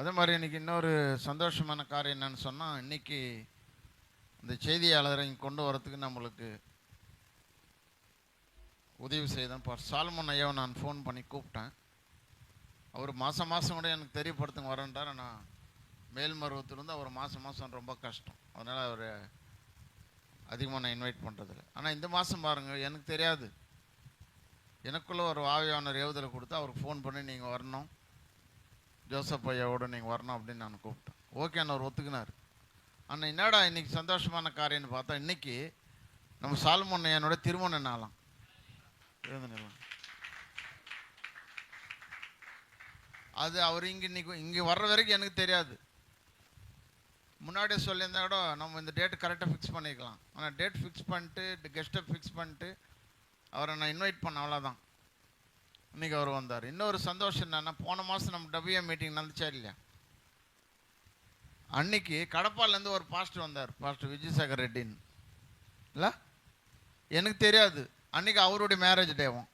அதே மாதிரி இன்றைக்கி இன்னொரு சந்தோஷமான காரியம் என்னன்னு சொன்னால், இன்றைக்கி இந்த செய்தியாளரை இங்கே கொண்டு வரத்துக்கு நம்மளுக்கு உதவி செய்தான் சாலமன் ஐயாவை நான் ஃபோன் பண்ணி கூப்பிட்டேன். அவர் மாதம் கூட எனக்கு தெரியப்படுத்துங்க வரேன்டார். நான் மேல்மருவத்திலேருந்து அவர் மாதம் ரொம்ப கஷ்டம், அதனால் அவர் அதிகமாக நான் இன்வைட் பண்ணுறதில்ல. ஆனால் இந்த மாதம் பாருங்கள், எனக்கு தெரியாது, எனக்குள்ளே ஒரு ஆவியானவர் ஏவுதலை கொடுத்து அவருக்கு ஃபோன் பண்ணி நீங்கள் வரணும், ஜோசப் ஐயாவோட நீங்கள் வரணும் அப்படின்னு நான் கூப்பிட்டேன். ஓகேன்னு அவர் ஒத்துக்கினார். ஆனால் என்னடா இன்றைக்கி சந்தோஷமான காரியம்னு பார்த்தா, இன்றைக்கி நம்ம சாலமன் ஐயானோட திருமண நாளாம். அது அவர் இங்கே வர்ற வரைக்கும் எனக்கு தெரியாது. முன்னாடியே சொல்லியிருந்தா கூட நம்ம இந்த டேட்டு கரெக்டாக ஃபிக்ஸ் பண்ணிக்கலாம். ஆனால் டேட் ஃபிக்ஸ் பண்ணிட்டு கெஸ்ட்டை ஃபிக்ஸ் பண்ணிட்டு அவரை நான் இன்வைட் பண்ண, அவ்வளோதான். இன்றைக்கி அவர் வந்தார். இன்னொரு சந்தோஷம் என்னன்னா, போன மாதம் நம்ம டபிள்யூ மீட்டிங் நடந்துச்சா இல்லையா, அன்னைக்கு கடப்பாலேருந்து ஒரு பாஸ்டர் வந்தார், பாஸ்டர் விஜயசேகர் ரெட்டின்னு. இல்லை, எனக்கு தெரியாது. அன்றைக்கி அவருடைய மேரேஜ் டேவும்,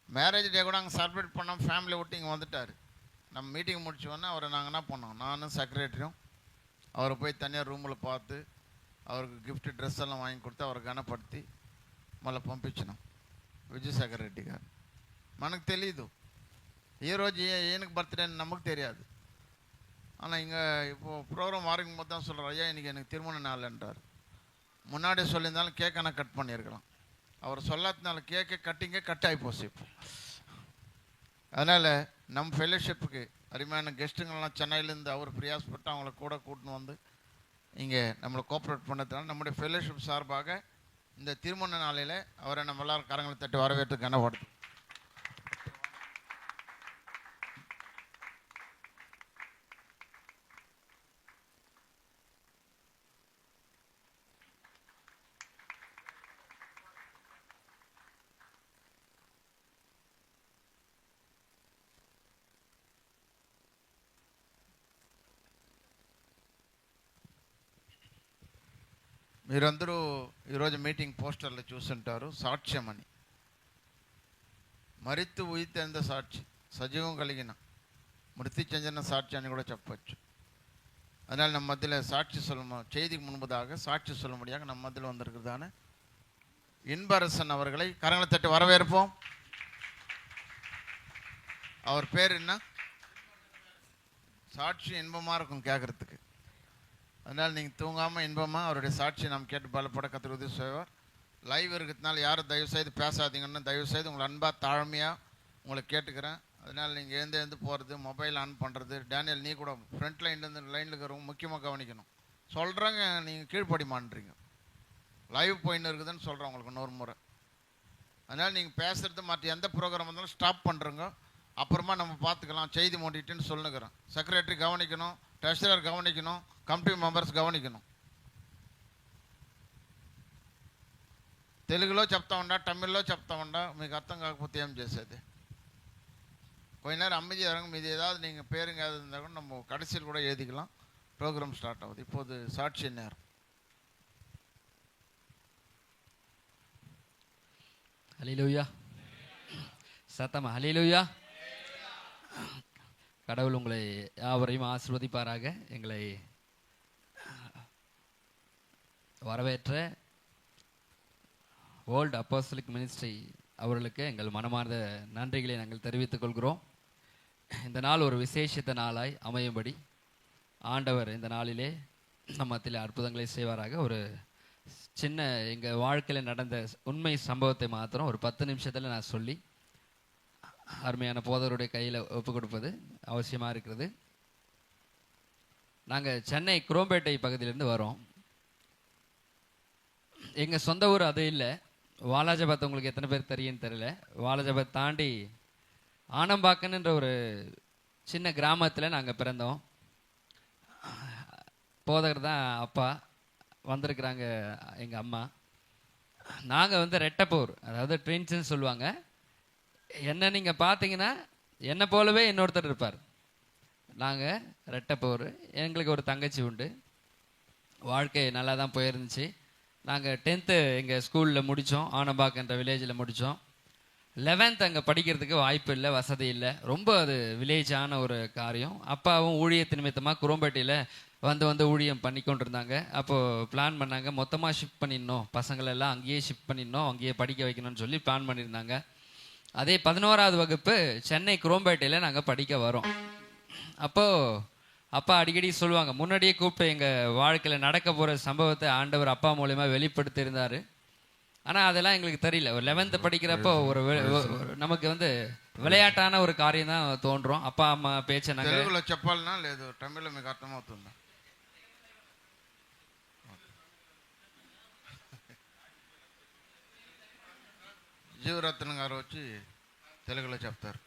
மேரேஜ் டே கூட அங்கே செலிப்ரேட் பண்ணோம். ஃபேமிலி விட்டு இங்கே வந்துட்டார். நம்ம மீட்டிங் முடிச்சோடனே அவரை நாங்கள் என்ன பண்ணோம், நானும் செக்ரட்டரியும் அவரை போய் தனியாக ரூமில் பார்த்து அவருக்கு கிஃப்ட் ட்ரெஸ் எல்லாம் வாங்கி கொடுத்து அவரை கனப்படுத்தி మళ్ళీ పంపించినాం. విజయసాగర్ రెడ్డి గారు మనకు తెలీదు ఈరోజు ఈయనకు బర్త్డే అని நமக்கு தெரியாது. ஆனால் இங்கே இப்போது ப்ரோக்ராம் வாரிக்கும் போது தான் சொல்கிறார், ஐயா இன்றைக்கி எனக்கு திருமண நாள்ன்றார். முன்னாடியே சொல்லியிருந்தாலும் கேக் ஆனால் கட் பண்ணியிருக்கலாம். அவர் சொல்லாததுனால கேக்கே கட் ஆகி போச்சு இப்போ. அதனால் நம்ம ஃபெலோஷிப்புக்கு அருமையான கெஸ்ட்டுங்கள்லாம் சென்னையிலேருந்து அவர் பிரயாசப்பட்டு அவங்கள கூட கூட்டின்னு வந்து இங்கே நம்மளை கோஆப்ரேட் பண்ணதுனால நம்முடைய ஃபெலோஷிப் சார்பாக இந்த திருமண நாளையில் அவரை நம்ம எல்லாரும் கரங்களை தட்டி வரவேற்று கனப்படுத்து. మీరందరూ ఈరోజు మీటింగ్ పోస్టర్లు చూస్తుంటారు. సాక్ష్యం అని, మరిత్తు ఉయితెంద సాక్షి, సజీవం కలిగిన మృతి చెందిన సాక్షి అని కూడా చెప్పచ్చు. அதனால் நம்ம மத்தியில் சாட்சி சொல்ல, செய்திக்கு முன்பதாக சாட்சி சொல்லும்படியாக நம்ம மத்தியில் வந்திருக்கிறதான இன்பரசன் அவர்களை கரங்களை தட்டி வரவேற்போம். அவர் பேர் என்ன, சாட்சி இன்பமாக இருக்கும் கேட்குறதுக்கு. அதனால் நீங்கள் தூங்காமல் இன்பமாக அவருடைய சாட்சியை நாம் கேட்டு பலப்பட கர்த்தர் உதவி செய்வார். லைவ் இருக்கிறதுனால யாரும் தயவுசெய்து பேசாதீங்கன்னு தயவுசெய்து உங்களை அன்பாக தாழ்மையாக உங்களை கேட்டுக்கிறேன். அதனால் நீங்கள் எழுந்து போகிறது, மொபைல் ஆன் பண்ணுறது, டேனியல் நீ கூட ஃப்ரண்ட் லைனில் இருக்கிறவங்க முக்கியமாக கவனிக்கணும். சொல்கிறாங்க, நீங்கள் கீழ்ப்படி மாட்டுறீங்க. லைவ் போயின்னு இருக்குதுன்னு சொல்கிறேன் உங்களுக்கு இன்னொரு முறை. அதனால் நீங்கள் பேசுகிறது மற்ற எந்த ப்ரோக்ராம் இருந்தாலும் ஸ்டாப் பண்ணுறங்க, அப்புறமா நம்ம பார்த்துக்கலாம், செய்தி மூடிட்டுன்னு சொல்லுங்கிறேன். செக்ரட்டரி கவனிக்கணும், ట్రెషరర్ గమనికணும், కమిటీ మెంబర్స్ గమనికணும். తెలుగులో చెప్తా ఉండా, తమిళ్లో చెప్తా ఉండా, మీకు అర్థం కాకపోతే ఏం చేసేది. கொஞ்ச நேரம் அமைதியாக இருங்க. மீது ஏதாவது நீங்கள் பேருங்க ஏதாவது இருந்தால் கூட நம்ம கடைசியில் கூட எழுதிக்கலாம். ப்ரோக்ராம் ஸ்டார்ட் ஆகுது. இப்போது சாட்சி நேரம். ஹல்லேலூயா, சத்தமா ஹல்லேலூயா. கடவுள் உங்களை யாவரையும் ஆசீர்வதிப்பாராக. எங்களை வரவேற்ற வேர்ல்ட் அப்போஸ்தலிக் மினிஸ்ட்ரி அவர்களுக்கு எங்கள் மனமார்ந்த நன்றிகளை நாங்கள் தெரிவித்துக் கொள்கிறோம். இந்த நாள் ஒரு விசேஷித்த நாளாய் அமையும்படி ஆண்டவர் இந்த நாளிலே நம்ம மத்தியில் அற்புதங்களை செய்வாராக. ஒரு சின்ன எங்கள் வாழ்க்கையில் நடந்த உண்மை சம்பவத்தை மாத்திரம் ஒரு 10 நிமிஷத்தில் நான் சொல்லி அருமையான போதவருடைய கையில் ஒப்பு கொடுப்பது அவசியமாக இருக்கிறது. நாங்கள் சென்னை குரோம்பேட்டை பகுதியிலேருந்து வரோம். எங்கள் சொந்த ஊர் அது இல்லை. வாலாஜாபாத் உங்களுக்கு எத்தனை பேர் தெரியும்னு தெரியல. வாலாஜாபாத் தாண்டி ஆனம்பாக்கன்ன்ற ஒரு சின்ன கிராமத்தில் நாங்கள் பிறந்தோம். போதகர் தான் அப்பா, வந்திருக்கிறாங்க எங்கள் அம்மா. நாங்கள் ரெட்டப்பூர், அதாவது ட்வின்ஸ்ன்னு சொல்லுவாங்க. என்ன நீங்கள் பார்த்தீங்கன்னா என்னை போலவே இன்னொருத்தர் இருப்பார். நாங்கள் ரெட்டப்பூர். எங்களுக்கு ஒரு தங்கச்சி உண்டு. வாழ்க்கை நல்லா தான் போயிருந்துச்சு. நாங்கள் 10th எங்கள் ஸ்கூலில் முடித்தோம். ஆனம்பாக்கன்ற வில்லேஜில் முடித்தோம். 11th அங்கே படிக்கிறதுக்கு வாய்ப்பு இல்லை, வசதி இல்லை. ரொம்ப அது வில்லேஜான ஒரு காரியம். அப்பாவும் ஊழியத்து நிமித்தமாக குரோம்பேட்டையில் வந்து ஊழியம் பண்ணி கொண்டு இருந்தாங்க. அப்போது பிளான் பண்ணாங்க, மொத்தமாக ஷிஃப்ட் பண்ணிடணும், பசங்களெல்லாம் அங்கேயே ஷிஃப்ட் பண்ணிடணும், அங்கேயே படிக்க வைக்கணும்னு சொல்லி பிளான் பண்ணியிருந்தாங்க. அதே 11வது வகுப்பு சென்னை குரோம்பேட்டையில் நாங்கள் படிக்க வரோம். அப்போது அப்பா அடிக்கடி சொல்லுவாங்க, முன்னாடியே கூப்பிட்டு எங்கள் வாழ்க்கையில் நடக்க போகிற சம்பவத்தை ஆண்டவர் அப்பா மூலயமா வெளிப்படுத்தியிருந்தார். ஆனால் அதெல்லாம் எங்களுக்கு தெரியல. ஒரு 11th படிக்கிறப்போ நமக்கு வந்து విளைయాటాన ஒரு కార్యం தான் தோன்றும். அப்பா అమ్మ పేచ నాక తెలుగులో చెప్పాలనా లేదు తమిళ్లో మీకు అర్థమవుతుందా? జీవరత్న గారు వచ్చి తెలుగులో చెప్తారు.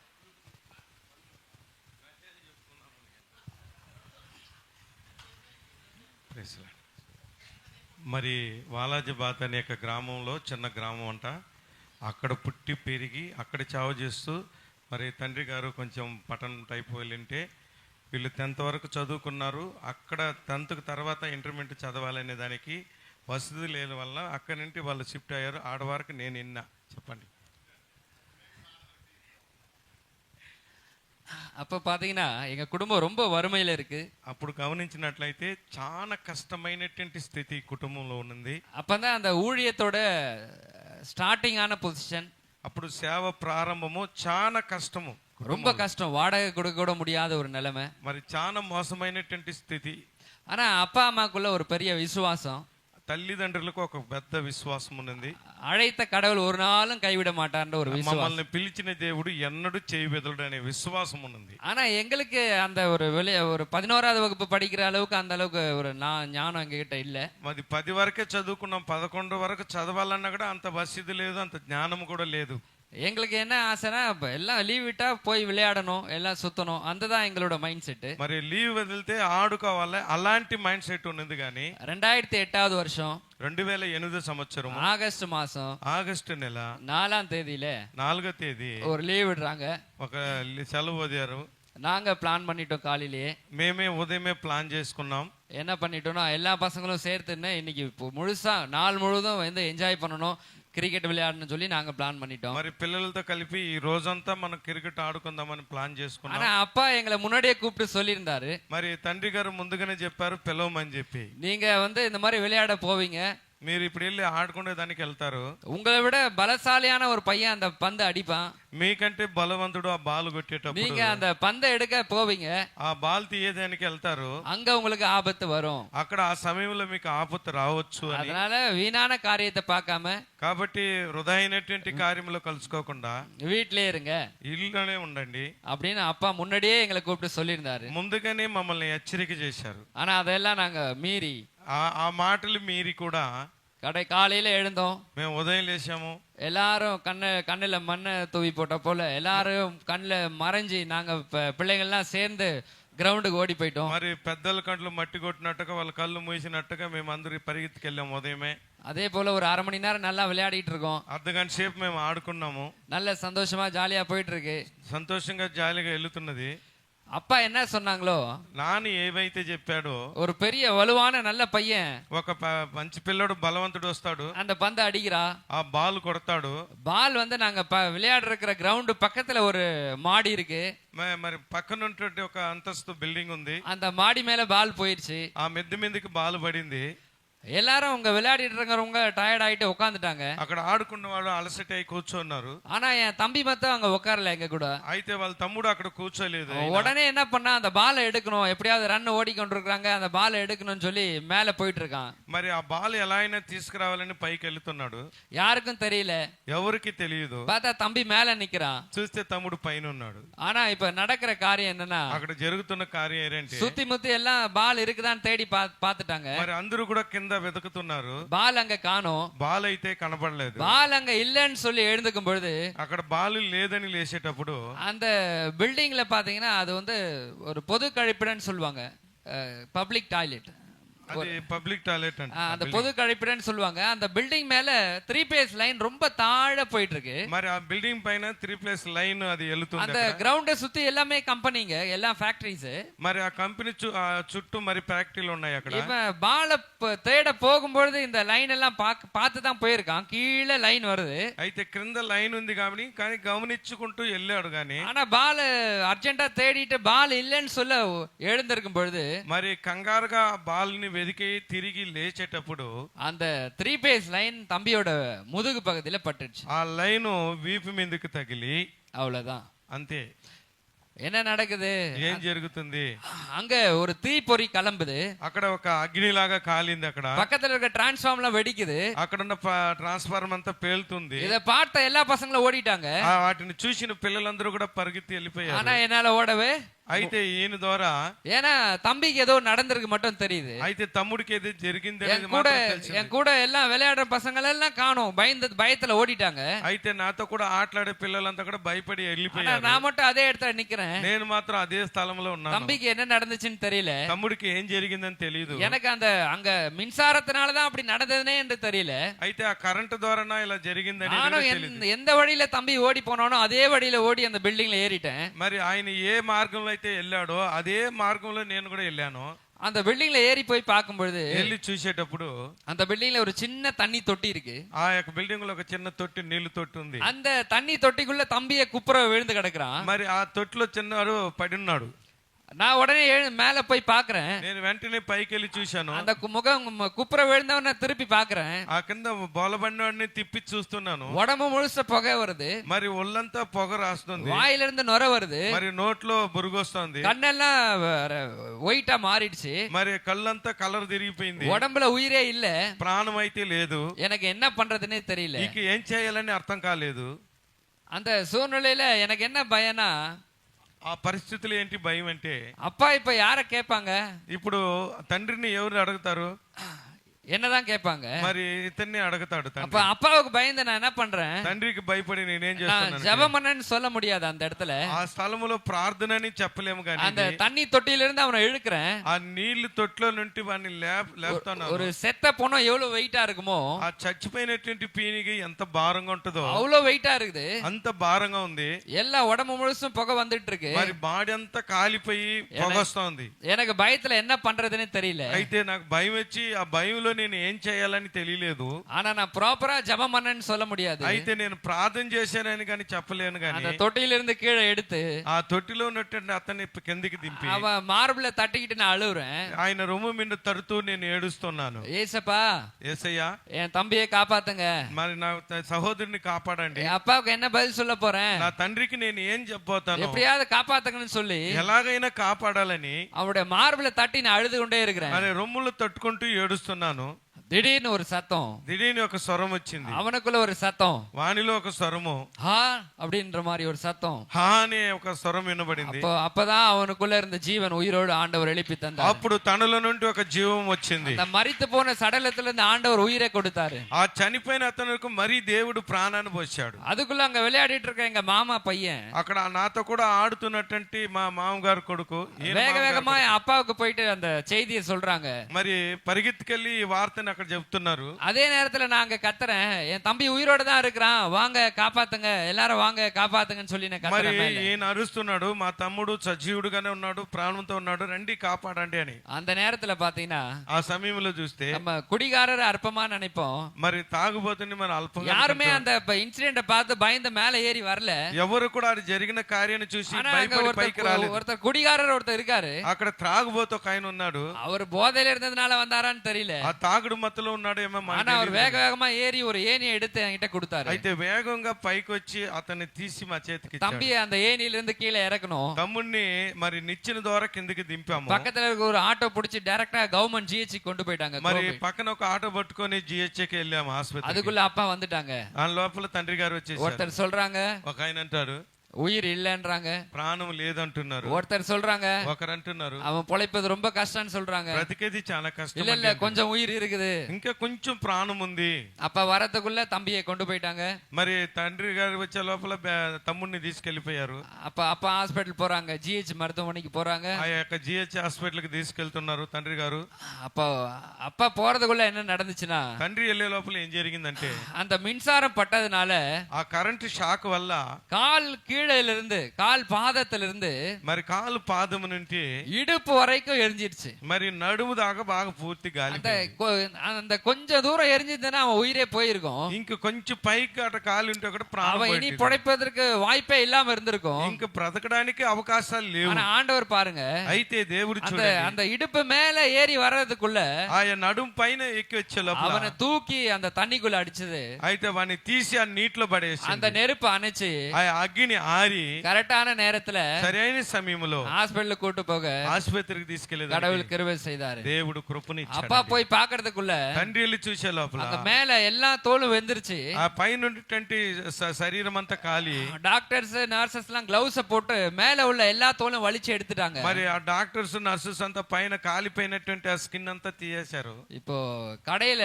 మరి వాలాజీబాద్ అనే ఒక గ్రామంలో, చిన్న గ్రామం అంట, అక్కడ పుట్టి పెరిగి అక్కడ చావు చేస్తూ, మరి తండ్రి గారు కొంచెం పట్టణం టైప్ వెళ్ళింటే వీళ్ళు 10th వరకు చదువుకున్నారు. అక్కడ 10th తర్వాత ఇంటర్మీడియట్ చదవాలనే దానికి వసతి లేని వల్ల అక్కడి నుండి వాళ్ళు షిఫ్ట్ అయ్యారు. ఆడవారికి నేను విన్నా. చెప్పండి. அப்போ பார்த்தீங்கன்னா எங்கள் குடும்பம் ரொம்ப வறுமையில் இருக்குது. అప్పుడు గమనించినట్లయితే చాలా కష్టమైనటువంటి స్థితి కుటుంబంలో ఉన్నది. அப்போ தான் அந்த ஊழியத்தோட ஸ்டார்டிங்கான பொசிஷன். అప్పుడు సేవ ప్రారంభము చాలా కష్టము, ரொம்ப கஷ்டம், வாடகை கொடுக்க கூட முடியாத ஒரு நிலைமை, మరి చాలా మోసమైనటువంటి స్థితి. ஆனால் அப்பா அம்மாக்குள்ள ஒரு பெரிய விசுவாசம், తల్లిదండ్రులకు ఒక పెద్ద విశ్వాసం ఉన్నది. அழைத்த கடவுள் ஒரு நாளும் கைவிட மாட்டார்ன்ற ஒரு விசுவாசம், మమ్మల్ని పిలిచిన దేవుడు ఎన్నడూ చేయబెదలడు అనే విశ్వాసం ఉన్నది. ஆனா எங்களுக்கு அந்த ஒரு ஒரு 11வது வகுப்பு படிக்கிற அளவுக்கு அந்த அளவுக்கு ஒரு ஞானம் எங்ககிட்ட இல்ல. మరి 10 వరకే చదువుకున్నాం, 11 వరకు చదవాలన్నా కూడా అంత వసతి లేదు, అంత జ్ఞానం కూడా లేదు. எங்களுக்கு என்ன ஆசைனா எல்லாம் லீவ் விட்டா போய் விளையாடணும், எல்லாம் சுத்தணும், அதுதான் எங்களோட மைண்ட் செட். మరి లీవ్ వదిలితే ఆడుకోవాలి, అలాంటి మైండ్ సెట్ ఉన్నది. కానీ 2008வது வருஷம் 2008 సంవత్సరం ஆகஸ்ட் மாசம் ఆగస్టు నెల 4వ தேதியில 4వ తేదీ ஒரு லீவ் விடுறாங்க. ఒక సెలవు వదిలారు. நாங்க பிளான் பண்ணிட்டோம், காலையிலேயே మేమే ఉదయమే ప్లాన్ చేసుకున్నాం. என்ன பண்ணிட்டோம்னா எல்லா பசங்களும் சேர்த்துன்னு இன்னைக்கு முழுசா நாள் முழுதும் வந்து என்ஜாய் பண்ணணும், క్రికెట్ విளையாடணும்னு சொல்லி நாங்க பிளான் பண்ணிட்டோம். మరి పిల్లలతో కలిపి ఈ రోజంతా మనం క్రికెట్ ఆడుకుందామని ప్లాన్ చేసుకున్నాం. ஆனா அப்பா எங்களை முன்னாடியே கூப்பிட்டு சொல்லியிருந்தாரு, మరి తండ్రి గారు ముందుగానే చెప్పారు పిలవమని చెప్పి, நீங்க வந்து இந்த மாதிரி விளையாட போவீங்க, మీరు ఇప్పుడు వెళ్ళి ఆడుకునే దానికి వెళ్తారు, உங்களை விட பலசாலியான ஒரு பையன் அந்த பந்து அடிப்பான், మీకంటే బలవంతుడు ఆ బాల్ కొట్టేటప్పుడు நீங்க அந்த பந்தை எடுக்க போவீங்க, ఆ బాల్ తీయడానికి వెళ్తారు, அங்க உங்களுக்கு ஆபத்து வரும், అక్కడ ఆ సమయంలో మీకు ఆపత్తు రావచ్చు అని. அதனால வீணான காரியத்தை பார்க்காம కాబట్టి వృధా అయినటువంటి కార్యంలో కలుసుకోకుండా வீட்டிலே இருங்க, ఇల్లులోనే ఉండండి அப்படின்னு அப்பா முன்னாடியே எங்களை கூப்பிட்டு சொல்லியிருந்தாரு. ముందుగానే మమ్మల్ని హెచ్చరిక చేశారు. ஆனா அதெல்லாம் நாங்க மீறி ఆ మాటలు మీరి కూడా காலையில எழுந்தோம், మేము ఉదయం లేచాము. எல்லாரும் கண்ணுல மண்ணை தூவி போட்ட போல எல்லாரும் கண்ணுல மறைஞ்சி நாங்க பிள்ளைங்கள்லாம் சேர்ந்து గ్రౌండ్కి ఓడి పోయిட்டோம். మరి పెద్దల కంట్లో మట్టి కొట్టినట్టుగా వాళ్ళ కళ్ళు మూసినట్టుగా మేము అందరూ పరిగెత్తుకెళ్ళాము ఉదయమే. அதே போல ஒரு 1/2 மணி நேரம் நல்லா விளையாடிட்டு இருக்கோம். అర్ధగంట సేపు మేము ఆడుకున్నాము. நல்ல சந்தோஷமா ஜாலியா போயிட்டு இருக்கு. సంతోషంగా జాలీగా వెళ్తున్నది. அப்பா என்ன சொன்னாங்களோ, నాన్న ఏవైతే చెప్పాడో, ஒரு பெரிய வலுவான நல்ல பையன், ఒక మంచి పిల్లడు బలవంతుడు వస్తాడు, அந்த பந்தை அடிக்கிறா, ఆ బాల్ కొడతాడు. பால் வந்து நாங்க விளையாடுற கிரவுண்ட் பக்கத்துல ஒரு மாடி இருக்கு, మరి పక్కన ఉన్నటువంటి ఒక అంతస్తు బిల్డింగ్ ఉంది, அந்த மாடி மேல பால் போயிருச்சு, ఆ మిద్దె మీదకి బాల్ పడింది. எல்லாரும் உங்க விளையாடிட்டு இருக்கிறவங்க டயர்ட் ஆயிட்டு உட்காந்துட்டாங்க. అక్కడ ఆడుకున్న వాళ్ళు అలసట అయి కూర్చున్నారు. ஆனா என் தம்பி மட்டும் அங்க உட்காரல எங்க கூட. అయితే వాళ్ళ తమ్ముడు అక్కడ కూర్చోలేదు. உடனே என்ன பண்ணா, அந்த பாலை எடுக்கணும், எப்படியாவது ரன் ஓடிக்கொண்டிருக்காங்க, அந்த பாலை எடுக்கணும்னு சொல்லி மேல போயிட்டு இருக்கான். మరి ఆ బాల్ ఎలా అయినా తీసుకురావాలని పైకి వెళ్తున్నాడు. யாருக்கும் தெரியல, ఎవరికి తెలియదు. பார்த்தா தம்பி மேல நிக்கிறான், చూస్తే తమ్ముడు పైన ఉన్నాడు. ஆனா இப்ப நடக்கிற காரியம் என்னன்னா, అక్కడ జరుగుతున్న కార్యం ఏంటంటే சுத்தி முத்தி எல்லாம் பால் இருக்குதான்னு தேடி பாத்துட்டாங்க. మరి అందరూ కూడా కింద వెతుకుతున్నారు. பால் அங்க காணோம், బాల్ అయితే కనబడలేదు. பால் அங்க இல்லன்னு சொல்லி எழுந்துக்கும் பொழுது అక్కడ బాల్ లేదని లేచేటప్పుడు அந்த பில்டிங்ல பாத்தீங்கன்னா அது வந்து ஒரு பொது கழிப்பிடம்னு சொல்லுவாங்க, பப்ளிக் டாய்லெட். అది పబ్లిక్ టాయిలెట్ అండి. அந்த பொது கழிப்பிடம்னு சொல்லுவாங்க. அந்த பில்டிங் மேல 3 பேஸ் லைன் ரொம்ப தாழ போயிட்டு இருக்கு. మరి ఆ బిల్డింగ్ పైన 3 ప్లేస్ లైన్ అది వెళ్తుంది. அந்த கிரவுண்ட சுத்தி எல்லாமே கம்பெனிங்க, எல்லாம் ஃபேக்டரிஸ். మరి ఆ కంపెనీ చుట్టూ మరి ఫ్యాక్టరీలు ఉన్నాయి అక్కడ. இவன் பால தேட போகும்போது இந்த லைன் எல்லாம் பார்த்து தான் போயிருக்கான். கீழே லைன் வருது. అయితే క్రింద లైన్ ఉంది కాబట్టి కానీ గమనించుకుంటూ వెళ్ళాడు గానీ ஆனா பால் அர்ஜென்ட்டா தேடிட்டு பால் இல்லைன்னு சொல்ல எழுந்திருக்கும் பொழுது మరి కంగారుగా బాల్ ని వెదికి తిరిగి లేచేటప్పుడు அந்த 3 பேஸ் லைன் தம்பியோட முதுகு பகுதியில பட்டுச்சு. ఆ లైన్ వీపు మీదకి తగిలి அவ்வளவுதான். అంతే. என்ன நடக்குது? ఏం జరుగుతుంది? அங்க ஒரு தீப்பொறி கிளம்புது. అక్కడ ఒక అగ్నిలాగా కాలింది. అక్కడ பக்கத்துல இருக்க டிரான்ஸ்ஃபார்மர்லாம் வெடிக்குது. అక్కడ ఉన్న ట్రాన్స్ఫార్మర్ అంతా పేలుతుంది. இத பார்த்த எல்லா பசங்களும் ஓடிட்டாங்க. వాటిని చూసిన పిల్లలందరూ కూడా పరిగెత్తి వెళ్ళిపోయారు. ஆனா என்னால ஓடவே అయితే ఈయన ద్వారా ஏன்னா தம்பிக்கு ஏதோ நடந்திருக்கு மட்டும் தெரியுது. అయితే తమ్ముడికి ఏదో జరిగింది అనేది என் మాత్రం తెలిసింది. என் கூட எல்லாம் விளையாடுற பசங்க எல்லாம் காணோம். பயத்துல ஓடிட்டாங்க. అయితే నాతో కూడా ఆటలాడే పిల్లలంతా కూడా భయపడి వెళ్ళిపోయారు. நான் மட்டும் அதே இடத்துல நிக்கிறேன். నేను మాత్రం అదే స్థలంలో ఉన్నాను. தம்பிக்கு என்ன நடந்துச்சுன்னு தெரியல. తమ్ముడికి ఏం జరిగిందని తెలియదు. எனக்கு అங்க மின்சாரத்தினால தான் அப்படி நடந்ததுனே என்று தெரியல. అయితే ఆ కరెంట్ ద్వారానా ఇలా జరిగిందని நானும் எந்த வழியில தம்பி ஓடி போனானோ அதே வழியில ஓடி அந்த பில்டிங்ல ஏறிட்டேன். మరి ఆయన ఏ మార్గంలో అయితే వెళ్ళాడో అదే మార్గంలో నేను కూడా వెళ్ళాను. அந்த பில்டிங்ல ஏறி போய் பார்க்கும்போது వెళ్ళి చూసేటప్పుడు அந்த பில்டிங்ல ஒரு சின்ன தண்ணி தொட்டி இருக்கு. ఆ యొక్క బిల్డింగ్ లో ఒక చిన్న తొట్టి నీళ్లు తొట్టి ఉంది. அந்த தண்ணி தொட்டிக்குள்ள தம்பியை குப்புற விழுந்து கிடக்குறான். మరి ఆ తొట్టిలో చిన్నాడు పడి ఉన్నాడు. நான் உடனே மேல போய் பாக்குறேன். నేను వెంటనే పైకి వెళ్ళి చూశాను. அந்த முகம் குப்புற விழுந்தவன திருப்பி பாக்குறேன். ఆ కింద బోలబండిని తిప్పి చూస్తున్నాను. உடம்பு முழுச புகை வருது. మరి ఒళ్ళంతా పొగ రాస్తుంది. வாயில இருந்து நுர வருது. మరి నోట్లో బురుగొస్తుంది. கண்ணெல்லாம் ஒயிட்டா மாறிடுச்சு. మరి కళ్ళంతా కలర్ తిరిగిపోయింది. உடம்புல உயிரே இல்ல. ప్రాణం అయితే లేదు. எனக்கு என்ன பண்றதுன்னே தெரியல. ఇక ఏం చేయాలని అర్థం కాలేదు. அந்த சூழ்நிலையில எனக்கு என்ன பயனா, ఆ పరిస్థితులు ఏంటి భయం అంటే அப்பா இப்ப யார கேட்பாங்க? ఇప్పుడు తండ్రిని ఎవరు అడుగుతారు? என்னதான் கேட்பாங்க. మరి ఇతన్ని అడుగుతాడు அப்ப తండ్రి. அப்பாவுக்கு பயந்து நான் என்ன பண்றேன்? తండ్రికి భయపడి నేనేం நான் చేస్తున్నాను? ஜெபமன்னன்னு சொல்ல முடியாது அந்த இடத்துல. ఆ స్థలములో ప్రార్థన అని చెప్పలేము కానీ அந்த தண்ணி தொட்டியில இருந்து அவனை இழுக்கிறேன். ఆ నీళ్లు తొట్లో నుండి వాడిని లేపుతాను. ஒரு செத்த பொணம் எவ்வளவு வெயிட்டா இருக்குமோ ఆ చచ్చిపోయినటువంటి పీనికి ఎంత భారంగా ఉంటుందో அவ்வளவு வெயிட்டா இருக்குது. అంత భారంగా ఉంది. எல்லா உடம்பு முழுசும் புகை வந்துட்டு இருக்கு. మరి బాడీ అంతా కాలిపోయి పొగొస్తోంది. எனக்கு பயத்துல என்ன பண்றதுன்னு தெரியல. అయితే నాకు భయం వచ్చి ఆ భయంలో నేను ఏం చేయాలని తెలియలేదు. ஆனா நான் ப்ராப்பரா ஜெபம் பண்ணேன்னு சொல்ல முடியாது. అయితే నేను ప్రార్థన చేశానని కానీ చెప్పలేను కానీ அந்த தொட்டியில இருந்து கீழே எடுத்து ఆ తొట్టిలో ఉన్నటువంటి అతన్ని కిందికి దింపి அவன் மார்பிள தட்டிக்கிட்டு நான் அழுவுறேன். ఆయన రొమ్ము మీద తడుతూ నేను ఏడుస్తున్నాను. ஏசப்பா యేసయ్యా என் தம்பியை காப்பாத்துங்க. మరి నా సహోదరుని కాపాడండి. என் అப்பாவுக்கு என்ன பதில் சொல்ல போறேன்? నా తండ్రికి నేను ఏం చెప్పబోతాను? எப்படியாவது காப்பாத்துங்கன்னு சொல்லி ఎలాగైనా కాపాడాలని அவருடைய மார்பிள தட்டி நான் அழுது கொண்டே இருக்கிறேன். మరి రొమ్ములు తట్టుకుంటూ ఏడుస్తున్నాను. திடீர்னு ஒரு சத்தம். దిడీని ఒక స్వరం వచ్చింది. அவனுக்குள்ள ஒரு சத்தம். వానిలో ఒక స్వరము ஹா அப்படின்ற மாதிரி ஒரு சத்தம். హా అనే ఒక స్వరం వినబడింది. அப்பதான் அவனுக்குள்ள இருந்த ஜீவன் உயிரோடு ஆண்டவர் எழுப்பி தந்தார். అప్పుడు తనలో నుండి ఒక జీవం వచ్చింది. அந்த மரித்து போன சடலத்துல இருந்து ஆண்டவர் உயிரை கொடுத்தாரு. ఆ చనిపోయిన అతనుకు మరి దేవుడు ప్రాణాన్ని పోశాడు. அதுக்குள்ள அங்க விளையாடிட்டு இருக்க எங்க மாமா பையன் అక్కడ నాతో కూడా ఆడుతున్నటువంటి మా మామగారు కొడుకు வேக வேகமா அப்பாவுக்கு போயிட்டு அந்த செய்தியை சொல்றாங்க. మరి పరిగెత్తుకెళ్ళి ఈ వార్తని అక్కడ చెప్తున్నారు. அதே நேரத்துல நான் அங்க கத்துறேன், என் தம்பி உயிரோட தான் இருக்கிறான், வாங்க காப்பாத்துங்க, எல்லாரும் வாங்க காப்பாத்துங்கன்னு சொல்லி நான் మరి கத்துறேன். ఈయన అరుస్తున్నాడు, మా తమ్ముడు సజీవుడుగానే ఉన్నాడు, ప్రాణంతో ఉన్నాడు, రండి కాపాడండి అని. அந்த நேரத்துல பாத்தீங்கன்னா ఆ సమయంలో చూస్తే நம்ம குடிகாரர் அற்பமா நினைப்போம். మరి తాగుబోతుని మన అల్పంగా யாருமே அந்த இன்சிடென்ட் பார்த்து பயந்து மேல ஏறி வரல. ఎవరు కూడా అది జరిగిన కార్యాన్ని చూసి ஆனா அங்க భయపడి పైకి రాలేదు. ஒருத்தர் குடிகாரர் ஒருத்தர் இருக்காரு. అక్కడ త్రాగుబోతు ఒక ఆయన ఉన్నాడు. அவர் போதையில இருந்ததுனால வந்தாரான்னு தெரியல. ఆ తాగుడు మత్తులో ఉన్నాడు ఏమో. ஆனா அவர் வேக வேகமா ஏறி ஒரு ஏணியை எடுத்து என்கிட்ட கொடுத்தாரு. అయితే వేగంగా పైకి వచ్చి అతన్ని తీసి మా చేతికి தம்பி அந்த ஏணியில இருந்து கீழே இறக்கணும். తమ్ముడిని మరి నిచ్చిన ద్వారా కిందకి దింపాము. பக்கத்துல இருக்க ஒரு ஆட்டோ புடிச்சு டைரக்டா கவர்மெண்ட் ஜிஹெச் கொண்டு போயிட்டாங்க. మరి పక్కన ఒక ఆటో పట్టుకొని జిహెచ్కి వెళ్ళాము ఆసుపత్రి. அதுக்குள்ள அப்பா வந்துட்டாங்க. ఆ లోపల తండ్రి గారు వచ్చేసారు. ஒருத்தர் சொல்றாங்க, ఒక ఆయన అంటారు, உயிர் இல்லைன்றாங்க. ప్రాణం లేదంటున్నారు. ஒருத்தர் சொல்றாங்க ఒకరు అంటున్నారు அவன் பொழைப்பது ரொம்ப கஷ்டம்னு சொல்றாங்க. బ్రతికేది చాలా కష్టం. இல்ல இல்ல கொஞ்சம் உயிர் இருக்குது. ఇంకా కొంచెం ప్రాణం ఉంది. அப்ப வரதுக்குள்ள தம்பியை கொண்டு போயிட்டாங்க. మరి తండ్రి గారు వచ్చే లోపల తమ్ముడిని తీసుకెళ్లిపోయారు. அப்ப ஹாஸ்பிடல் போறாங்க, ஜிஹெச் மருத்துவமனைக்கு போறாங்க. ఆ యొక్క జిహెచ్ హాస్పిటల్ కి తీసుకెళ్తున్నారు తండ్రి గారు. அப்ப போறதுக்குள்ள என்ன நடந்துச்சுன்னா, తండ్రి వెళ్లే లోపల ఏం జరిగిందంటే, அந்த மின்சாரம் பட்டதுனால ఆ కరెంట్ షాక్ వల్ల கால் கீழையில இருந்து, கால் பாதத்துல இருந்து మరి కాలు పాదము నుండి இடுப்பு வரைக்கும் எரிஞ்சிருச்சு. మరి నడుము దాకా బాగా పూర్తి గాలి. அந்த கொஞ்ச தூரம் எரிஞ்சிருந்தா அவன் உயிரே போயிருக்கும். ఇంక కొంచెం పైకి అట కాలు ఉంటే కూడా ప్రాణం அவன் இனி பொழைப்பதற்கு வாய்ப்பே இல்லாம இருந்திருக்கும். ఇంక బ్రతకడానికి అవకాశాలు లేవు. ஆனா ஆண்டவர் பாருங்க, అయితే దేవుడు அந்த இடுப்பு மேல ஏறி வர்றதுக்குள்ள ఆయన నడుము పైన ఎక్కి వచ్చే లోపల அவனை தூக்கி அந்த தண்ணிக்குள்ள அடிச்சது. అయితే వాడిని తీసి ఆ నీటిలో పడేసి அந்த நெருப்பு அணைச்சு ఆ అగ్ని ఆరి కరెక్టాன நேரத்துல సరైన సమయంలో ஹாஸ்பிடல் கூட்டு போக ఆసుపత్రికి తీసుకెళ్లేది கடவுள் கிருபை செய்தாரு. దేవుడు కృపని ఇచ్చాడు. அப்பா போய் பாக்குறதுக்குள்ள తండ్రి వెళ్ళి చూసే లోపల அந்த மேல எல்லா தோலும் வெந்துருச்சு. ఆ పైన శరీరం అంతా కాలి, டாக்டர்ஸ் நர்சஸ் எல்லாம் கிளவுஸ் போட்டு மேல உள்ள எல்லா தோலும் வலிச்சு எடுத்துட்டாங்க. మరి ఆ డాక్టర్స్ నర్సెస్ అంతా పైన కాలిపోయినటువంటి ఆ స్కిన్ అంతా తీసేశారు. இப்போ கடையில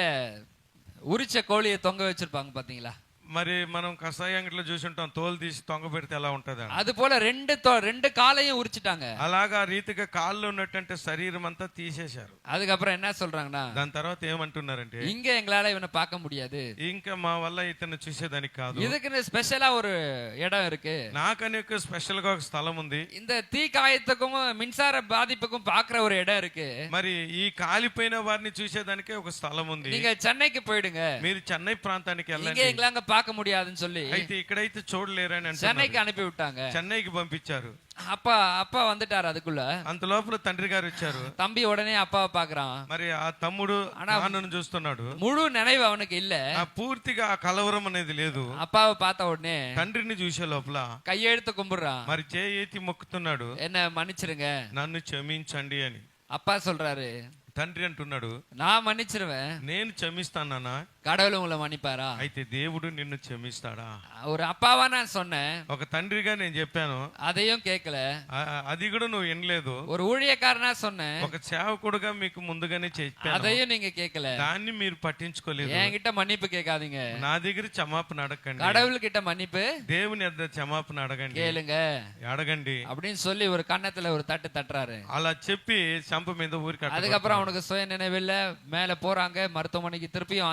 உரிச்ச கோழியை தொங்க வச்சிருப்பாங்க பாத்தீங்களா? మరి మనం కషాయ అంగట్లో చూసుంటాం, తోలు తీసి తొంగ పెడితే ఎలా ఉంటది. அது போல ரெண்டு காலையும் உரிச்சிட்டாங்க. అలాగా రీతిగా కాళ్ళు ఉన్నటువంటి శరీరం అంతా తీసేశారు. அதுக்கப்புறம் என்ன சொல்றாங்கன்னா, దాని తర్వాత ఏమంటున్నారంటే, இங்க எங்களால இவனை பார்க்க முடியாது, ఇంకా మా వల్ల ఇతను చూసేదానికి కాదు, இதுக்குன்னு ஸ்பெஷலா ஒரு இடம் இருக்கு, నాకని ఒక స్పెషల్ గా ఒక స్థలం ఉంది, இந்த தீ காயத்துக்கும் மின்சார பாதிப்புக்கும் பாக்குற ஒரு இடம் இருக்கு, మరి ఈ కాలిపోయిన వారిని చూసేదానికే ఒక స్థలం ఉంది, நீங்க சென்னைக்கு போயிடுங்க, మీరు చెన్నై ప్రాంతానికి இங்க వెళ్ళండి, எங்களாங்க பார்க்க முடியாதுன்னு சொல்லி అయితే ఇక్కడైతే చూడలేరని சென்னைக்கு అனுப்பి விட்டாங்க. చెన్నైకి పంపించారు. அப்பா வந்துட்டாரு. அதுக்குள்ள అంత లోపల తండ్రి గారు వచ్చారు. தம்பி உடனே அப்பாவை பாக்குறான். మరి ఆ తమ్ముడు నాన్నను చూస్తున్నాడు. முழு நினைவு அவனுக்கு இல்ல. పూర్తిగా ఆ కలవరం అనేది లేదు. అప్పాவை பார்த்த உடனே తండ్రిని చూసే లోపల கையெழுத்து கும்பிடுறான். మరి చేతి మొక్కుతున్నాడు, என்ன மன்னிச்சிருங்க, నన్ను క్షమించండి అని. அப்பா சொல்றாரு, తండ్రి అంటున్నాడు, நான் மன்னிச்சிருவேன், నేను క్షమిస్తానన్నా, கடவுள் உங்களை மன்னிப்பாரா? అయితే దేవుడు నిన్ను క్షమిస్తాడా? ஒரு అప్పావా நான் சொன்னேன், ఒక తండ్రిగా నేను చెప్పాను, అதையும் கேட்கல. అది కూడా నువ్వు వినలేదు. ஒரு ஊழியக்காரனா சொன்னேன், ఒక సేవకుడుగా మీకు ముందుగానే చెప్పాను, అதையும் நீங்க கேட்கல. దాన్ని మీరు పట్టించుకోలేదు. என்கிட்ட మன்னிப்பு கேட்காதீங்க, నా దగ్గర క్షమాపణ అడగండి, கடவுள் கிட்ட மன்னிப்பு దేవుని వద్ద క్షమాపణ అడగండి, கேளுங்க అడగండి அப்படின்னு சொல்லி ஒரு கன்னத்துல ஒரு தட்டு தட்டுறாரு. అలా చెప్పి చంప మీద ఊరికి அதுக்கப்புறம் அவனுக்கு சுய நினைவில்ல. மேல போறாங்க மருத்துவமனைக்கு, திருப்பியும்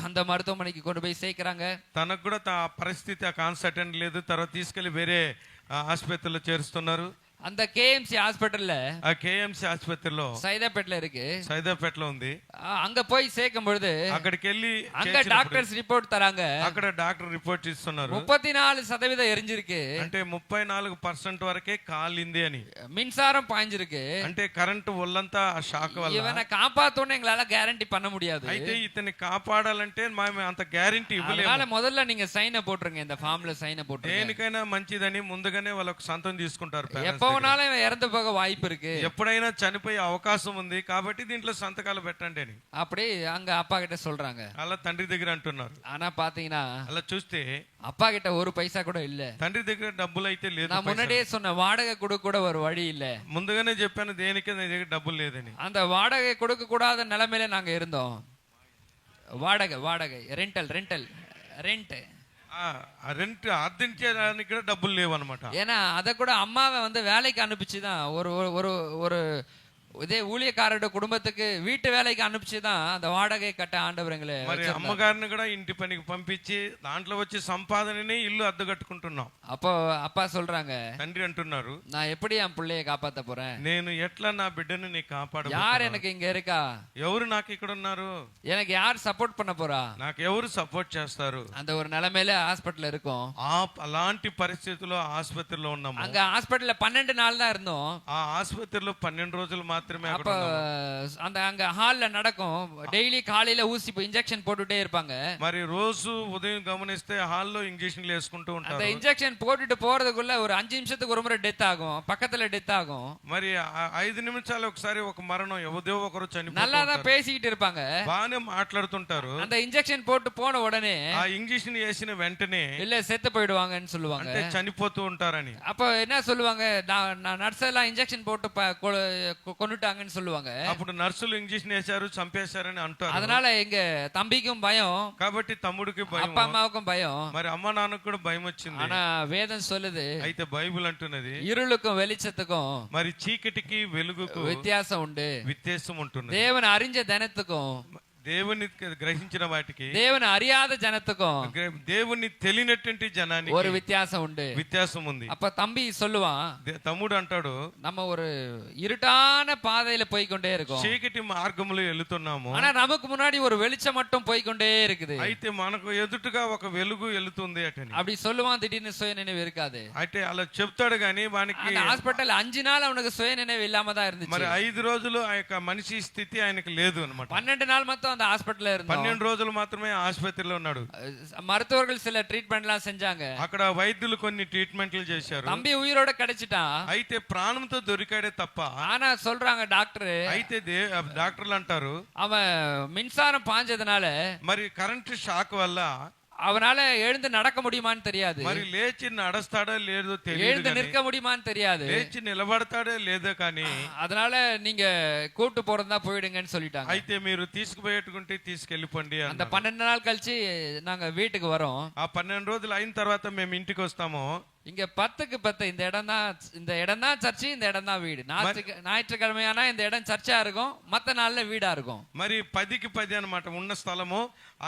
அந்த மருத்துவமனைக்கு கொண்டு போய் சேர்க்கிறாங்க. తనకు కూడా పరిస్థితి ఆ కాన్సర్టెంట్ లేదు. తర్వాత తీసుకెళ్లి వేరే ఆసుపత్రిలో చేరుస్తున్నారు. அந்த கேஎம்சி ஹாஸ்பிடல்ல, ఆ కేఎంసి ఆసుపత్రిలో சைதாப்பேட்ல இருக்கு, సైదాపేటలో ఉంది. அங்க போய் சேர்க்கும் பொழுது అక్కడికి వెళ్ళి அங்க டாக்டர்ஸ் రిపోర్ట్ తరాங்க. అక్కడ డాక్టర్ రిపోర్ట్ ఇస్తున్నారు, 34% எரிஞ்சிருக்கு, అంటే 34% వరకే కాలింది అని. மின்சாரம் பாய்ஞ்சிருக்கு, అంటే కరెంటు ఒళ్ళంతా ఆ షాక్ వల్ల. இவனை காப்பாத்தோன்னு எங்களால கேரண்டி பண்ண முடியாது. అయితే ఇతన్ని కాపాడాలంటే మేము అంత గ్యారెంటీ ఇవ్వలేము. அதனால முதல்ல நீங்க சைனை போட்டுருங்க, இந்த ஃபார்ம்ல சைனை போட்டுருங்க. దేనికైనా మంచిదని ముందుగానే వాళ్ళకు సంతం తీసుకుంటారు. எப்போனாலும் இவன் இறந்து போக வாய்ப்பு இருக்கு, ఎప్పుడైనా చనిపోయే అవకాశం ఉంది కాబట్టి దీంట్లో సంతకాలు పెట్టండి అని அப்படி அங்க அப்பா கிட்ட சொல்றாங்க. అలా తండ్రి దగ్గర అంటున్నారు. ஆனா பாத்தீங்கன்னா అలా చూస్తే அப்பா கிட்ட ஒரு பைசா கூட இல்ல. తండ్రి దగ్గర డబ్బులు అయితే లేదు. நான் முன்னாடியே சொன்ன வாடகை கொடுக்க கூட ஒரு வழி இல்ல. ముందుగానే చెప్పాను దేనికి నా దగ్గర డబ్బులు లేదని. அந்த వాடகை கொடுக்க கூடாத நிலைமையில நாங்க இருந்தோம். வாடகை ரெண்ட் రెంట్ అద్దెంచడానికి కూడా డబ్బులు లేవు అనమాట. ஏன்னா அதை கூட அம்மாவை வந்து வேலைக்கு அனுப்பிச்சுதான் ஒரு இதே ஊழியக்காரோட குடும்பத்துக்கு வீட்டு வேலைக்கு அனுப்பிச்சுதான் அந்த வாடகை கட்ட ஆண்டவரங்களே. మరి అమ్మగారిని కూడా ఇంటి పనికి పంపించి దాంట్లో వచ్చి సంపాదనని ఇల్లు అద్దె కట్టుకుంటున్నాం. அப்போ அப்பா சொல்றாங்க, తండ్రి అంటున్నారు, நான் எப்படி என் பிள்ளைய காப்பாத்த போறேன், నేను ఎట్లా నా బిడ్డను నీ కాపాడ, யார் எனக்கு ఇங்க இருக்கா, ఎవరు నాకు ఇక్కడ ఉన్నారు, எனக்கு யார் సపోర్ట్ பண்ண పోறா, నాకు ఎవరు సపోర్ట్ చేస్తారు. அந்த ஒரு நிலைமையில ஹாஸ்பிடல்ல இருக்கும். అలాంటి పరిస్థితుల్లో ఆసుపత్రిలో ఉన్నాము. அங்க ஹாஸ்பிடல்ல 12 நாள் தான் இருந்தோம். ఆ ఆసుపత్రిలో 12 రోజులు మాత్రమే అక్కడ அப்ப ఉన్నాము. அந்த அங்க ஹால்ல நடக்கும் டெய்லி காலையில ஊசி இன்ஜெக்ஷன் போட்டுட்டே இருப்பாங்க. మరి రోజు ఉదయం గమనిస్తే హాల్లో ఇంజెక్షన్లు వేసుకుంటూ அந்த ఉంటారు. இன்ஜெக்ஷன் போட்டுட்டு போறதுக்குள்ள ஒரு 5 நிமிஷத்துக்கு ஒரு முறை டெத் ஆகும், பக்கத்துல டெத் ஆகும். మరి 5 నిమిషాలు ఒకసారి ఒక మరణం ఎవదో ఒకరు நல்லா தான் చనిపోతారు. பேசிக்கிட்டு இருப்பாங்க. బాగానే మాట్లాడుతుంటారు. அந்த இன்ஜெக்ஷன் போட்டு போன உடனே ఆ ఇంజెక్షన్ వేసిన వెంటనే இல்ல செத்து போயிடுவாங்கன்னு சொல்லுவாங்க. అంటే చనిపోతూ ఉంటారని. அப்ப என்ன சொல்லுவாங்க, நர்ஸ் எல்லாம் இன்ஜெக்ஷன் போட்டு கொன்னுட்டாங்கன்னு சொல்லுவாங்க. అప్పుడు నర్సులు ఇంజెక్షన్ వేశారు, చంపేశారని అంటారు. அதனால எங்க தம்பிக்கும் பயம், కాబట్టి తమ్ముడికి భయం, அப்பா అమ్మాவுக்கும் பயம். మరి అమ్మ నాన్నకు కూడా భయం వచ్చింది. ஆனா வேதம் சொல்லுது, అయితే బైబిల్ అంటున్నది இருளுக்கும் வெளிச்சத்துக்கும் మరి చీకటికి వెలుగుకు வித்தியாசம் உண்டு. వ్యత్యాసం ఉంటుంది. தேவன் அறிஞ்ச ஜனத்துக்கும் దేవుని గ్రహించిన వాటికి, தேவன் அறியாத ஜனத்துக்கும் దేవుని తెలియనటువంటి ஒரு జనానికి வித்தியாசம் உண்டு. వ్యత్యాసం ఉంది. அப்ப தம்பி சொல்லுவான், తమ్ముడు అంటాడు, நம்ம ஒரு இருட்டான பாதையில போய்க்கொண்டே இருக்கோம், చీకటి మార్గంలో వెళుతున్నాము, ஆனா நமக்கு முன்னாடி ஒரு வெளிச்சம் மட்டும் போய்க்கொண்டே இருக்குது. అయితే మనకు ఎదుటగా ఒక వెలుగు వెళుతుంది అటని. அப்படி சொல்லுவான். திடீர்னு சுய நினைவு இருக்காது. అయితే అలా చెప్తాడు గాని వానికి அந்த ஹாஸ்பிட்டல் 5 நாள் அவனுக்கு சுய நினைவு இல்லாம தான் இருந்துச்சு. మరి 5 రోజులు ఆ యొక్క మనిషి స్థితి ఆయనకు లేదు అన్నమాట. 12 நாள் மட்டும் அந்த ஹாஸ்பிட்டல்ல இருந்தான். 12 రోజులు మాత్రమే ఆసుపత్రిలో ఉన్నాడు. மருத்துவர்கள் சில ட்ரீட்மெண்ட் எல்லாம் செஞ்சாங்க. అక్కడ వైద్యులు కొన్ని ట్రీట్మెంట్లు చేశారు. தம்பி உயிரோட கிடைச்சிட்டான். అయితే ప్రాణంతో దొరికాడే తప్ప, ஆனா சொல்றாங்க டாக்டர், అయితే డాక్టర్లు అంటారు அவன் மின்சாரம் பாஞ்சதுனால మరి కరెంట్ షాక్ వల్ల அவனால எழுந்து நடக்க முடியுமான்னு தெரியாது, మరి లేచి నడుస్తాడో లేదో తెలియదు, எழுந்து நிற்க முடியுமான்னு தெரியாது, లేచి నిలబడతాడో లేదో కానీ அதனால நீங்க கூட்டு போறதா போயிடுங்கன்னு சொல்லிட்டாங்க. అయితే మీరు తీసుకుపోయేట్టుకుంటే తీసుకెళ్ళిపోండి அந்த అన్నారు. 12 நாள் கழிச்சு நாங்க வீட்டுக்கு வரோம். ఆ 12 రోజులు అయిన తర్వాత మేము ఇంటికి వస్తాము. இங்க 10க்கு 10 இந்த இடம் தான் சர்ச்சு, இந்த இடம் தான் வீடு. ஞாயிற்றுக்கிழமையானா இந்த இடம் சர்ச்சா இருக்கும், மத்த நாள்ல வீடா இருக்கும். మరి 10కి 10 అన్నమాట ఉన్న స్థలము.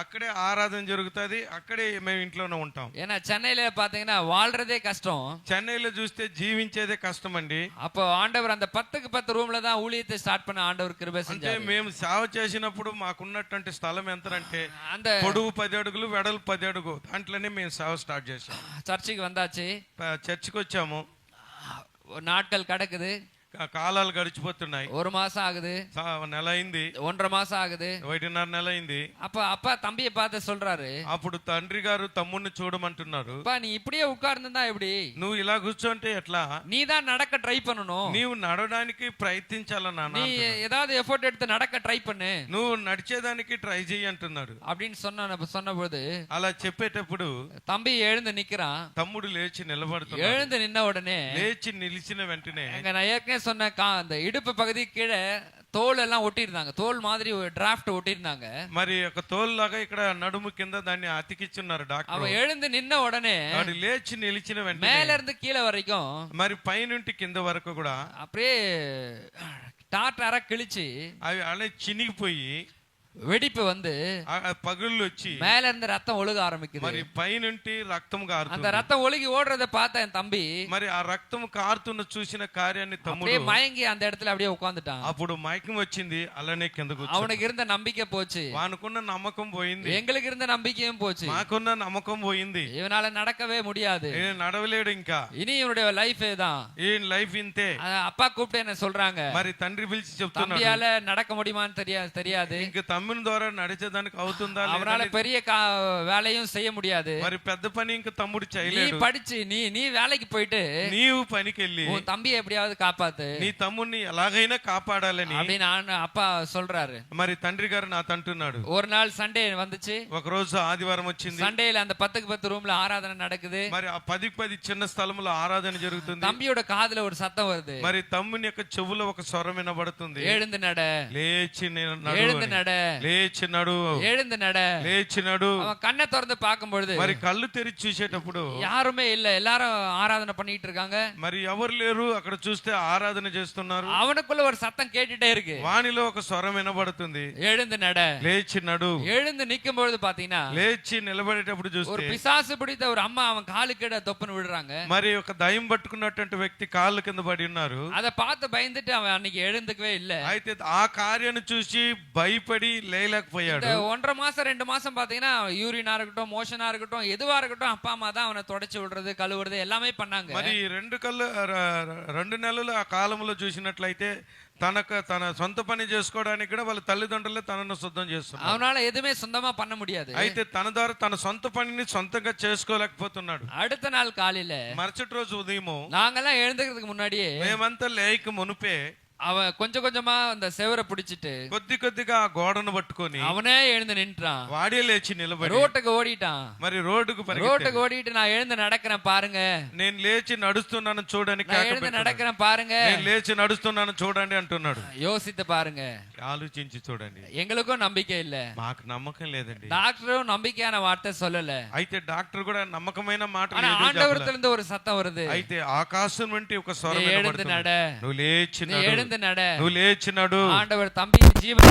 అక్కడే ఆరాధన జరుగుతుంది, అక్కడే మేము ఇంట్లోనే ఉంటాం. ஏன்னா சென்னையில பாத்தீங்கன்னா வாழ்றதே கஷ்டம். చెన్నైలో చూస్తే జీవించేదే కష్టం అండి. அப்போ ఆండవర్ அந்த 10க்கு 10 రూమ్ல தான் ஊழியத்தை ஸ்டார்ட் பண்ண ஆண்டவர் கிருபை అంటే செஞ்சாரு. మేము సేవ చేసినప్పుడు మాకున్నటువంటి స్థలం ఎంతంటే அந்த పొడవు 10 అడుగులు, వెడల్పు 10 అడుగు, దాంట్లోనే మేము సేవ స్టార్ట్ చేసాం. சர்ச்சுக்கு வந்தாச்சு, చర్చికి వచ్చాము. நாட்கள் கடக்குது, కాలాలు గడిచిపోతున్నాయి. 1 மாசம் ஆகுது, నెల అయింది, 1.5 மாசம் ஆகுது. 1.5 నెల అయింది. அப்ப அப்பா தம்பியை பார்த்து சொல்றாரு, అప్పుడు తండ్రి గారు తమ్ముడిని చూడమంటున్నారు. அப்பா நீ இப்படியே உட்கார்ந்துதான் எப்படி, నువ్వు ఇలా కూర్చోంటే ఎట్లా, நீ தான் நடக்க ட்ரை பண்ணணும், నీవు నడవడానికి ప్రయత్నించాల నాన్న, நீ ஏதாவது எஃபோர்ட் எடுத்து நடக்க ட்ரை பண்ணு, నువ్వు నడిచేదానికి ట్రై చేయి అంటున్నాడు. அப்படின்னு சொன்னபோது అలా చెప్పేటప్పుడు தம்பி எழுந்து நிக்கிறான். తమ్ముడు లేచి నిలబడుతున్నాడు. எழுந்து நின்ன உடனே లేచి నిలిచిన వెంటనే நான் ஏற்கனவே சொன்ன அந்த இடுப்பு பகுதி கீழே தோல் எல்லாம் ஒட்டியிருந்தாங்க, தோல் மாதிரி ஒரு டிராஃப்ட் ஒட்டியிருந்தாங்க. మరి ఒక తోలులాగా ఇక్కడ నడుము కింద దాన్ని అతికిచ్చున్నారు డాక్టర్. அவன் எழுந்து నిన్న உடனே వాడు లేచి నిలిచిన వెంటనే மேல இருந்து கீழே வரைக்கும் మరి పైనుంటి కింద వరకు కూడా அப்படியே டாட்டாரா கிழிச்சு అవి అలా చినిగిపోయి வெடிப்பு வந்து పగుళ్ళు వచ్చి மேல இருந்து ரத்தம் ஒழுக ஆரம்பிக்குது. మరి పైనుంటి రక్తం அந்த కారుతుంది. ரத்தம் ஒழுகி ஓடுறத பார்த்த என் தம்பி మరి ఆ రక్తం కారుతున్న చూసిన కార్యాన్ని அப்படியே తమ్ముడు மயங்கி அந்த இடத்துல அப்படியே உட்கார்ந்துட்டான். అప్పుడు మైకం వచ్చింది, అలానే కిందకు அவனுக்கு இருந்த நம்பிக்கை போச்சு, వానుకున్న నమ్మకం పోయింది, எங்களுக்கு இருந்த நம்பிக்கையும் போச்சு. మాకున్న నమ్మకం పోయింది. இவனால நடக்கவே முடியாது, ఈయన నడవలేడు ఇంకా, இனி இவனுடைய லைஃப் தான். ఈయన లైఫ్ ఇంతే. அப்பா கூப்பிட்டு என்ன சொல்றாங்க, మరి తండ్రి పిలిచి చెప్తున్నాడు, தம்பியால நடக்க முடியுமான்னு தெரியாது, ఇంక తమ్ముని ద్వారా నడిచేదానికి అవుతుందా அவனால లేదా? பெரிய வேலையும் செய்ய முடியாது. మరి పెద్ద పని ఇంక తమ్ముడు நீ చేయలేడు. படிச்சு நீ வேலைக்கு போயிட்டு నీవు పనికి వెళ్ళి உன் தம்பியை எப்படியாவது காப்பாத்து నీ తమ్ముడిని ఎలాగైనా కాపాడాలని அப்படின்னு அப்பா சொல்றாரு. మరి తండ్రి గారు నాతో అంటున్నాడు. ஒரு நாள் சண்டே வந்துச்சு, ఒక రోజు ఆదివారం వచ్చింది. சண்டேல அந்த 10க்கு 10 ரூம்ல ஆராதனை நடக்குது. మరి ఆ 10కి 10 చిన్న స్థలంలో ఆరాధన జరుగుతుంది. தம்பியோட காதுல ஒரு சத்தம் வருது, మరి తమ్ముని యొక్క చెవులో ఒక స్వరం వినబడుతుంది, எழுந்து நட, లేచి எழுந்து నడు, நட, లేచి నడు, எழுந்து நட. లేచి నడు. அவன் கண்ணை திறந்து பார்க்கும்பொழுது మరి కళ్ళు తెరిచి చూసేటప్పుడు யாருமே இல்ல, எல்லாரும் ஆராதனை பண்ணிட்டு இருக்காங்க. మరి ఎవరు లేరు. అక్కడ చూస్తే ఆరాధన చేస్తున్నారు. அவனுக்குள்ள ஒரு சத்தம் கேட்டுட்டே இருக்கு, వానిలో ఒక స్వరం వినబడుతుంది, எழுந்து நட. లేచి నడు. எழுந்து நிக்கும் பொழுது பாத்தீங்கன்னா లేచి నిలబడేటప్పుడు ஒரு చూస్తే பிசாசு பிடித்த ஒரு அம்மா அவன் காலு கீழ தொப்புன்னு விடுறாங்க. మరి ఒక దయ్యం పట్టుకున్నటువంటి వ్యక్తి కాళ్ళ కింద పడి ఉన్నారు. அதை பார்த்து பயந்துட்டு அவன் அன்னைக்கு எழுந்துக்கவே இல்ல. అయితే ఆ కార్యాన్ని చూసి భయపడి లేయలేకపోయాడు. இந்த 1.5 மாசம் 2 மாசம் பாத்தீங்கன்னா யூரினா இருக்கட்டும், மோஷனா இருக்கட்டும், எதுவா இருக்கட்டும், அப்பா அம்மா தான் அவனை தொடச்சு விடுறது, கழுவுறது எல்லாமே பண்ணாங்க. మరి 2 నెలలు ఆ కాలంలో చూసినట్లయితే తన సొంత పని చేసుకోవడానికి కూడా వాళ్ళ తల్లిదండ్రులే తనను శుద్ధం చేస్తున్నారు. அவனால எதுவுமே சொந்தமா பண்ண முடியாது. అయితే తన ద్వారా తన సొంత పనిని సొంతంగా చేసుకోలేకపోతున్నాడు. அடுத்த நாள் காலையில మరుసటి రోజు ఉదయం நாங்கெல்லாம் எழுந்துக்கிறதுக்கு முன்னாடியே మేమంతా లేక మునిపే அவன் கொஞ்சம் கொஞ்சமா அந்த செவரை பிடிச்சிட்டு కొద్దిగా ఆ గోడను పట్టుకొని அவனே எழுந்து நின்றான். వాడే లేచి నిలబడి ரோட்டுக்கு ஓடிட்டான். మరి రోడ్డుకు ரோட்டுக்கு ஓடிட்டு நான் எழுந்து நடக்கிறேன் பாருங்க, నేను లేచి నడుస్తున్నాను చూడని நான் எழுந்து நடக்கிறேன் பாருங்க, నేను లేచి నడుస్తున్నాను చూడండి అంటున్నాడు. யோசித்து பாருங்க. ఆలోచించి చూడండి. எங்களுக்கும் நம்பிக்கை இல்ல, మాకు నమ్మకం లేదండి. டாக்டரும் நம்பிக்கையான வார்த்தை சொல்லல. అయితే డాక్టర్ కూడా నమ్మకమైన మాట ஆனா ஆண்டவரத்துல இருந்து ஒரு சத்தம் வருது, అయితే ఆకాశం నుండి ఒక స్వరం எழுந்து వినబడుతుంది. நட, నువ్వు లేచి நீ எழுந்து நட. నువ్వు లేచి నడు. ஆண்டவர் தம்பி ஜீவன்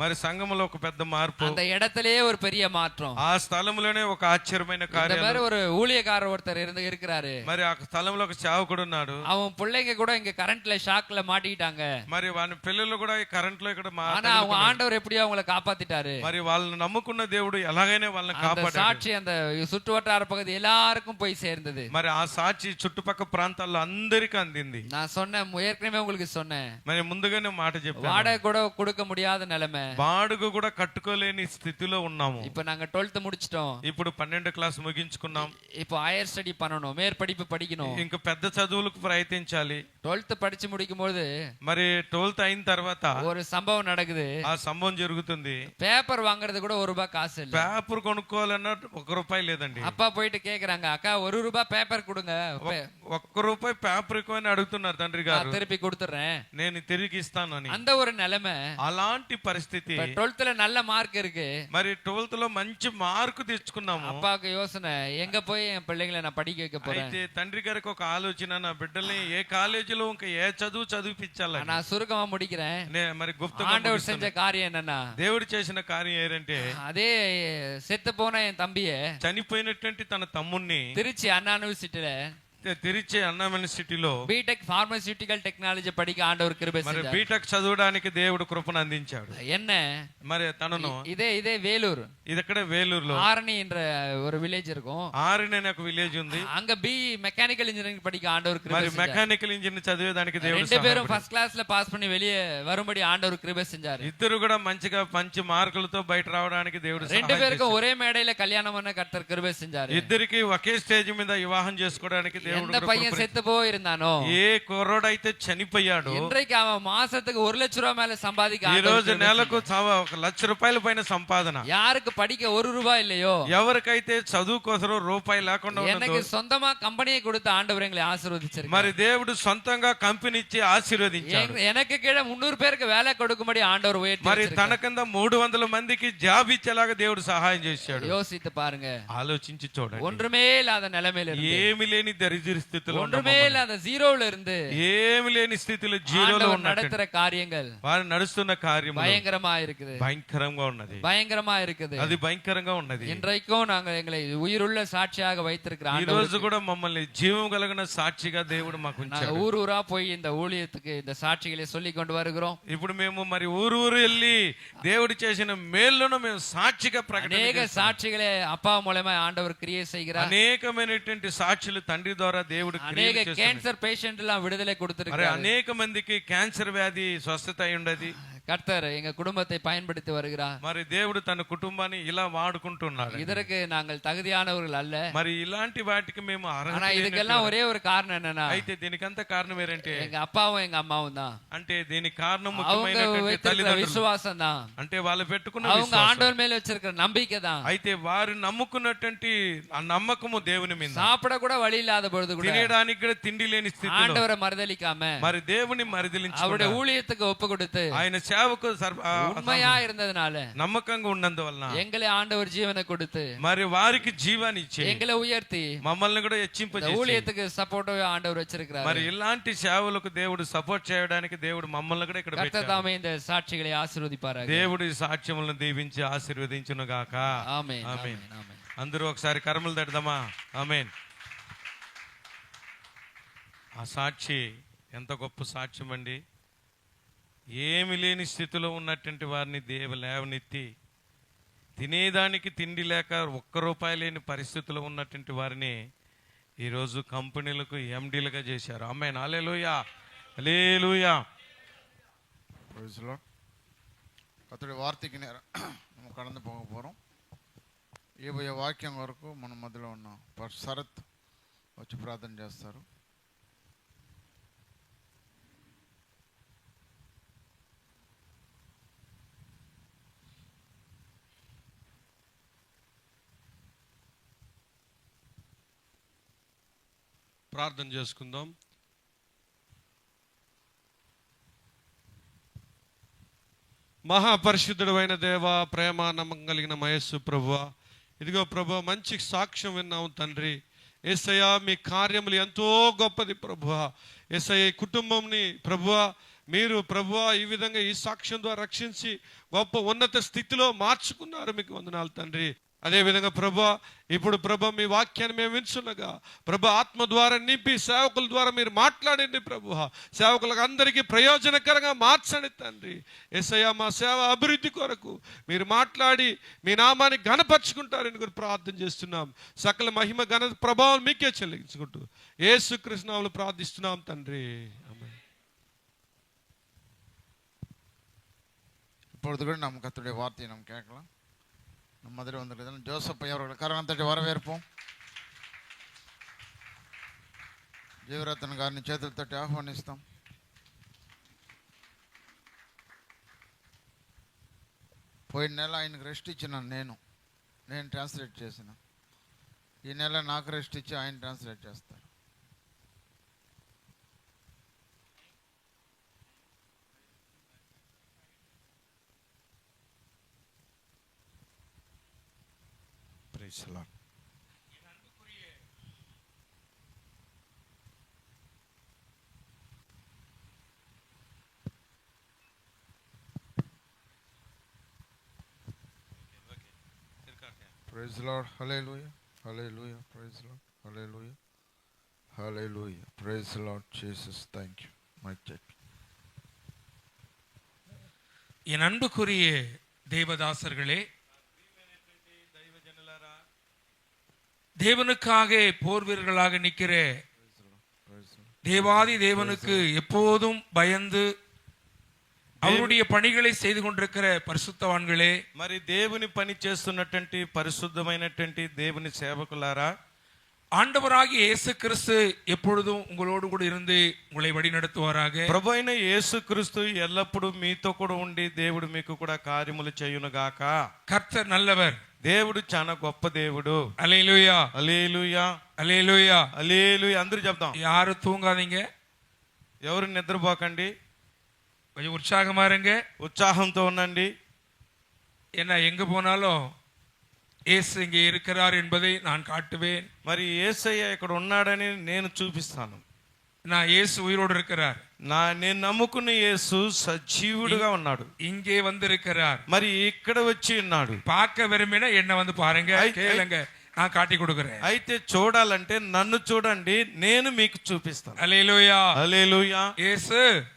మరి సంఘములో ఒక పెద్ద మార్పు, அந்த இடத்திலேயே ஒரு பெரிய மாற்றம். ఆ స్థలంలోనే ఒక ఆశ్చర్యమైన இந்த కార్యం. மாதிரி ஒரு ஊழியக்காரர் ஒருத்தர் இருக்கிறாரு. మరి ఆ స్థలంలో ఒక సేవకుడు ఉన్నాడు. அவன் பிள்ளைங்க கூட இங்க கரண்ட்ல ஷாக்ல மாட்டிட்டாங்க. మరి వాని పిల్లలు కూడా ఈ కరెంట్ లో ఇక్కడ ஆனா அவங்க ஆண்டவர் எப்படியோ அவங்கள காப்பாத்திட்டாரு. మరి వాళ్ళని నమ్ముకున్న దేవుడు ఎలాగైనా వాళ్ళని அந்த కాపాడాడు. சாட்சி அந்த சுற்று வட்டார பகுதி எல்லாருக்கும் போய் சேர்ந்தது. మరి ఆ సాక్షి చుట్టుపక్కల ప్రాంతాల్లో అందరికీ అందింది. நான் சொன்னேன், ஏற்கனவே உங்களுக்கு சொன்னேன், మరి ముందుగానే మాట చెప్పాను. வாடகை கூட கொடுக்க முடியாத நிலைமை, బాడుగు కూడా కట్టుకోలేని స్థితిలో ఉన్నాము. இப்ப நாங்க 12th முடிச்சிட்டோம். ఇప్పుడు 12వ క్లాస్ ముగించుకున్నాం. இப்போ ஹையர் ஸ்டடி பண்ணணும், மேற்படிப்பு படிக்கணும். ఇంకా పెద్ద చదువులకు ప్రయత్నించాలి. 12th படிச்சு முடிக்கும் போது మరి 12th అయిన తర్వాత ஒரு சம்பவம் நடக்குது. ఆ సంభవం జరుగుతుంది. பேப்பர் வாங்குறது கூட ₹1 காசு இல்ல. పేపర్ కొనుక్కోవాలన్నా ₹1 లేదండి. அப்பா போயிட்டு கேக்குறாங்க, அக்கா ₹1 பேப்பர் கொடுங்க, ₹1 పేపర్ ఎక్కువని అడుగుతున్నారు తండ్రి గారు. நான் திருப்பி கொடுத்துறேன், నేను తిరిగి ఇస్తాను అని. அந்த ஒரு நிலைமை. అలాంటి పరిస్థితి. 12th நல்ல மார்க் இருக்கு. మరి 12th లో మంచి మార్కు తెచ్చుకున్నాము. அப்பாவுக்கு யோசனை, எங்க போய் என் பிள்ளைங்களை நான் படிக்க வைக்க போறேன். అయితే తండ్రి గారికి ఒక ఆలోచన, నా బిడ్డల్ని ఏ కాలేజీలో ఇంకా ఏ చదువు చదివిపించాలని. நான் சுருக்கமா முடிக்கிறேன். మరి ஆண்டவர் செஞ்ச காரியம் என்னன்னா, దేవుడు చేసిన కార్యం ఏంటంటే, அதே செத்து போன என் தம்பிய చనిపోయినటువంటి తన తమ్ముణ్ణి திருச்சி அண்ணா யூனிவர்சிட்டியில తిరిచే అన్నా యూనివర్సిటీలో బీటెక్ ఫార్మస్యూటికల్ టెక్నాలజీ படிக்க ஆண்டவர் கிருபை మరి செஞ்சார். బీటెక్ చదవడానికి దేవుడు కృపను అందించాడు. என்ன మరి తనను இதே வேலூர், ఇది ఇక్కడ వేలూరులో ஆரணி என்ற ஒரு வில்லேஜ் இருக்கும். ఆరిని అనే ఒక విలేజ్ ఉంది. அங்க பி மெக்கானிக்கல் இன்ஜினியரிங் படிக்க ஆண்டவர் கிருபை మరి செஞ்சார். మెకానికల్ ఇంజనీర్ చదివేదానికి దేవుడు ரெண்டு பேரும் ஃபர்ஸ்ட் கிளாஸ்ல பாஸ் பண்ணி வெளியே வரும்படி ஆண்டவர் கிருபை செஞ்சார். ఇద్దరు కూడా మంచిగా మంచి మార్కులతో బయట రావడానికి దేవుడు ரெண்டு பேருக்கும் ஒரே மேடையில கல்யாணம் பண்ண கர்த்தர் கிருபை செஞ்சார். ఇద్దరికి ఒకే స్టేజ్ మీద వివాహం చేసుకోవడానికి దేవుడు எந்த பையன் செத்து போயிருந்தானோ, ఏ కుర్రోడైతే చనిపోయాడు, இன்றைக்கு அவன் மாசத்துக்கு ₹1,00,000 மேல சம்பாதிக்க ఈ రోజు నెలకు ₹1,00,000 పైన సంపాదన. யாருக்கு படிக்க ₹1 இல்லையோ, ఎవరికైతే చదువు కోసం రూపాయి లేకుండా எனக்கு ఉన్నదో, சொந்தமா கம்பெனியை கொடுத்த ஆண்டவர் எங்களை ஆசீர்வதிச்சிருக்கார். మరి దేవుడు సొంతంగా కంపెనీ ఇచ్చి ఆశీర్వదించాడు. எனக்கு கீழே 300 பேருக்கு வேலை கொடுக்கும்படி ஆண்டவர் మరి உயர்த்தி తన కింద 300 మందికి జాబ్ ఇచ్చేలాగా దేవుడు సహాయం చేశాడు. யோசித்து பாருங்க. ఆలోచించి చూడండి. ஒன்றுமே இல்லாத நிலைமையில இருந்து ఏమి లేని క్రిజిర్ స్థితిలో ఉన్న ஒன்றுமே இல்ல அந்த ஜீரோல இருந்து ఏమి లేని స్థితిలో జీరోలో ஆண்டவர் ఉన్నట్టు நடத்துற காரியங்கள் వారు నడుస్తున్న కార్యం பயங்கரமா இருக்குது, భయంకరంగా ఉన్నది, பயங்கரமா இருக்குது. అది భయంకరంగా ఉన్నది. இன்றைக்கும் நாங்கள் எங்களை உயிருள்ள சாட்சியாக வைத்திருக்கிற ఈ రోజు కూడా మమ్మల్ని జీవం కలిగిన సాక్షిగా దేవుడు మాకు ఉంచాడు. ஊர் ஊரா போய் இந்த ஊழியத்துக்கு இந்த சாட்சிகளை சொல்லி கொண்டு வருகிறோம். ఇప్పుడు మేము మరి ఊరు వెళ్ళి దేవుడు చేసిన మేలును మేము సాక్షిగా ప్రకటన அநேக சாட்சிகளை அப்பா மூலமா ஆண்டவர் கிரியை செய்கிறார். అనేకమైనటువంటి సాక్షులు తండ్రి ద్వారా దేవుడు அநேக கேன்சர் பேஷண்ட் எல்லாம் விடுதலை మరి கொடுத்திருக்கிறார். అనేక మందికి క్యాన్సర్ వ్యాధి స్వస్థత అయి ఉండదు. கர்த்தர் எங்க குடும்பத்தை பயன்படுத்தி வருகிறார். మరి దేవుడు తన కుటుంబాన్ని ఇలా వాడుకుంటున్నాడు. இதற்கு நாங்கள் தகுதியானவர்கள் அல்ல, మరి ఇలాంటి వాటికి మేము ஆனா இதுக்கெல்லாம் ஒரே ஒரு காரணம் என்னன்னா, అయితే దీనికంత కారణం ఏంటంటే எங்க అப்பாவும் எங்க అమ్మాவும் தான். అంటే దీనికి కారణం அவங்க ముఖ్యమైనటువంటి வைத்திருக்கிற తల్లిదండ్రులు, விசுவாசம் தான். అంటే వాళ్ళు పెట్టుకున్న அவங்க విశ్వాసం. ஆண்டவர் மேல வச்சிருக்கிற நம்பிக்கை தான். అయితే వారు నమ్ముకున్నటువంటి ఆ నమ్మకము దేవుని మీద. சாப்பிட கூட வழி இல்லாத பொழுது கூட తినడానికి కూడా తిండి లేని స్థితిలో ஆண்டவரை மறுதலிக்காம మరి దేవుని మరిదిలించి அவருடைய ஊழியத்துக்கு ஒப்பு கொடுத்து ఆయన సేవకు உண்மையா இருந்ததுனால నమ్మకంగా ఉన్నందువలన எங்களை ஆண்டவர் ஜீவனை கொடுத்து మరి వారికి జీవాన్ని ఇచ్చి எங்களை உயர்த்தி మమ్మల్ని కూడా இந்த హెచ్చింపజేసి ஊழியத்துக்கு సపోర్ట్ ఆండவர் வச்சிருக்கிறார். మరి ఇలాంటి సేవలకు దేవుడు సపోర్ట్ చేయడానికి దేవుడు మమ్మల్ని కూడా ఇక్కడ கர்த்தர் పెట్టాడు. தாமே இந்த சாட்சிகளை ஆசீர்வதிப்பாராக. దేవుడి సాక్ష్యములను దీవించి ఆశీర్వదించును గాక. ஆமென், ఆమేన్. ஆமென், ஆமென். అందరూ ఒకసారి కర్మలు తడదామా? ఆమేన్. ఆ సాక్షి ఎంత గొప్ప సాక్ష్యం అండి. ఏమి లేని స్థితిలో ఉన్నటువంటి వారిని లేవనెత్తి, తినేదానికి తిండి లేక ₹1 లేని పరిస్థితిలో ఉన్నటువంటి వారిని ఈరోజు కంపెనీలకు ఎండీలుగా చేశారు. Amen. Hallelujah, hallelujah. Praise Lord. கர்த்தருடைய வார்த்தைக்கு நேரம் நம்ம கடந்து போக போகிறோம். ఈ వాక్యం వరకు మన మధ్యలో ఉన్న శరత్ వచ్చి ప్రార్థన చేస్తారు. ప్రార్థన చేసుకుందాం. మహాపరిశుద్ధుడైన దేవ, ప్రేమ నమ్మకం కలిగిన మహేశ్వ ప్రభువా, ఇదిగో ప్రభు మంచి సాక్ష్యం విన్నాము తండ్రి. యేసయ్యా మీ కార్యములు ఎంతో గొప్పది ప్రభువా. యేసయ్య కుటుంబంని ప్రభువా మీరు ప్రభువా ఈ విధంగా ఈ సాక్ష్యం ద్వారా రక్షించి గొప్ప ఉన్నత స్థితిలో మార్చుకున్నారు. మీకు వందనాలు తండ్రి. అదేవిధంగా ప్రభా ఇప్పుడు ప్రభా మీ వాక్యాన్ని మేము వింటున్నగా ప్రభా ఆత్మ ద్వారా నింపి సేవకుల ద్వారా మీరు మాట్లాడండి ప్రభువా. సేవకులకు అందరికీ ప్రయోజనకరంగా మార్చండి తండ్రి. యేసయ్యా మా సేవ అభివృద్ధి కొరకు మీరు మాట్లాడి మీ నామాన్ని ఘనపరుచుకుంటారని కూడా ప్రార్థన చేస్తున్నాం. సకల మహిమ ఘన ప్రభావం మీకే చెల్లించుకుంటూ యేసుక్రీస్తు నామములో ప్రార్థిస్తున్నాం తండ్రి. ఆమేన్. இப்பொழுது கூட நம்ம கர்த்தருடைய வார்த்தையை நம்ம கேட்கலாம். நம்ம மதுரை வந்திருக்கிறதுல ஜோசப் ஐயா அவர்களை கரணத்தட்டி வரவேற்போம். జీవరత్న గారిని చేతులతోటి ఆహ్వానిస్తాం. పోయిన నెల ఆయనకు రెస్ట్ ఇచ్చినాను. నేను ట్రాన్స్లేట్ చేసిన. ఈ నెల నాకు రెస్ట్ ఇచ్చి ఆయన ట్రాన్స్లేట్ చేస్తారు. Praise the Lord. Praise the Lord. Hallelujah. Hallelujah. Praise the Lord. Hallelujah. Hallelujah. Praise the Lord Jesus. Thank you. Mic check. என் அன்புக்குரிய தேவதாசர்களே, தேவனுக்காக போர் வீரர்களாக நிற்கிற தேவாதி தேவனுக்கு எப்போதும் பயந்து அவருடைய பணிகளை செய்து கொண்டிருக்கிற பரிசுத்தவான்களே, మరి దేవుని పని చేస్తున్నటువంటి పరిశుద్ధమైనటువంటి దేవుని సేవకులారా, ஆண்டவராகிய இயேசு கிறிஸ்து எப்பொழுதும் உங்களோடு கூட இருந்து உங்களை வழி நடத்துவாராக. ప్రభు అయిన యేసుక్రీస్తు ఎల్లప్పుడూ మీతో కూడా ఉండి దేవుడు మీకు కూడా కార్యములు చేయును గాక. கர்த்தர் நல்லவர். దేవుడు చాలా గొప్ప దేవుడు. அல்லேலூயா, హల్లెలూయా, அல்லேலூயா. హల్లెలూయా. అందరూ చెప్తాం. யாரும் தூங்காதீங்க, ఎవరు నిద్రపోకండి, கொஞ்சம் உற்சாகமா இருங்க. ఉత్సాహంతో ఉండండి. ஏன்னா எங்க போனாலும் இயேசு இங்கே இருக்கிறார் என்பதை நான் காட்டுவேன். మరి యేసయ్య ఇక్కడ ఉన్నాడని నేను చూపిస్తాను. நான் இயேசு உயிரோடு இருக்கிறார். నేను నమ్ముకున్న యేసు సజీవుడుగా ఉన్నాడు. இங்கே வந்து இருக்கிறார். మరి ఇక్కడ వచ్చి ఉన్నాడు. பார்க்க விரும்பினா என்ன வந்து பாருங்க, கேளுங்க, நான் காட்டி கொடுக்கிறேன். అయితే చూడాలంటే నన్ను చూడండి, నేను మీకు చూపిస్తాను. హల్లెలూయా, హల్లెలూయా.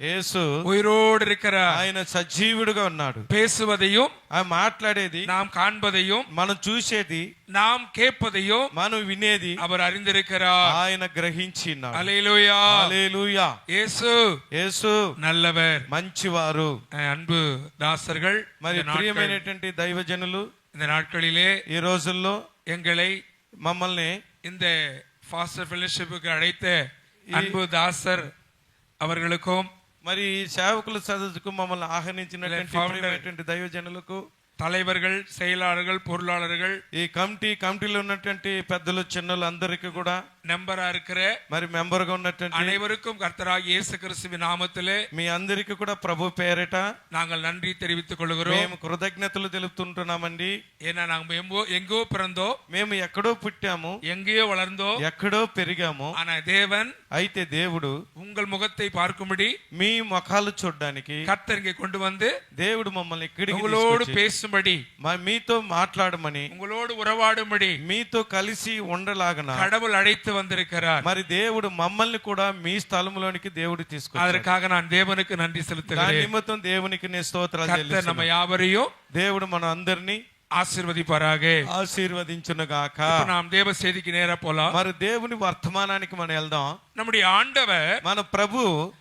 యేసు உயிரோடு இருக்கிறார். ఆయన సజీవుడుగా ఉన్నాడు. பேசுவதையும் ఆయన మాట్లాడేది, நாம் காண்பதையும் మనం చూసేది, நாம் கேட்பதையும் మనం వినేది அவர் அறிந்திருக்கிறார். ఆయన గ్రహించి ఉన్నాడు. హల్లెలూయా, హల్లెలూయా. యేసు நல்லவர், మంచివారు. அன்பு தாசர்கள், మరి ప్రియమైనటువంటి దైవజనులు, இந்த నాட்களிலே ఈ రోజుల్లో எங்களை మమ్మల్ని இந்த ஃபாஸ்டர் ஃபெலோஷிப்புக்கு அழைத்த அன்பு தாசர் அவர்களுக்கும், మరి ఈ సేవకుల సదస్సుకు మమ్మల్ని ఆహ్వానించినటువంటి దైవజనులకు, தலைவர்கள், செயலாளர்கள், பொருளாளர்கள், ఈ కమిటీలో ఉన్నటువంటి పెద్దలు చిన్నలు అందరికీ కూడా, மெம்பரா இருக்கிற మరి మెంబర్ గా ఉన్నటువంటి அனைவருக்கும் கர்த்தராகிய இயேசு கிறிஸ்துவின் நாமத்திலே మీ అందరికీ కూడా ప్రభు పేరిట நாங்கள் நன்றி தெரிவித்துக் கொள்கிறோம். మేము కృతజ్ఞతలు తెలుపుతుంటున్నామండి. ஏன்னா நாங்க எங்கோ பிறந்தோம், మేము ఎక్కడో పుట్టాము, எங்கேயோ வளர்ந்தோம், ఎక్కడో పెరిగాము. ஆனா தேவன் అయితే దేవుడు உங்கள் முகத்தை பார்க்கும்படி మీ ముఖాలు చూడడానికి கர்த்தர் இங்கே கொண்டு வந்து దేవుడు మమ్మల్ని ఇక్కడికి உங்களோடு பேசும்படி, మీతో మాట్లాడమని, உங்களோடு உறவாடும்படி మీతో కలిసి ఉండలాగన கடவுள் அழைத்து வந்திருக்கிறார். మరి దేవుడు మమ్మల్ని కూడా మీ స్థలములోనికి దేవుడు తీసుకొచ్చాడు. அதற்காக நான் தேவனுக்கு நன்றி செலுத்துகிறேன். నిమిత్తం దేవునికి నేను స్తోత్రాలు கர்த்தர் நம்ம చెల్లిస్తున్నాను. யாவரையும் దేవుడు మన అందరినీ ஆசீர்வதிப்பாராக. ఆశీర్వదించునుగాక. நாம் தேவ செய்திக்கு நேரா போலாம். మరి దేవుని వర్తమానానికి మనం వెళ్దాం. நம்முடைய ஆண்டவர் మన ప్రభు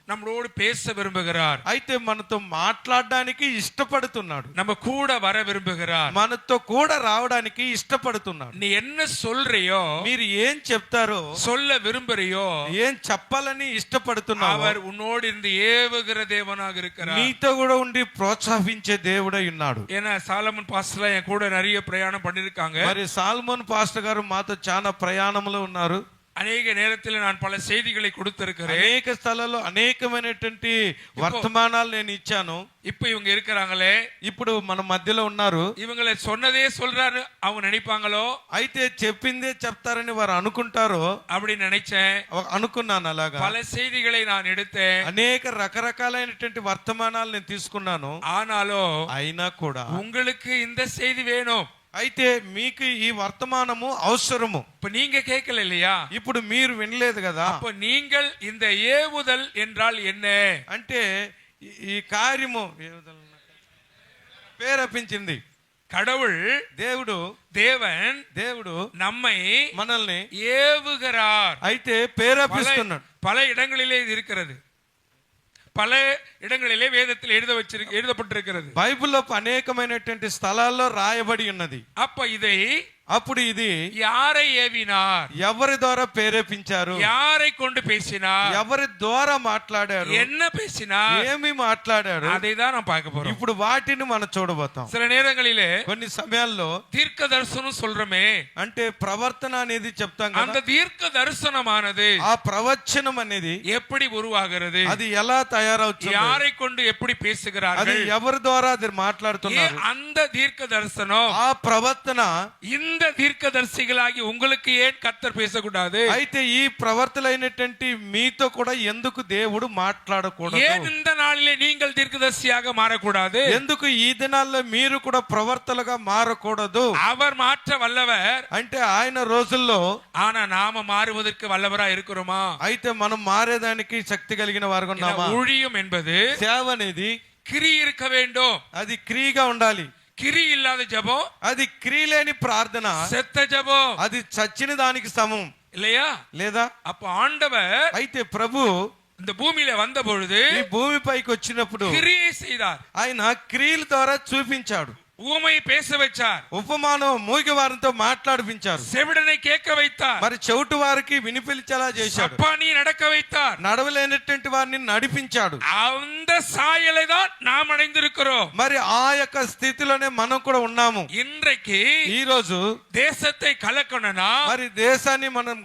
நம்மளோடு பேச விரும்புகிறார். అయితే మనతో మాట్లాడడానికి ఇష్టపడుతున్నాడు. நம்ம கூட வர விரும்புகிறார். మనతో కూడా రావడానికి ఇష్టపడుతున్నాడు. நீ என்ன சொல்றியோ, మీరు ఏం చెప్తారో, சொல்ல விரும்புறியோ, ఏం చెప్పాలని ఇష్టపడుతున్నారో, அவர் உன்னோடு இருந்து ஏவுகிற தேவனாக இருக்கிறார். నీతో కూడా ఉండి ప్రోత్సహించే దేవుడై ఉన్నాడు. ஏன்னா சாலமன் பாஸ்டர் என் கூட நிறைய பிரயாணம் பண்ணிருக்காங்க. మరి సాల్మోన్ పాస్టర్ గారు మాతో చాలా ప్రయాణంలో ఉన్నారు. அநேக நேரத்தில் நான் பல செய்திகளை கொடுத்திருக்கிறேன். అనేక స్థలాల్లో అనేకమైనటువంటి వర్తమానాలు నేను ఇచ్చాను. இப்ப இவங்க இருக்கிறாங்களே, ఇప్పుడు మన మధ్యలో ఉన్నారు. இவங்களை சொன்னதே சொல்றாரு அவங்க நினைப்பாங்களோ, అయితే చెప్పిందే చెప్తారని వారు అనుకుంటారో அப்படி நினைச்சேன். అనుకున్నాను. అలాగా பல செய்திகளை நான் எடுத்தேன். అనేక రకరకాలైనటువంటి వర్తమానాలు నేను తీసుకున్నాను. ஆனாலும் అయినా కూడా உங்களுக்கு இந்த செய்தி வேணும். అయితే మీకు ఈ వర్తమానము అవసరము. இப்ப நீங்க கேட்கல இல்லையா? ఇప్పుడు మీరు వినలేదు కదా. அப்ப நீங்கள் இந்த ஏவுதல் என்றால் என்ன అంటే ఈ కార్యము పేరపించింది. கடவுள், దేవుడు நம்மை మనల్ని ஏவுகிறார். అయితే పేరపిస్తున్నాడు. பல இடங்களிலே இது இருக்கிறது. பல இடங்களிலே வேதத்தில் எழுதப்பட்டிருக்கிறது. బైబిల్లో అనేకమైనటువంటి స్థలాల్లో రాయబడి ఉన్నది. అప్పుడు ఇది யாரை ஏவினார், ఎవరి ద్వారా ప్రేరేపించారు, யாரை கொண்டு பேசினார், ఎవరి ద్వారా మాట్లాడారు, என்ன பேசினார், ఏమి మాట్లాడారు, அதை தான் நாம் பார்க்க போறோம். ఇప్పుడు వాటిని మనం చూడబోతాం. சில நேரங்களிலே కొన్ని సమయాల్లో தீர்க்க தரிசனம் சொல்றமே, అంటే ప్రవర్తన అనేది చెప్తాం కదా. அந்த தீர்க்க தரிசனமானது, ఆ ప్రవచనం అనేది எப்படி உருவாகிறது, అది ఎలా తయారవుతుంది, யாரை கொண்டு எப்படி பேசுகிறார்கள், అది ఎవరి ద్వారా అది మాట్లాడుతున్నారు, அந்த தீர்க்க தரிசனம், ఆ ప్రవర్తన, இந்த தீர்க்கதரிசிகளாகி உங்களுக்கு ஏன் கர்த்தர் பேசக்கூடாது? అయితే ఈ ప్రవర్తనైనటువంటి మీతో కూడా ఎందుకు దేవుడు మాట్లాడకూడదు? ஏன் இந்த நாளிலே நீங்கள் தீர்க்கதரிசியாக மாறக்கூடாது? ఎందుకు ఈ దినాల్లో మీరు కూడా ప్రవర్తనగా మారకూడదు? அவர் மாற்ற வல்லவர். అంటే ఆయన రోజుల్లో, ஆனா நாம மாறுவதற்கு வல்லவரா இருக்கிறோமா? అయితే మనం మారేదానికి శక్తి కలిగిన వారుగా ఉన్నామా? ஊழியம் என்பது, సేవ అనేది கிரி இருக்க வேண்டும். అది క్రియగా ఉండాలి. கிரி இல்லாத ஜெபம், అది క్రియలేని ప్రార్థన, செத்த ஜெபம், అది చచ్చిన దానికి సమం இல்லையா? లేదా? அப்ப ஆண்டவர் అయితే ప్రభు இந்த பூமியில வந்த பொழுது ఈ భూమిపైకి వచ్చినప్పుడు கிரியை செய்தார். ఆయన క్రియల ద్వారా చూపించాడు. ஊமையை பேச வைச்சார், ఉపమానం మూగి వారితో మాట్లాడిపించారు, செவிடனை கேட்க வைத்தார், మరి చెవిటి వారికి వినిపించేలా చేశాడు, சப்பானியை நடக்க வைத்தார், నడవలేనటువంటి వారిని నడిపించాడు. அந்த அந்த சாயலை தான் நாம் அடைந்திருக்கிறோம். మరి ఆ యొక్క స్థితిలోనే మనం కూడా ఉన్నాము. இன்றைக்கு ఈ రోజు தேசத்தை கலக்கணும்னா, మరి దేశాన్ని మనం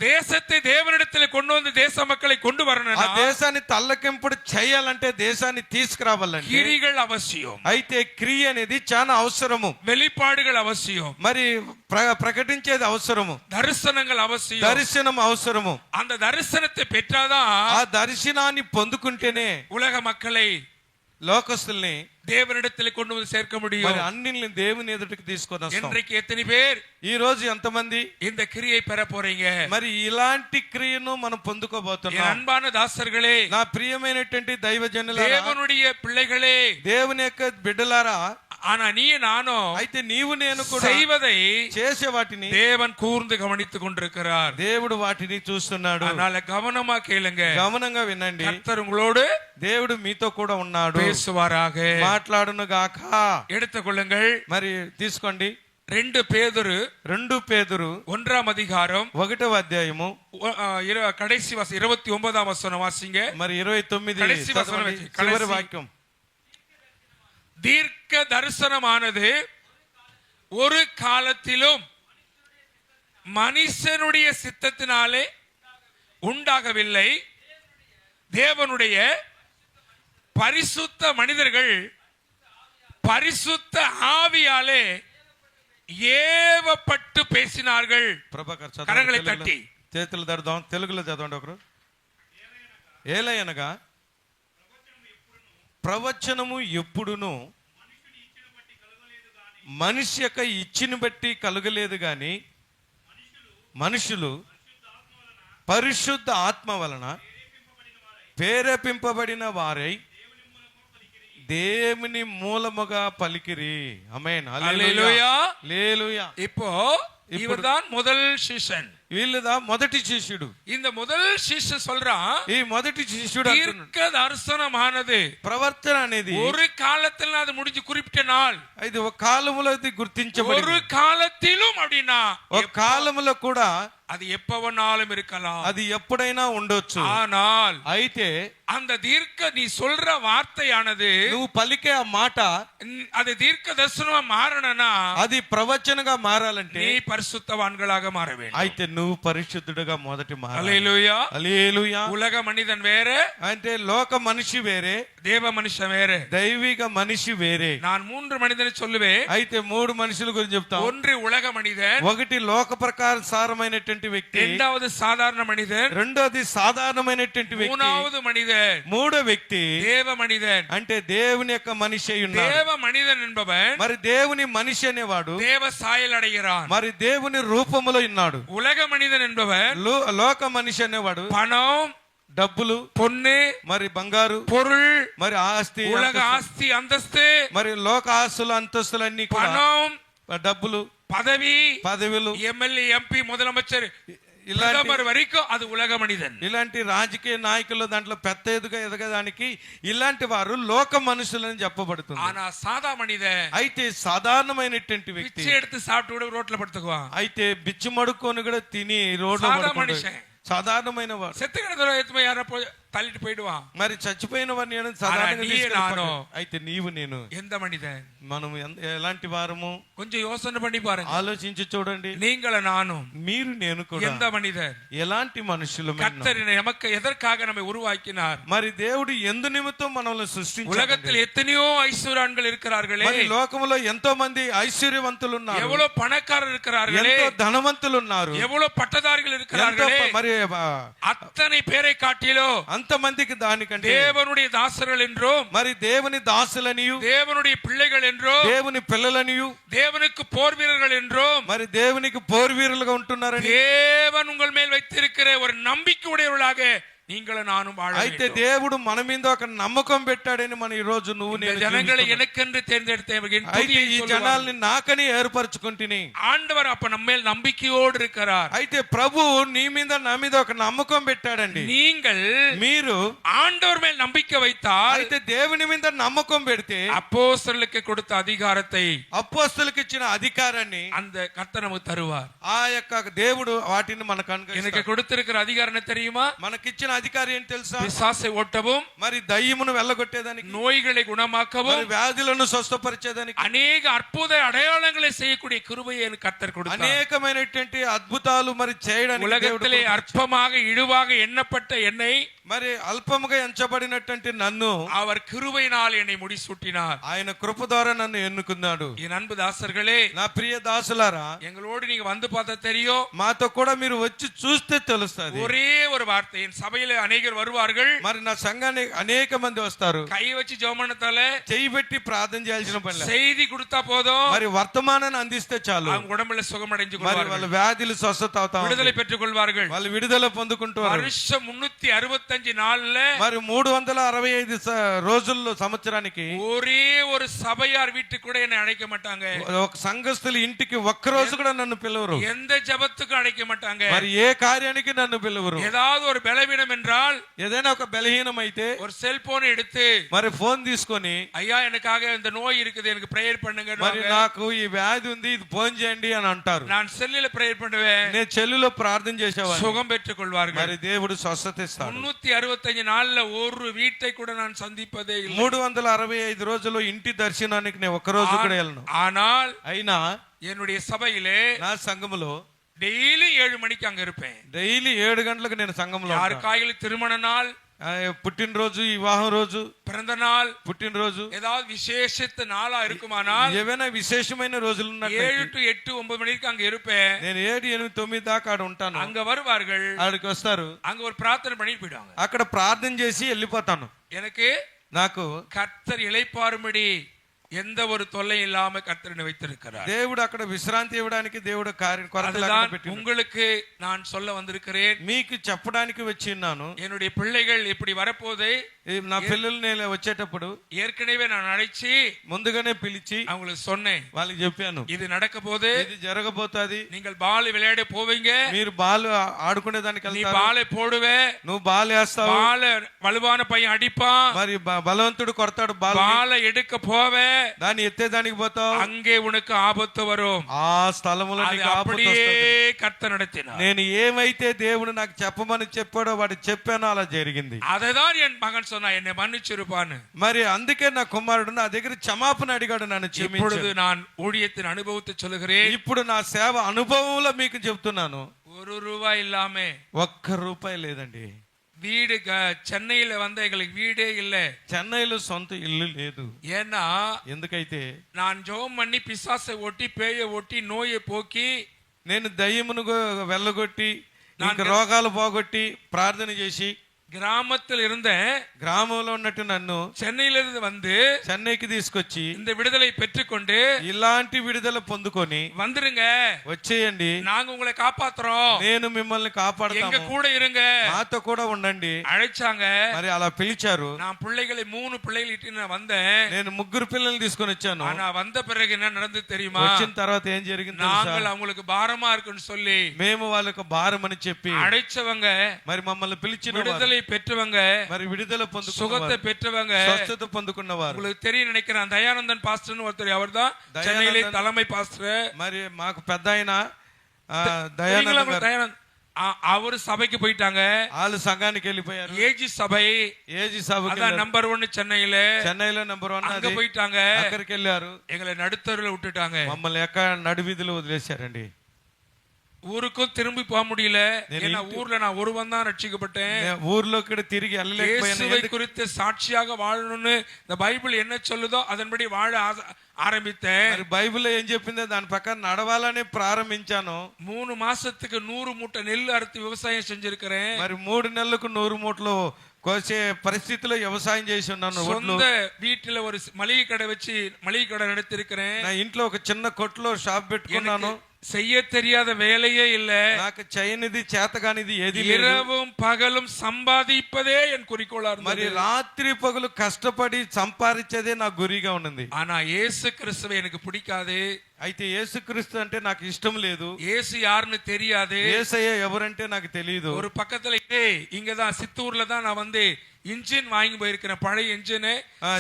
தேசத்தை தேவனிடத்தில் கொண்டு வந்து தேச மக்களை கொண்டு ఆ வரணும்னா దేశాన్ని తల్లకింపుడు చేయాలంటే దేశాన్ని తీసుకురావాలంటే கிரிகள் அவசியம், అయితే క్రియ అనేది చాలా అవసరము. வெளிப்பாடுகள் அவசியம், మరి ప్రకటించేది అవసరము, தரிசனங்கள் அவசியம். దర్శనం అవసరము. அந்த தரிசனத்தை பெற்றாதான் ఆ దర్శనాన్ని పొందుకుంటేనే உலக மக்களை లోకస్తుల్ని தேவனிடத்தில் கொண்டு வந்து சேர்க்க మరి முடியும். అన్నిల్ని దేవుని ఎదుటికి తీసుకొని వస్తాం. இன்றைக்கு எத்தனை பேர் ఈ రోజు ఎంతమంది இந்த கிரியை பெற போறீங்க? మరి ఇలాంటి క్రియను మనం என் పొందుకోబోతున్నాం. அன்பான தாசர்களே, నా ప్రియమైనటువంటి దైవజనులారా, தேவனுடைய பிள்ளைகளே, దేవుని యొక్క బిడ్డలారా, ஆனா நீ நானும் అయితే నీవు నేను కూడా செய்வதை చేసే వాటిని தேவன் கூர்ந்து கவனித்துக் கொண்டிருக்கிறார். దేవుడు వాటిని చూస్తున్నాడు. அதனால கவனமா கேளுங்க. గమనంగా వినండి. கர்த்தர் உங்களோடு దేవుడు మీతో కూడా ఉన్నాడు. பேசுவாராக. మాట్లాడును గాక. எடுத்துக்கொள்ளுங்கள். మరి తీసుకోండి. 2 பேதுரு 2 పేతురు 1ஆம் அதிகாரம் 1వ అధ్యాయము கடைசி வசனம் 29ஆம் வசனம் வாசிங்க. మరి 29 కడసి వచనం చదవండి. కడసి. చివరి వాక్యం. தீர்க்க தரிசனமானது ஒரு காலத்திலும் மனுஷனுடைய சித்தத்தினாலே உண்டாகவில்லை, தேவனுடைய பரிசுத்த மனிதர்கள் பரிசுத்த ஆவியாலே ஏவப்பட்டு பேசினார்கள். ప్రభాకర్ కరங்களை చదవండి. తట్టి చేతులు దడదాం. తెలుగులో చదవండి ఒకరు. ఏలయనగా ప్రవచనము ఎప్పుడును మనిషి యొక్క ఇచ్చిని బట్టి కలుగలేదు గాని మనుషులు పరిశుద్ధ ఆత్మ వలన ప్రేరేపింపబడిన వారై దేవుని మూలముగా పలికిరి. ఆమేన్. హల్లెలూయా. హల్లెలూయా. இப்போ இவர்தான் முதல் శిష్యుడు. వీళ్ళదా మొదటి శిష్యుడు. இந்த முதல் శిష్యుడు சொல்றான், ఈ మొదటి శిష్యుడు தீர்க்க தரிசனமானது ప్రవర్తన అనేది ஒரு காலத்தில் அது முடிஞ்சு குறிப்பிட்ட நாள், ఇది ఒక కాలములో ఇది ஒரு గుర్తించబడింది. காலத்திலும் அப்படின்னா ఒక కాలములో కూడా அது எப்ப வேணாலும் இருக்கலாம். అది ఎప్పుడైనా ఉండొచ్చు. ஆனால் అయితే அந்த தீர்க்க நீ சொல்ற வார்த்தையானது నువ్వు పలికే ఆ మాట அது தீர்க்க தரிசனமா மாறணும்னா అది ప్రవచనగా మారాలంటే நீ பரிசுத்தவான்களாக மாற வேண்டும். అయితే నువ్వు పరిశుద్ధుడిగా మొదటి మారాలి. హల్లెలూయా. హల్లెలూయా. உலக மனிதன் வேற, అంటే లోక మనిషి వేరే, தேவ மனுஷன் வேற. దైవిక మనిషి వేరే. நான் 3 మనిషిని சொல்லுவேன். అయితే 3 మనుషుల గురించి చెప్తాం. ஒன்று உலக மனிதன், ఒకటి లోక ప్రకారసారమైనటువంటి వ్యక్తి, இரண்டாவது சாதாரண மனிதன், రెండోది సాధారణమైనటువంటి వ్యక్తి, மூணாவது மனிதன், మూడో వ్యక్తి தேவ மனிதன். అంటే దేవుని యొక్క మనిషి అయి ఉన్నాడు. தேவ மனிதன் என்பவன் మరి దేవుని మనిషి అనేవాడు தேவ சாயல் அடைகிறான். మరి దేవుని రూపములో ఉన్నాడు. உலக மனிதன் என்பவன் లోక మనిషి అనేవాడు பணம், డబ్బులు, பொண்ணு, మరి బంగారు, பொருள், మరి ఆస్తి, உலக ஆஸ்தி, அந்தஸ்து, మరి లోక ఆస్తులు అంతస్తులన్నీ కూడా, பணம், డబ్బులు, பதவி, పదవులు, எம்எல்ஏ, எம்பி, முதலமைச்சர், ఇలాంటి பிரதமர் வரைக்கும் அது உலக மனிதன். ఇలాంటి రాజకీయ నాయకులు దాంట్లో పెద్ద ఎదగడానికి ఇలాంటి వారు లోక మనుషులని చెప్పబడుతుంది. ஆனா சாதா மனிதன் అయితే సాధారణమైనటువంటి వ్యక్తి பிச்சை எடுத்து சாப்பிட்டு கூட ரோட்ல படுத்துக்குவான். అయితే బిచ్చు మడుకొని కూడా తిని రోడ్డు சாதா மனுஷன். సాధారణమైన వాడు. செத்து கிடந்த எத்தனை யாரோ தள்ளிட்டு போயிடுவான். మరి చచ్చిపోయిన వారిని ఆనా సాధారణంగా నీయే తీసుకెళ్ళిపోతాడు. నాను. అయితే నీవు నేను எந்த மனிதன்? మనం ఎలాంటి వారము கொஞ்சம் யோசனை பண்ணி பாருங்க. ఆలోచించి చూడండి. நீங்கள நானும் మీరు నేను కూడా எந்த மனிதன்? ఎలాంటి మనుషులు. கர்த்தர் நமக்கு எதற்காக நம்மை உருவாக்கினார்? మరి దేవుడు ఎందు నిమిత్తం మనల్ని సృష్టించాడు. உலகத்தில் எத்தனையோ ஐஸ்வர்யான்கள் இருக்கிறார்களே, మరి లోకములో ఎంతో మంది ఐశ్వర్యవంతులు ఉన్నారు, எவ்வளவு பணக்காரர் இருக்கிறார்களே, ఎంతో ధనవంతులు ఉన్నారు, எவ்வளவு பட்டதாரிகள் ఎంతో இருக்கிறார்களே, మరి அத்தனை பேரை காட்டிலும் అంత మందికి దానికంటే தேவனுடைய தாசர்கள் என்றும், మరి దేవుని దాసులనియు, தேவனுடைய பிள்ளைகள் என்றும், దేవుని పిల్లలనియు, தேவனுக்கு போர் வீரர்கள் என்றும், మరి దేవునికి పోర్వీరులుగా ఉంటున్నారని, தேவன் உங்கள் மேல் வைத்திருக்கிற ஒரு நம்பிக்கை உடையவர்களாக நீங்களும் நானும் வாழ అయితే வேண்டும். దేవుడు మన మీద ఒక నమ్మకం పెట్టాడని మన ఈ రోజు నువ్వు இந்த నేను ஜனங்களை జీవిస్తున్నాం. எனக்கென்று தேர்ந்தெடுத்தேன். అయితే ఈ జనాల్ని నాకని ఏర్పరచుకుంటుని. ஆண்டவர் அப்ப நம்ம மேல் நம்பிக்கையோடு இருக்கிறார். అయితే ప్రభు నీ మీద నా మీద ఒక నమ్మకం పెట్టాడండి. நீங்கள் మీరు ஆண்டவர் மேல் நம்பிக்கை வைத்தால், అయితే దేవుని మీద నమ్మకం పెడితే அப்போஸ்தலருக்கு கொடுத்த அதிகாரத்தை అపోస్తలులకు ఇచ్చిన అధికారాన్ని அந்த கர்த்தர் நமக்கு தருவார். ఆ యొక్క దేవుడు వాటిని మనకు எனக்கு கொடுத்திருக்கிற அதிகாரம் என்ன தெரியுமா? మనకిచ్చిన అధికారి ఏంటి తెలుసా? பிசாசை ஓட்டவும், మరి దయ్యమును వెళ్ళగొట్టేదానికి, நோய்களை குணமாக்கவும், మరి వ్యాధులను స్వస్థపరిచేదానికి, அநேக அற்புத அடையாளங்களை செய்யக்கூடிய கிருபையை எனக்கு கர்த்தர் கொடுத்தார். అనేకమైనటువంటి అద్భుతాలు మరి చేయడానికి దేవుడు உலகத்திலே அற்பமாக இழிவாக எண்ணப்பட்ட என்னை మరి అల్పముగా ఎంచబడినటువంటి నన్ను அவர் கிருபையினால் என்னை முடிசூட்டினார். ఆయన కృప ద్వారా నన్ను ఎన్నుకున్నాడు. என் அன்பு தாசர்களே, నా ప్రియ దాసులారా, எங்களோடு நீங்க வந்து பார்த்தா தெரியும். మాతో కూడా మీరు వచ్చి చూస్తే తెలుస్తుంది. ஒரே ஒரு வார்த்தை, என் சபையில அநேகர் வருவார்கள், మరి నా సంఘానికి అనేక మంది వస్తారు. கை வச்சு ஜெபமனத்தால చెయ్యి పెట్టి ప్రార్థన చేయాల్సిన పని లేదు. செய்தி கொடுத்தா போதும், మరి వర్తమానాన్ని అందిస్తే చాలు. அவங்க உடம்புல சுகமடைஞ்சு మరి వాళ్ళ கொள்வார்கள், వ్యాధులు స్వస్థత అవుతా விடுதலை பெற்றுக் கொள்வார்கள். వాళ్ళు విడుదల పొందుకుంటారు. வருஷம் 365 நாள்ல మరి 365 రోజుల్లో సంవత్సరానికి ஒரே ஒரு சபையார் வீட்டுக்கு கூட என்னை அழைக்க மாட்டாங்க. ఒక సంఘస్థుల ఇంటికి ఒక్క రోజు కూడా నన్ను పిలవరు. எந்த ஜெபத்துக்கும் அழைக்க மாட்டாங்க. మరి ఏ కార్యానికి నన్ను పిలవరు. ஏதாவது ஒரு பலவீனம் என்றால் ఏదైనా ఒక బలహీనం అయితే ஒரு செல்போன் எடுத்து, మరి ఫోన్ తీసుకొని, ஐயா எனக்காக இந்த நோய் இருக்குது, எனக்கு பிரேயர் பண்ணுங்க. మరి నాకు ఈ వ్యాధి ఉంది, ఇది ఫోన్ చేయండి అని అంటారు. நான் செல்லில பிரேயர் பண்ணுவேன், నేను చెల్లులో ప్రార్థన చేసేవాడిని. சுகம் பெற்றுக் கொள்வார்கள். మరి దేవుడు స్వస్థత ఇస్తాడు. 365 நாள்ல ஒரு வீட்டை கூட நான் சந்திப்பதே இல்லை. 365 రోజుల్లో ఇంటి దర్శనానికి నేను ఒక్క రోజు కూడా వెళ్ళను. ஆனால் అయినా என்னுடைய சபையிலே నా సంఘములో டெய்லி 7 மணிக்கு அங்க இருப்பேன். డైలీ 7 గంటలకు నేను సంఘంలో ఉంటాను. யாருக்காயிலும் திருமண நாள், పుట్టినరోజు, వివాహం రోజు, பிறந்த நாள், పుట్టినరోజు, ஏதாவது விசேஷித்த நாளா இருக்குமானால் ఏవైనా విశేషమైన రోజులు 7 to 8, 9 மணிக்கு அங்க இருப்பேன். నేను 7, 8, 9 దాకా ఆడ ఉంటాను. அங்க வருவார்கள், ఆడికి వస్తారు. அங்க ஒரு பிரார்த்தனை பண்ணிட்டு போயிடுவாங்க. అక్కడ ప్రార్థన చేసి వెళ్ళిపోతాను. எனக்கு నాకు கர்த்தர் இளைப்பாறும்படி எந்த ஒரு தொல்லை இல்லாம கர்த்தர் வைத்திருக்கிறார். దేవుడు అక్కడ విశ్రాంతి ఇవ్వడానికి దేవుడు కొరత அதுதான் పెట్టి உங்களுக்கு நான் சொல்ல வந்திருக்கிறேன். మీకు చెప్పడానికి వచ్చి ఉన్నాను. என்னுடைய பிள்ளைகள் இப்படி வரப்போதே, నా పిల్లలు నేను వచ్చేటప్పుడు ஏற்கனவே நான் அழைச்சி ముందుగానే పిలిచి அவங்களுக்கு சொன்னேன், వాళ్ళకి చెప్పాను, இது நடக்க போது, ఇది జరగబోతాది. நீங்கள் బాల్ விளையாட போவீங்க, మీరు బాల్ ఆడుకునే దానికి நீ వెళ్తారు, బాల్ போடுவே, నువ్వు బాల్ వేస్తావు, బాల్ వలువాన పైన అడిపాன், మరి బలవంతుడు కొడతాడు, బాల్ எடுக்க పోவே, దాన్ని ఎత్తేదానికి పోతావు, அங்கே உனக்கு ஆபத்து வரும். ఆ స్థలములో అది నీకు ఆపద அப்படியே వస్తది. கர்த்தர் நடத்தினார். నేను ఏమైతే దేవుడు నాకు చెప్పమని చెప్పాడో వాడు చెప్పానో అలా జరిగింది. அதைதான் என் மகன் சொன்னா, என்னை மன்னிச்சிருப்பான்னு. మరి అందుకే నా కుమారుడు నా దగ్గర క్షమాపణ అడిగాడు, నన్ను இப்பொழுது క్షమించు. நான் ஊழியத்தின் அனுபவத்தை சொல்லுகிறேன். ఇప్పుడు నా సేవ అనుభవంలో మీకు చెప్తున్నాను. ₹1 இல்லாம ₹1 లేదండి. வீடு சென்னையில எங்களுக்கு வீடே இல்ல. చెన్నైలో సొంత ఇల్లు లేదు. ஏன்னா ఎందుకైతే நான் ஜெபம் பண்ணி பிசாசை ஓட்டி, பேயை ஓட்டி, நோயை போக்கி, నేను దయ్యమును వెళ్ళగొట్టి, நான் ఇంకా రోగాలు పోగొట్టి ప్రార్థన చేసి கிராமத்தில் இருந்தேன். గ్రామంలో ఉన్నట్టు నన్ను சென்னையிலிருந்து வந்து చెన్నైకి తీసుకొచ్చి இந்த విడుదலை பெற்றுக்கொண்டு ఇలాంటి విడుదల పొందుకొని வந்துருங்க, వచ్చేయండి, நாங்க உங்களை காப்பாத்துறோம், నేను మిమ్మల్ని எங்க కాపాడతాము, கூட இருங்க నాతో కూడా ఉండండి அழைச்சாங்க. మరి అలా పిలిచారు. நான் பிள்ளைகளை 3 பிள்ளைகள் இட்டு நான் வந்தேன். నేను 3 పిల్లల్ని తీసుకొని వచ్చాను. ஆனா வந்த பிறகு என்ன நடந்து தெரியுமா? వచ్చిన తర్వాత ఏం జరిగింది நாங்கள் తెలుసా? அவங்களுக்கு பாரமா இருக்குன்னு சொல்லி మేము వాళ్ళకు భారం అని చెప్పి அழைச்சவங்க, మరి మమ్మల్ని పిలిచిన వారు, விடுதலை பெற்றவங்க, మరి విడుదల சுகத்தை పొందుకున్నవారు, பெற்றவங்க, స్వస్థత పొందుకున్నవారు. உங்களுக்கு தெரியும் நினைக்கிறேன், தயானந்தன் பாஸ்டர்னு ஒருத்தர், அவர்தான் தயானந்தன் சென்னையிலே தலைமை பாஸ்டர். మరి మాకు పెద్ద ఆయన தெரியுங்களா దయానంద உங்களுக்கு தயானந்த்? அவரு சபைக்கு போயிட்டாங்க. వాళ్ళు సంఘానికి వెళ్ళిపోయారు. ஏஜி சபை, ఏజీ సభకి அதான் நம்பர் 1 சென்னையில, చెన్నైలో నెంబర్ 1 அங்க అది. போயிட்டாங்க. అక్కడికి వెళ్ళారు. எங்களை நடுத்தருல விட்டுட்டாங்க. మమ్మల్ని ఎక్కడ నడివీధిలో వదిలేశారండి. ஊருக்கும் திரும்பி போக முடியல. నేను ஏன்னா ஊர்ல நான் ஒருவன் தான் ரட்சிக்கப்பட்டேன். నేను ఊర్లోకి తిరిగి వెళ్ళలేకపోయాను. இயேசுவை குறித்து சாட்சியாக வாழணும்னு இந்த பைபிள் என்ன சொல்லுதோ அதன்படி வாழ ஆரம்பித்தேன். మరి బైబిల్లో ఏం చెప్పిందో దాని ప్రకారం నడవాలని ప్రారంభించాను. 3 மாசத்துக்கு 100 மூட்டை நெல் அறுத்து விவசாயம் செஞ்சிருக்கிறேன். మరి 3 నెలలకు 100 మూటలు కోసే పరిస్థితిలో వ్యవసాయం చేసి ఉన్నాను. சொந்த வீட்டுல ஒரு மளிகை கடை வச்சு மளிகை கடை நடத்திருக்கிறேன். నా ఇంట్లో ఒక చిన్న కొట్లో షాప్ పెట్టుకున్నాను. செய்ய தெரியாத வேலையே இல்ல. నాకు చేయనిది చేతగానిది ఏది లేదు. இரவும் பகலும் சம்பாதிப்பதே என் குறிக்கோளா మరి இருந்தது. రాత్రి పగలు కష్టపడి సంపాదించేదే నా గురిగా ఉన్నది. ஆனா இயேசு கிறிஸ்துவை எனக்கு பிடிக்காது. అయితే యేసుక్రీస్తు అంటే నాకు ఇష్టం లేదు. இயேசு யாருன்னு தெரியாது. యేసయ్య ఎవరంటే నాకు తెలియదు. ஒரு பக்கத்துல இங்கதான் சித்தூர்ல தான் நான் வந்து இன்ஜின் வாங்கி போயிருக்கிறேன். பழைய இன்ஜின்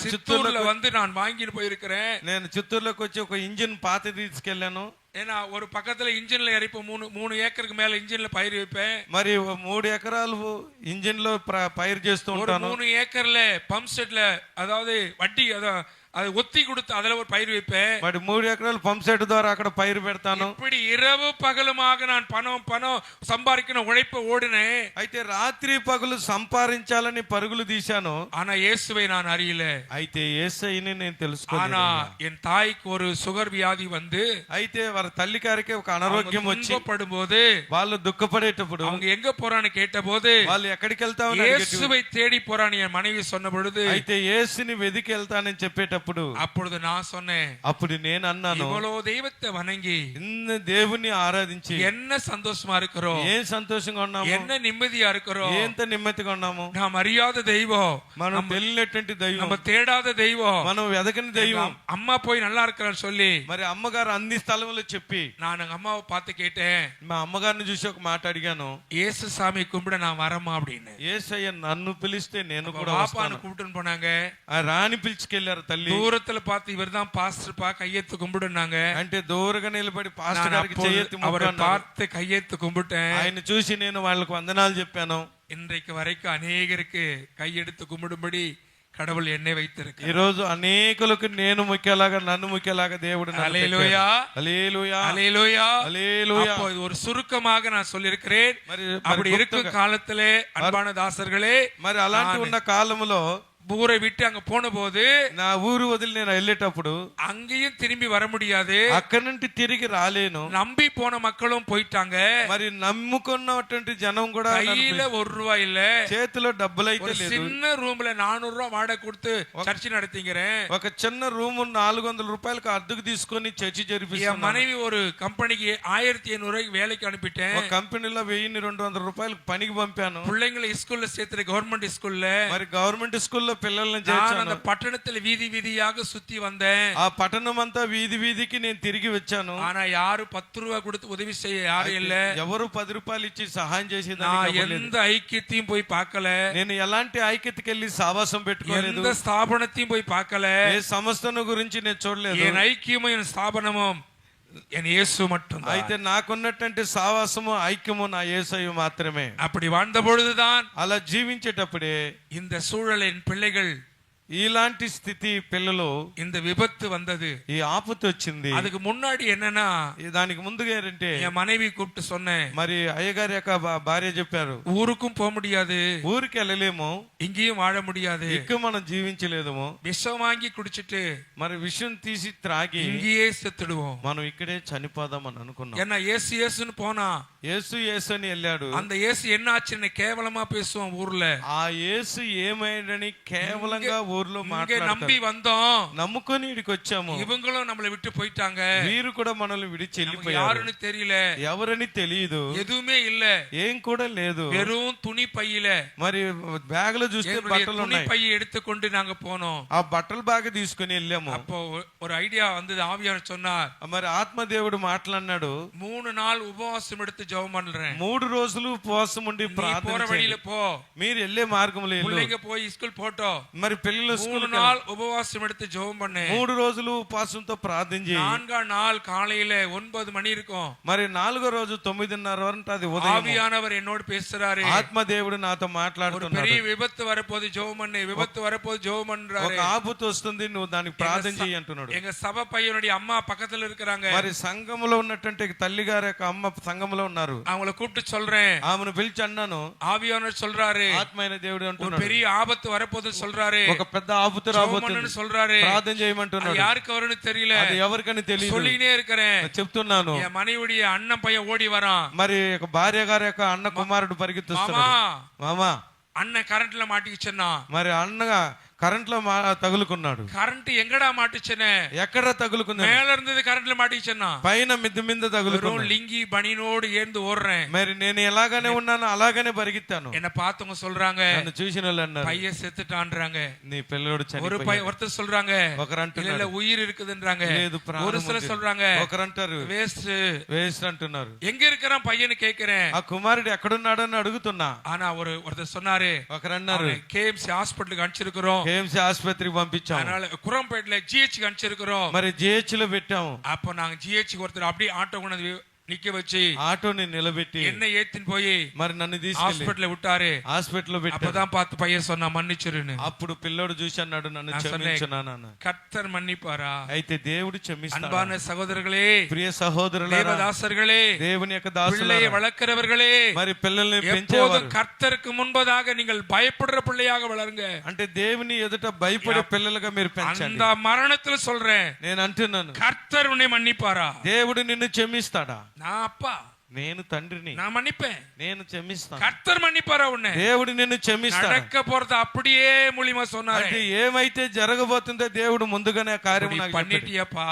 சித்தூர்ல வந்து நான் வாங்கிட்டு போயிருக்கிறேன். నేను చిత్తూరులోకి వచ్చి ఒక ఇంజిన్ పాత తీసుకెళ్లాను. ஏன்னா ஒரு பக்கத்துல இன்ஜின்ல இறப்ப 3 ஏக்கருக்கு மேல இன்ஜின்ல பயிர் வைப்பேன். మరి 3 ఎకరాలు ఇంజిన్ లో పైరు చేస్తూ ஒரு ఉంటాను. 3 ஏக்கர்ல பம்ப் செட்ல அதாவது வட்டி அது ஒத்தி கொடுத்து அதுல ஒரு பயிர் வைப்பேன். మరి 3 ఎకరాలు పంప్ సెట్ ద్వారా అక్కడ పైరు పెడతాను. இப்படி இரவு பகலுமாக நான் பணம் சம்பாதிக்கணும் உழைப்ப ஓடினேன். అయితే రాత్రి పగలు సంపాదించాలని పరుగులు తీశాను. ஆனா இயேசுவை நான் அறியல. అయితే యేసయ్యని నేను ஆனா తెలుసుకోలేదు. என் தாய்க்கு ஒரு சுகர் வியாதி வந்து అయితే వారి తల్లి గారికి ఒక అనారోగ్యం వచ్చి படும்போது వాళ్ళు దుఃఖపడేటప్పుడు அவங்க எங்க போறான்னு கேட்டபோது వాళ్ళు ఎక్కడికి వెళ్తామని இயேசுவை தேடி போறான்னு என் மனைவி சொன்ன பொழுது అయితే యేసుని వెదికి వెళ్తానని చెప్పేటప్పుడు அப்பொழுது நான் சொன்னேன், అప్పుడు నేను అన్నాను, இவ்வளவு தெய்வத்தை வணங்கி ఇన్ని దేవుని ఆరాధించి என்ன சந்தோஷமா இருக்கிறோம், ఏం సంతోషంగా ఉన్నాము, என்ன నిమ్మதியா இருக்கிறோம், ఎంత నెమ్మదిగా ఉన్నాము. நாம் அறியாத தெய்வம், మనం తెలియనటువంటి దైవం, நம்ம தேடாத தெய்வம், మనం వెదకని దైవం. அம்மா போய் நல்லா இருக்கிறான்னு சொல்லி మరి అమ్మగారు అన్ని స్థలంలో చెప్పి நான் எங்க அம்மாவை பார்த்து கேட்டேன், మా అమ్మగారిని చూసి ఒక మాట అడిగాను, இயேசு சாமி கும்பிட நான் வரமா அப்படின்னு. యేసయ్య నన్ను పిలిస్తే నేను కూడా பாப்பான்னு వస్తాను. கூப்பிட்டுன்னு போனாங்க. ఆ రాణి పిలిచుకెళ్లారు తల్లి. தூரத்துல பார்த்து இவர்தான் பாஸ்டர் பா கையெத்து கும்பிடுனாங்க. అంటే దూరంగా నిలబడి పాస్టర్ గారికి చేయెత్తి அவரை మొక్కాను. பார்த்து கையெத்து கும்பிட்டேன். ఆయన చూసి నేను వాళ్ళకు వందనాలు చెప్పాను. இன்றைக்கு வரைக்கும் அநேகருக்கு கையெடுத்து கும்பிடும்படி கடவுள் என்னை வைத்திருக்கு. ఈ రోజు అనేకులకు నేను ముఖ్యలాగా నన్ను ముఖ్యలాగా దేవుడు నన్ను హల్లెలూయా, పెట్టాడు. హల్లెలూయా, ஹல்லேலூயா, హల్లెలూయా. அப்போ இது ஒரு சுருக்கமாக நான் சொல்லியிருக்கிறேன். మరి அப்படி இருக்கும் காலத்திலே அன்பான தாசர்களே, మరి అలాంటి ఉన్న కాలంలో ஊரை விட்டு அங்க போன போது నా ఊరు వదిలి నేను వెళ్ళేటప్పుడు அங்கேயும் திரும்பி வர முடியாது. అక్కడి నుండి తిరిగి రాలేను. நம்பி போன மக்களும் போயிட்டாங்க. మరి నమ్ముకున్నటువంటి జనం కూడా கையில ₹1 இல்ல, చేతిలో డబ్బులైతే ஒரு లేదు. சின்ன ரூம்ல ₹400 வாடகை கொடுத்து சர்ச்சை நடத்திக்கிறேன். ఒక చిన్న రూమ్ ₹400 అద్దెకు తీసుకొని చర్చి என் జరిపిస్తాను. மனைவி ஒரு கம்பெனிக்கு ₹1500 வேலைக்கு அனுப்பிட்டேன். ఒక కంపెనీలో ₹1200 పనికి పంపాను. பிள்ளைங்களை ஸ்கூல்ல சேர்த்து கவர்மெண்ட் ஸ்கூல்ல. మరి గవర్నమెంట్ స్కూల్లో పిల్లల్ని நான் చేర్చాను. அந்த పట్టణத்துல வீதி வீதியாக சுத்தி வந்தேன். ఆ పట్టణం అంతా వీధి వీధికి నేను తిరిగి వచ్చాను. ஆனா யாரும் ₹10 கொடுத்து உதவி செய்ய யாரும் இல்ல. ఎవరు ₹10 ఇచ్చి సహాయం நான் చేసేదానికి எந்த ஐக்கியத்தையும் போய் பார்க்கல, నేను ఎలాంటి ఐక్యతకి వెళ్ళి సావాసం పెట్టుకోలేదు. எந்த ஸ்தாபனத்தையும் போய் பார்க்கல. ఏ సంస్థను గురించి నేను చూడలేదు. என் ஐக்கியமும் என் ஸ்தாபனமும் என் இயேசு மட்டும். అయితే నాకున్నటువంటి సావాసము ఐక్యము నా యేసయ్య మాత్రమే. அப்படி வாழ்ந்த பொழுதுதான் అలా జీవించేటప్పుడే இந்த சூழலின் பிள்ளைகள், ఇలాంటి స్థితి పిల్లలు, இந்த விபத்து வந்தது. ఈ ఆపత్తు వచ్చింది. அதுக்கு முன்னாடி என்னன்னா, దానికి ముందుగా ఏంటంటే என் மனைவி கூப்பிட்டு சொன்னேன், మరి అయ్యగారి యొక్క భార్య చెప్పారు, ஊருக்கும் போக முடியாது, ఊరికి వెళ్ళలేము, இங்கேயும் வாழ முடியாது, ఇక్కడ మనం జీవించలేము, விஷம் வாங்கி குடிச்சிட்டு మరి విషయం తీసి త్రాగి இங்கேயே செத்துடுவோம். మనం ఇక్కడే చనిపోదాం అని అనుకున్నాం. ஏன்னா ஏசு ஏசுன்னு போனா యేసు యేసు అని వెళ్ళాడు. அந்த ஏசு என்ன ஆச்சுன்னு கேவலமா பேசுவோம் ஊர்ல. ఆ యేసు ఏమైందని కేవలంగా ఊర్లో இங்க మాట్లాడతారు. நம்பி வந்தோம், నమ్ముకొని ఇక్కడికి వచ్చాము, இவங்களும் நம்மளை விட்டு போயிட்டாங்க, వీరు కూడా మనల్ని విడిచి நமக்கு వెళ్ళిపోయారు. யாருன்னு தெரியல, ఎవరని తెలియదు, எதுவுமே இல்ல, ఏం కూడా లేదు. வெறும் துணி பையில మరి బ్యాగ్ లో చూస్తే என்னுடைய బట్టలు துணி ఉన్నాయి. பையை எடுத்துக்கொண்டு நாங்க போனோம். ఆ బట్టలు బాగా తీసుకుని వెళ్ళాము. அப்போ ஒரு ஐடியா வந்தது. ஆவியானவர் சொன்னார், మరి ఆత్మదేవుడు మాట్లాడినాడు, 3 நாள் உபவாசம் எடுத்து ஜெபம் பண்றேன், 3 రోజులు ఉపవాసం ఉండి நீ ప్రార్థన போற வழியில చేయండి. போ, మీరు వెళ్ళే మార్గంలో వెళ్ళు. பிள்ளைங்க போய் ஸ்கூல் போட்டோம். మరి పిల్లలు 3 స్కూల్ நாள் உபவாசம் எடுத்து ஜெபம் பண்ணேன். 3 రోజులు ఉపవాసంతో ప్రార్థన చేయి. 4ஆம் நாள் காலையில 9 மணி இருக்கும். మరి 4వ రోజు 9:30 వరకు అది ఉదయం. ஆவியானவர் என்னோடு பேசுறாரு, ఆత్మదేవుడు నాతో ஒரு మాట్లాడుతున్నాడు. பெரிய விபத்து வரப்போது ஜெபம் பண்ணு, విపత్తు வரப்போது ஜெபம் ఒక பண்றாரு. ఆపత్తు వస్తుంది, నువ్వు దానికి ప్రార్థన చేయి అంటున్నాడు. எங்க சபை பையனுடைய అమ్மா పక్కத்துல இருக்கிறாங்க. మరి సంఘములో ఉన్నటువంటి తల్లి గారి యొక్క అమ్మ సంఘములో ఉన్నారు. அவங்கள கூப்பிட்டு சொல்றேன், ఆమెను పిలిచి అన్నాను, ஆவியானவர் சொல்றாரு, ఆత్మైన దేవుడు ஒரு అంటున్నాడు, பெரிய ஆபத்து வரப்போது சொல்றாரு, ఒక పెద్ద ఆపత్తు ஜெபம் రాబోతుంది, பண்ணுன்னு சொல்றாரு. ప్రార్థన அது చేయమంటున్నాడు. யாருக்கு வரும்னு தெரியல, అది ఎవరికని తెలియదు, சொல்லினே இருக்கிறேன். చెప్తున్నాను. என் மனைவியுடைய அண்ணன் பையன் ஓடி வரான். మరి ఒక భార్య గారి యొక్క అన్న కుమారుడు పరిగెత్తుస్తున్నాడు. మామా, அண்ணன் கரண்ட்ல மாட்டிக்கிச்சுன்னா, మరి అన్నగా కరెంట్ లో తగులుకున్నాడు. கரண்ட் எங்கடா மாட்டுச்சுன்னு, ఎక్కడ తగులుకుంది? மேல இருந்தது கரண்ட்ல மாட்டிக்கிச்சுன்னா, పైన మిద్ది మీద తగులుకున్నాడు. லிங்கி பனினோடு ஏந்து ஓடுறேன். మరి నేను ఎలాగనే ఉన్నాను అలాగనే పరిగెత్తాను. என்ன பார்த்தவங்க சொல்றாங்க, నన్ను చూసిన వాళ్ళు అన్నారు, பையன் செத்துட்டான்றாங்க. నీ పిల్లడు ஒரு చనిపోయాడు. பையன் ஒருத்தர் சொல்றாங்க, ఒకరు இல்ல అంటున్నారు, உயிர் இருக்குதுன்றாங்க. లేదు ప్రాణం ஒரு சிலர் ఉంది. சொல்றாங்க ఒకరు అంటారు வேஸ்ட். వేస్ట్ అంటున్నారు. எங்க இருக்கிறான் பையன்னு கேக்குறேன். ఆ కుమారుడు ఎక్కడున్నాడని అడుగుతున్నా. ஆனா ஒருத்தர் சொன்னாரு, ఒకరు అన్నారు, KMC ஹாஸ்பிட்டலுக்கு அனுப்பிச்சிருக்கிறோம், కేఎంసీ ఆసుపత్రికి పంపించాము. அதனால குரம்பேட்ல ஜிஹெச் அனுப்பிச்சிருக்கிறோம். మరి జిహెచ్ లో పెట్టాము. அப்போ நாங்க ஜிஹெச் ஒருத்தர் அப்படியே ஆட்டோ கொண்டு நிக்க வச்சு ఆటోని నిలబెట్టి என்ன ஏத்தின்னு போய் మరి నన్ను తీసుకెళ్ళి ஹாஸ்பிடல்ல விட்டாரு. హాస్పిటల్ లో పెట్టారు. அப்பதான் பார்த்து பையன் சொன்னா மன்னிச்சிருன்னு. అప్పుడు పిల్లోడు చూసి అన్నాడు, నన్ను క్షమించున్నాను. கர்த்தர் மன்னிப்பாரா? అయితే దేవుడు క్షమిస్తాడు. அன்பான சகோதரர்களே, ప్రియ సహోదరులారా, தேவதாசர்களே, దేవుని యొక్క பிள்ளையை దాసులారా, வளர்க்கிறவர்களே, మరి పిల్లల్ని எப்போதும் పెంచేవారు கர்த்தருக்கு முன்பதாக நீங்கள் பயப்படுற பிள்ளையாக வளருங்க. అంటే దేవుని ఎదుట భయపడే పిల్లలుగా మీరు పెంచండి. அந்த மரணத்துல சொல்றேன், నేను అంటున్నాను, கர்த்தர் உன்னை மன்னிப்பாரா? దేవుడు నిన్ను క్షమిస్తాడా? நான் அப்பா, నేను తండ్రిని, நான் மன்னிப்பேன். నేను క్షమిస్తాను. கர்த்தர் மன்னிப்பாரா உன்னை? దేవుడు నిన్ను క్షమిస్తాడు. நடக்க போறது அப்படியே மூலியமா சொன்னாரு. అంటే ఏమైతే జరగబోతుందో దేవుడు ముందుగానే ఆ కార్యం నాకు చెప్పాడు. பண்ணிட்டியப்பா,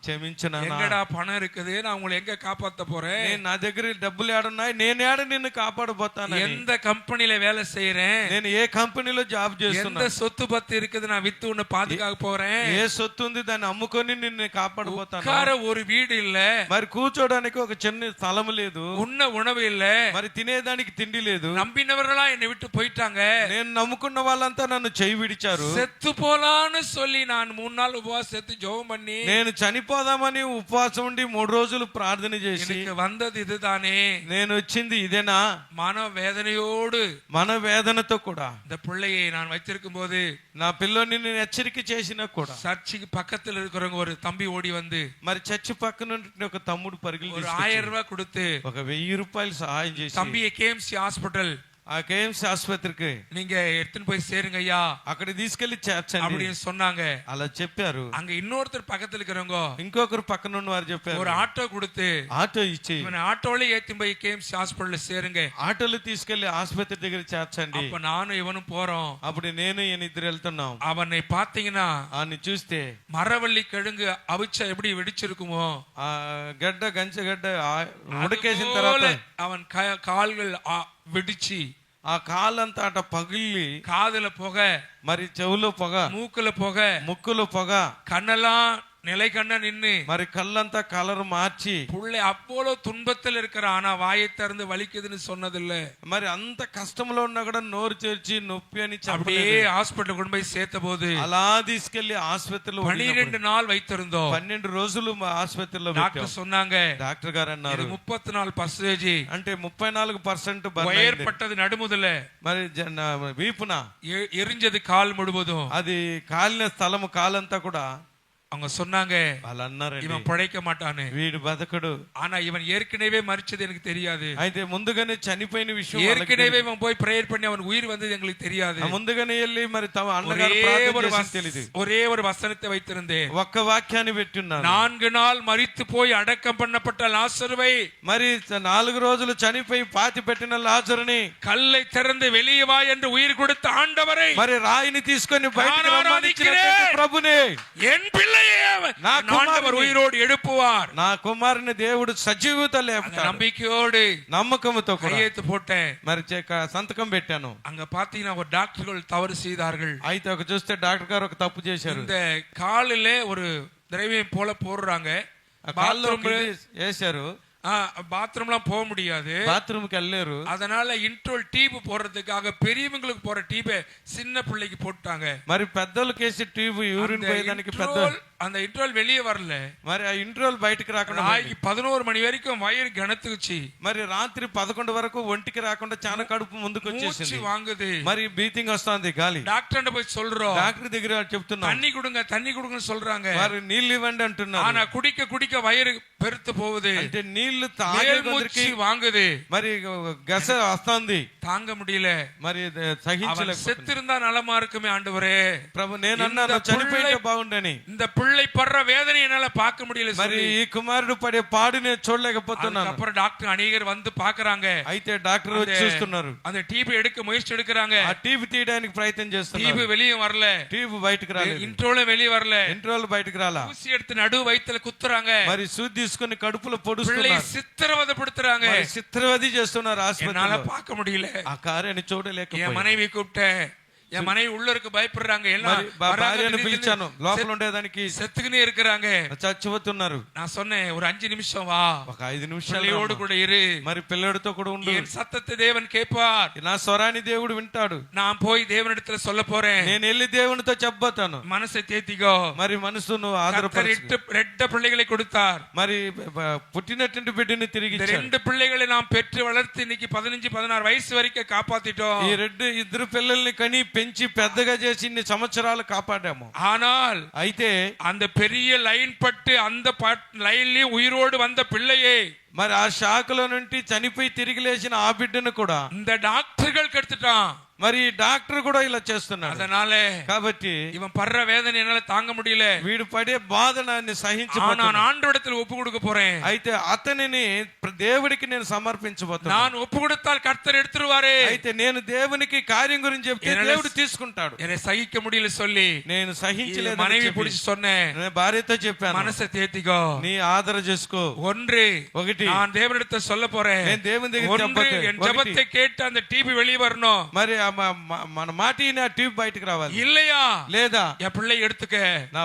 క్షమించునా? எங்கடா பணம் இருக்குது, நான் உங்களை எங்க காப்பாத்த போறேன்? నేను నా దగ్గర డబ్బులు ఏడున్నాయి, నేను ఏడ నిన్ను కాపాడబోతాను. எந்த கம்பெனில வேலை செய்யறேன், నేను ఏ కంపెనీలో జాబ్ எந்த చేస్తున్నా, சொத்து பத்து இருக்குது, நான் வித்து உன்னை பாதுகாக்க போறேன். ఏ సొత్తు ఉంది దాన్ని అమ్ముకొని నిన్ను కాపాడబోతాను. உட்கார ஒரு வீடு இல்ல, మరి కూర్చోడానికి ఒక చిన్న స్థలం లేదు, உண்ண உணவு இல்ல, మరి తినేదానికి తిండి లేదు. நம்பினவர்களா என்னை விட்டு போயிட்டாங்க. నేను నమ్ముకున్న వాళ్ళంతా నన్ను చేయి విడిచారు. செத்து போலான்னு சொல்லி நான் 3 நாள் உபவாசம் செத்து ஜெபம் பண்ணி నేను చనిపోదామని ఉపవాసం ఉండి 3 రోజులు ప్రార్థన చేసి, எனக்கு வந்தது இதுதானே, నేను వచ్చింది ఇదేనా? மனவேதனையோடு మన వేదనతో కూడా இந்த பிள்ளையை நான் வைத்திருக்கும் போது నా పిల్లోని నేను హెచ్చరిక చేసినా కూడా, சர்ச்சுக்கு பக்கத்துல இருக்கிறவங்க ஒரு தம்பி ஓடி வந்து మరి చర్చి పక్కన ఒక తమ్ముడు పరుగులు ஒரு తీసుకొచ్చి 1000 ரூபாய் கொடுத்து ఒక 1000 రూపాయలు సహాయం చేసి, தம்பியை கேஎம்சி ஹாஸ்பிட்டல் ఆ కేఎంసీ ఆసుపత్రికి நீங்க எடுத்துன்னு போய் சேருங்க ஐயா అక్కడ తీసుకెళ్లి చేర్చండి அப்படின்னு சொன்னாங்க. అలా చెప్పారు. அங்க இன்னொருத்தர் பக்கத்துல இருக்கிறவங்க ఇంకొకరు పక్కన ఉన్న వారు చెప్పారు, ஒரு ஆட்டோ கொடுத்து ఆటో ఇచ్చి இவன் ஆட்டோல ஏத்தி போய் கேஎம்சி ஹாஸ்பிட்டல்ல சேருங்க. ఆటోలు తీసుకెళ్లి ఆసుపత్రి దగ్గర చేర్చండి. அப்ப நானும் இவனும் போறோம். అప్పుడు నేను ఈయన ఇద్దరు వెళ్తున్నాం. அவனை பாத்தீங்கன்னா ఆయన్ని చూస్తే மரவள்ளி கிழங்கு அவிச்சா எப்படி வெடிச்சிருக்குமோ, ఆ గడ్డ గంచగడ్డ ఉడకేసిన తర్వాత அவன் கால்கள் வெடிச்சு, ఆ కాలంతా అట పగిలి, காதுல புகை, మరి చెవులో పొగ, மூக்குல புகை, ముక్కులో పొగ, கண்ணெல்லாம் நிலை கண்ண நின்னு, మరి కళ్ళంతా కలర్ మార్చి, புள்ளை அவ்வளவு துன்பத்தில் இருக்கிற, ஆனா வாயை திறந்து வலிக்குதுன்னு சொன்னதில்ல. మరి అంత కష్టంలో ఉన్నా కూడా నోరు చేర్చి నొప్పి అని அப்படியே చెప్పలేదు. ஹாஸ்பிட்டல் கொண்டு போய் சேர்த்த போது అలా తీసుకెళ్లి ఆసుపత్రిలో 12 நாள் வைத்திருந்தோம். 12 రోజులు మా ఆసుపత్రిలో டாக்டர் పెట్టాం. சொன்னாங்க, డాక్టర్ గారు అన్నారు, 34% అంటే 34% బర్న్ అయింది. ஏற்பட்டது நடுமுதல, మరి వీపున எரிஞ்சது கால் முழுவதும். అది కాలిన స్థలము కాలంతా కూడా. அவங்க சொன்னாங்க, వాళ్ళు అన్నారండి, இவன் பிழைக்க மாட்டானு, వీడు బతకడు. ஆனா இவன் ஏற்கனவே மரிச்சது எனக்கு தெரியாது. అయితే ముందుగానే చనిపోయిన విషయం ஏற்கனவே இவன் போய் பிரேயர் பண்ணி அவன் உயிர் வந்தது எங்களுக்கு தெரியாது. ముందుగానే వెళ్ళి మరి తమ అన్నగారు ప్రార్థన చేసి తెలియదు. ஒரே ஒரு வசனத்தை வைத்திருந்தேன், ఒక్క వాక్యాన్ని పెట్టున్నాను. 4 நாள் மரித்து போய் அடக்கம் பண்ணப்பட்ட லாசருவை, మరి 4 రోజులు చనిపోయి పాతి పెట్టిన లాజరుని, கல்லை திறந்து வெளியே வா என்று உயிர் கொடுத்த ஆண்டவரை, మరి రాయిని తీసుకొని బయటికి రమ్మనిచ్చినటువంటి ప్రభుని, என் பிள்ளையே ஆண்டவர் உயிரோடு எழுப்புவார், నా కుమారుని దేవుడు సజీవత లేపుతాడు. நம்பிக்கையோடு నమ్మకంతో கையெழுத்து போட்டேன். మరి సంతకం పెట్టాను. அங்க பாத்தீங்கன்னா ஒரு டாக்டர்கள் தவறு செய்தார்கள். అయితే ఒక చూస్తే డాక్టర్ గారు ఒక తప్పు చేశారు. இந்த காலிலே ஒரு திரவியம் போல போடுறாங்க, వేశారు. பாத்ரூம்லாம் போக முடியாது, బాత్రూమ్ కి వెళ్ళారు. அதனால இன்ட்ரோல் டியூப் போடுறதுக்காக பெரியவங்களுக்கு போற டியூபை சின்ன பிள்ளைக்கு போட்டாங்க. మరి పెద్దోళ్ళకి వేసి ట్యూబ్ యూరిన్ పోయేదానికి పెద్ద, அந்த இன்ட்ரோல் வெளியே வரல. మరి ఆ ఇంట్రోల్ బయటకు రాకుండా 11 மணி வரைக்கும் வயிறு கனத்துச்சு. మరి రాత్రి 11 వరకు ఒంటికి రాకుండా చాలా కడుపు ముందుకు వచ్చేసింది. வாங்குது, మరి బ్రీతింగ్ వస్తుంది, గాలి. డాక్టర్ పోయి சொல்றோம், డాక్టర్ దగ్గర చెప్తున్నా, தண்ணி கொடுங்க தண்ணி கொடுங்கன்னு சொல்றாங்க. మరి నీళ్ళు ఇవ్వండి అంటున్నారు. ஆனா குடிக்க குடிக்க వயிறு பெருத்து போகுது, అంటే నీళ్లు తాగేందుకు వాங்குது, మరి గస వస్తుంది, தாங்க முடியல. మరి సహించలేక செத்திருந்தா நலமா இருக்குமே ஆண்டவரே, ప్రభు నేను అన్నాను చనిపోయితే బాగుండని. இந்த பிள்ளை படுற வேதனை என்னால பார்க்க முடியல. మరి ఈ కుమారుడు పడే పాడు నేను చూడలేకపోతున్నాను. அப்புறம் டாக்டர் அநேகர் வந்து பாக்குறாங்க. అయితే డాక్టర్ వచ్చి చూస్తున్నారు. அந்த டியூப் எடுக்க முயற்சி எடுக்கறாங்க. ఆ ట్యూబ్ తీయడానికి ప్రయత్నం చేస్తున్నారు. டியூப் வெளியே வரல, ట్యూబ్ బయటకు రాలేదు, ఇంట్రోల్ வெளியே வரல, ఇంట్రోల్ బయటకు రాలా. ஊசி எடுத்து நடு வயித்துல குத்துறாங்க. మరి సూది తీసుకొని కడుపులో பிள்ளை పొడుస్తున్నారు, சித்திரவதைப்படுத்துறாங்க. చిత్రవది చేస్తున్నారు என்னால ఆసుపత్రిలో. பார்க்க முடியல. ఆ కార్యాన్ని என் చూడలేకపోయాను. மனைவி கூப்பிட்டேன், என் மனைவி உள்ள இருக்க பயப்படுறாங்க, எல்லாம் భార్యను పిలిచాను, లోపల ఉండేదానికి செத்துக்குனே இருக்கிறாங்க, చచ్చిపోతున్నారు. நான் சொன்னேன் ஒரு 5 நிமிஷம் வா, ఒక 5 నిమిషాలు பிள்ளையோடு கூட இரு, మరి పిల్లడితో కూడా ఉండు, என் சத்தத்தை தேவன் கேட்பார், నా స్వరాన్ని దేవుడు వింటాడు, நான் போய் தேவனிடத்துல சொல்ல போறேன், నేను వెళ్ళి దేవునితో చెప్పబోతాను. மனசை தேத்திக்கோ, మరి మనసును கர்த்தர் ఆదరపరచు. ரெட்ட பிள்ளைகளை கொடுத்தார், మరి పుట్టినటువంటి బిడ్డని తిరిగి இந்த ఇచ్చాడు. 2 பிள்ளைகளை நாம் பெற்று வளர்த்து இன்னைக்கு 15-16 வயசு வரைக்கும் காப்பாத்திட்டோம். ఈ ఇద్దరు పిల్లల్ని కని పెంచి పెద్దగా చేసి ఇన్ని సంవత్సరాలు కాపాడాము. ஆனால் అయితే அந்த பெரிய லைன் பட்டு அந்த லைன்லயும் உயிரோடு வந்த பிள்ளையே మరి ఆ శాఖలో నుండి చనిపోయి తిరిగి లేచిన ఆ బిడ్డను కూడా இந்த டாக்டர்கள் கெடுத்துட்டான். మరి డాక్టర్ కూడా ఇలా చేస్తున్నాడు. அதனால కాబట్టి இவன் படுற வேதனை என்னால தாங்க முடியல, వీడు పడే బాధను நான் సహించబోతున్నాను. ஆண்டவரிடத்தில் ஒப்பு கொடுக்க போறேன். అయితే అతనిని దేవుడికి నేను సమర్పించబోతున్నాను. நான் ஒப்பு கொடுத்தால் கர்த்தர் எடுத்துருவாரு. అయితే నేను దేవునికి కార్యం గురించి చెప్తే దేవుడు తీసుకుంటాడు. என்னை సహిக்க முடியல சொல்லி నేను సహించలేదు மனைவி பிடிச்சு சொன்னேன், నేను భార్యతో చెప్పాను, மனசை தேத்திக்கோ, నీ ఆదర చేసుకో. ఒకటి நான் தேவனிடத்தில் சொல்ல போறேன், నేను దేవుని దగ్గర చెప్పబోతే என் ஜெபத்தை கேட்டு அந்த டிபி வெளியே வரணும், మరి మన మాటిని ఆ ట్యూబ్ బయటకు రావాలి, இல்லையா లేదా என் பிள்ளை எடுத்துக்க, నా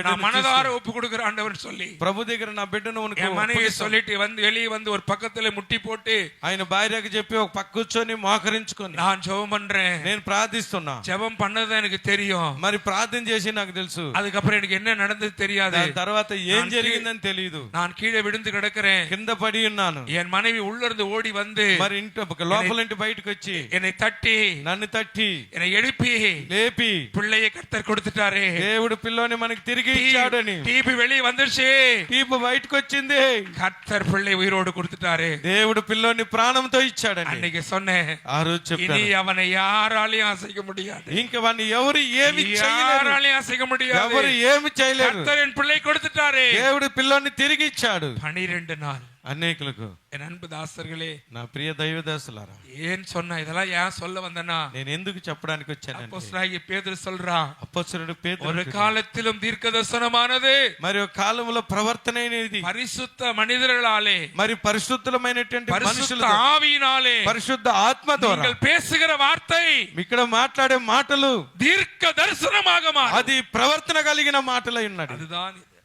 நான் மனதார ஒப்பு கொடுக்கிற ஆண்டவர் சொல்லி ప్రభు దగ్గర నా బిడ్డను என் மனைவி சொல்லிட்டு வந்து வெளியே வந்து ஒரு பக்கத்துல முட்டி போட்டு ఆయన భార్యకు చెప్పి ఒక పక్క కూర్చొని మోకరించుకొని நான் ஜெபம் பண்றேன், నేను ప్రార్థిస్తున్నా. ஜெபம் பண்ணது எனக்கு தெரியும், మరి ప్రార్థన చేసి నాకు తెలుసు, அதுக்கப்புறம் எனக்கு என்ன நடந்தது தெரியாது, దాని తర్వాత ఏం జరిగిందని తెలియదు. நான் கீழே விழுந்து கிடக்கிறேன், కింద పడి ఉన్నాను. என் மனைவி உள்ள இருந்து ஓடி வந்து మరి ఇంటి లోపల ఇంటి బయటకు వచ్చి என்னை தட்டி నన్ను తట్టి என்னை எழுப்பி లేపి பிள்ளையை கர்த்தர் கொடுத்துட்டாரு, దేవుడు పిల్లోని మనకి తిరిగి ఇచ్చాడని, டிபி வெளியே வந்துருச்சு, టీపు బయటకు వచ్చింది, கர்த்தர் பிள்ளை உயிரோடு கொடுத்துட்டாரு, దేవుడు పిల్లోని ప్రాణంతో ఇచ్చాడని அன்னைக்கு சொன்னேன். ఆ రోజు இனி చెప్పాను. அவனை யாராலையும் அசைக்க முடியாது, ఇంకా వాడిని ఎవరు ఏమి చేయలేరు, யாராலையும் அசைக்க முடியாது, ఎవరు ఏమి చేయలేరు. கர்த்தர் என் பிள்ளை கொடுத்துட்டாரு, దేవుడు పిల్లోని తిరిగి ఇచ్చాడు. 12 நாள். అనేకులకు என் அன்பு தாசர்களே, నా ప్రియ దైవదాసులారా, ஏன் சொன்ன இதெல்லாம் ஏன் சொல்ல வந்தனா, నేను ఎందుకు చెప్పడానికి వచ్చానంటే அப்போஸ்தலனாகிய பேதுரு சொல்றான், అపొస్తలుడు పేతురు ஒரு కాలத்திலும் தீர்க்க தரிசனமானது మరి ఒక కాలంలో ప్రవర్తన అనేది பரிசுத்த மனிதர்களாலே, మరి పరిశుద్ధమైనటువంటి பரிசுத்த మనుషులతో, ஆவியினாலே, పరిశుద్ధ ఆత్మ ద్వారా நீங்கள் பேசுகிற வார்த்தை ఇక్కడ మాట్లాడే మాటలు தீர்க்க தரிசனமாக மாறும். అది ప్రవర్తన కలిగిన మాటలై ఉన్నది. அதுதான் இது,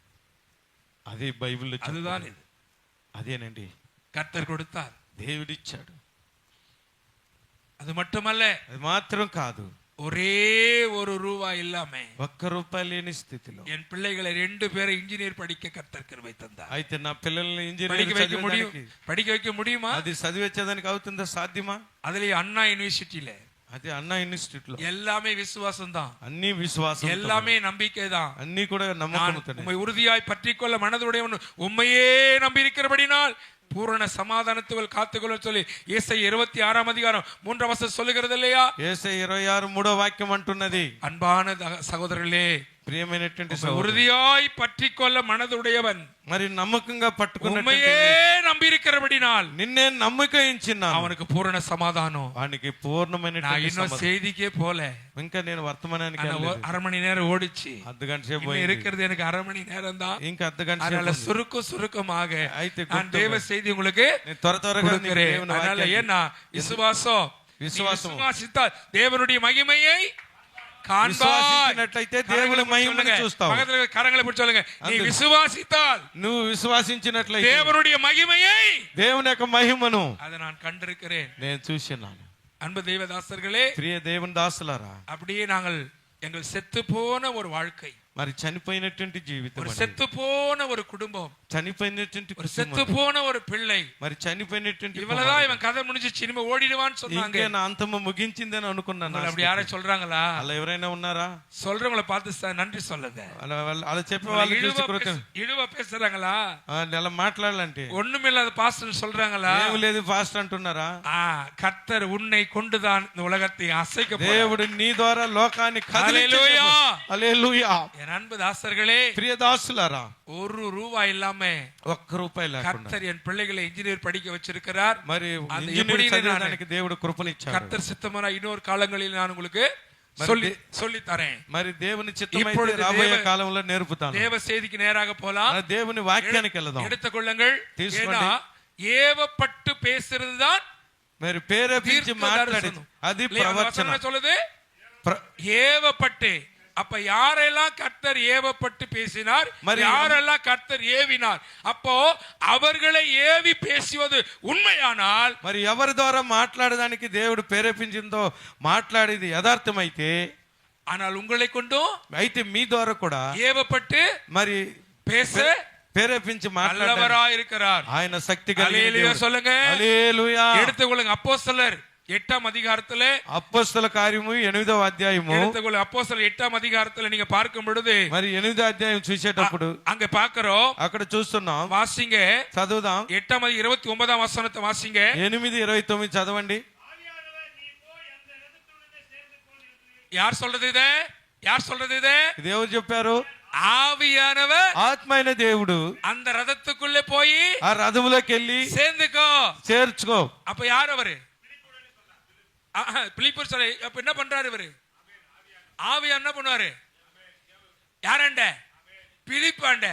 అది బైబిల్లో அதுதான் இது. అదేనండి, கர்த்தர் கொடுத்தார், దేవుడిచ్చాడు. அது மட்டுமல்ல, అది మాత్రం కాదు, ஒரே ஒரு ரூபாய் இல்லாம ₹1 లేని స్థితిలో என் பிள்ளைகளை 2 பேரை இன்ஜினியர் படிக்க கர்த்தர் கிருபை தந்தார். అయితే నా పిల్లల్ని படிக்க வைக்க முடியும், ఇంజనీరింగ్ படிக்க வைக்க முடியுமா? అది చదివించడానికి అవుతుందా? సాధ్యమా? அதுலயே அண்ணா யூனிவர்சிட்டியில అది అన్నా ఇన్స్టిట్యూట్ లో எல்லாமே விசுவாசம் தான், అన్ని విశ్వాసం, எல்லாமே நம்பிக்கை தான். అన్ని కూడా నమ్మకంతోనే. உம்மை உறுதியாய் பற்றிக்கொள்ள மனதுடையவன் உம்மையே நம்பி இருக்கிறபடினால் பூரண சமாதானத்துவல் காத்துக்கொள்ள சொல்லி ஏசாயா 26ஆம் அதிகாரம் 3ஆம் வசனம் சொல்லுகிறது இல்லையா? యేసయ్య 26 3వ వాక్యం అంటున్నది. அன்பான சகோதரர்களே, ప్రియమైనటువంటి உறுதியாய் பற்றிக்கொள்ள மனதுடையவன் మరి నమ్మకంగా పట్టుకున్నటువంటి உம்மையே நம்பி இருக்கிறபடினால் నిన్నే నమ్మకించినా அவனுக்கு பூரண சமாதானம். వానికి நான் పూర్ణమైనటువంటి இன்னும் సమాధానం. செய்திக்கே போல, ఇంకా నేను వర్తమానానికి ஆனா వెళ్ళలేదు. அரை மணி நேரம் ஓடிச்சு, అర్ధగంట సేపు இன்னும் పోయింది. இருக்கிறது எனக்கு அரை மணி நேரம் தான். ఇంకా అర్ధగంట அதனால సేపు சுருக்கமாக అయితే நான் தேவ செய்தி உங்களுக்கு నేను త్వరగా கொடுக்கிறேன். దేవుని அதனால వాక్యాన్ని- ஏன்னா விசுவாசம், விசுவாசம். விசுவாசித்தால் தேவனுடைய மகிமையை காண்பாய். విశ్వాసించినట్లయితే దేవుని మహిమను చూస్తావు. பக்கத்துல இருக்கிற கரங்களை பிடிச்சு சொல்லுங்க, நீ అందుకే. விசுவாசித்தால் నువ్వు విశ్వాసించినట్లయితే தேவனுடைய மகிமையை దేవుని యొక్క మహిమను அதை நான் கண்டிருக்கிறேன். నేను చూసినాను. அன்பு தெய்வதாசர்களே, ప్రియ దేవుని దాసులారా, அப்படியே நாங்கள் எங்கள் செத்து போன ஒரு வாழ்க்கை, మరి చనిపోయినటువంటి జీవితం, ஒரு செத்து போன ஒரு குடும்பம், చనిపోయినటువంటి ஒரு செத்து కుటుంబం, போன ஒரு பிள்ளை, మరి చనిపోయినటువంటి இவ்வளவுதான் இவன் కథ முடிஞ்சு సినిమా ఓడిடுவான்னு சொன்னாங்க. ఇంకే నా అంతము ముగించిందని అనుకున్నాను. அப்படி யாரும் சொல்றாங்களா? అలా ఎవరైనా ఉన్నారా? சொல்றவங்கள பார்த்து நன்றி சொல்லுங்க. అలా చెప్పే వాళ్ళు చూసి కొరకు இழுவ பேசுறாங்களா? అలా మాట్లాడాలంటే ஒண்ணுமில்லாத பாஸ்டர் சொல்றாங்களா? ఏమి లేదు ఫాస్ట్ అంటున్నారా? கர்த்தர் உன்னை கொண்டுதான் இந்த உலகத்தை அசைக்க போறார். దేవుడు నీ ద్వారా లోకాన్ని హల్లెలూయా. హల్లెలూయా. என் அன்பு தாசர்களே, ప్రియ దాసులారా, ₹1 இல்லாம ₹1 లేకుండా கர்த்தர் என் பிள்ளைகளை இன்ஜினியர் படிக்க வச்சிருக்கிறார். మరి அது ఇంజనీరింగ్ எப்படி చదవడానికి దేవుడు కృపనిచ్చాడు. கர்த்தர் சித்தமான இன்னொரு காலங்களில் நான் உங்களுக்கு சொல்லி தரேன். మరి దేవుని చిత్తమైతే రాబోయే కాలంలో నేర్పుతాను. தேவ செய்திக்கு நேராக போலாம். దేవుని వాక్యానికి వెళ్దాం. எடுத்துக்கொள்ளுங்கள். తీసుకోండి. ஏவப்பட்டு பேசுறதுதான் మరి పేరేపించి మాట్లాడేది అది ప్రవచన. சொல்லுது, ஏவப்பட்டு. அப்ப யாரெல்லாம் கர்த்தர் ஏவப்பட்டு பேசினார், யாரெல்லாம் கர்த்தர் ஏவினார், அப்போ அவர்களை ఏవి பேசுவது ఉన్మయానాల్ మరి ఎవరి ద్వారా మాట్లాడడానికి దేవుడు ప్రేరేపించిందో మాట్లాడేది యథార్థమైతే, ஆனால் உங்களை கொண்டும் అయితే మీ ద్వారా కూడా ஏவப்பட்டு మరి பேச ప్రేరేపించి நல்லவராய் இருக்கிறார். ఆయన శక్తి కలిగిన హల్లెలూయా சொல்லுங்க. హల్లెలూయా. எடுத்துக்கொள்ளுங்க அப்போஸ்தலர் 8ஆம் அதிகாரத்திலே, అపోస్తల కార్యము 8వ అధ్యాయము, எடுத்துக்கொள்ளுங்க அப்போஸ்தலர் 8ஆம் அதிகாரத்திலே நீங்க பார்க்கும் பொழுது, మరి 8వ అధ్యాయం చూసేటప్పుడు அங்க பார்க்கிறோம், అక్కడ చూస్తున్నాం. வாசிங்க, చదువుదాం. 8:29 వచనத்தை வாசிங்க. 8:29 చదవండి. யார் சொல்றது இது? யார் சொல்றது இது? ఇది ఎవరు చెప్పారు? ஆவியானவர், ఆత్మ అయిన దేవుడు அந்த ரதத்துக்குள்ளே போய் ఆ రథములోకి వెళ్ళి சேர்ந்துக்கோ. చేర్చుకో. அப்ப யார் அவரு? பிலிப்பர் சொல்ல. அப்ப என்ன பண்றாரு இவரு? ஆவியா என்ன பண்ணுவாரு? யாராண்ட? பிலிப்பாண்ட.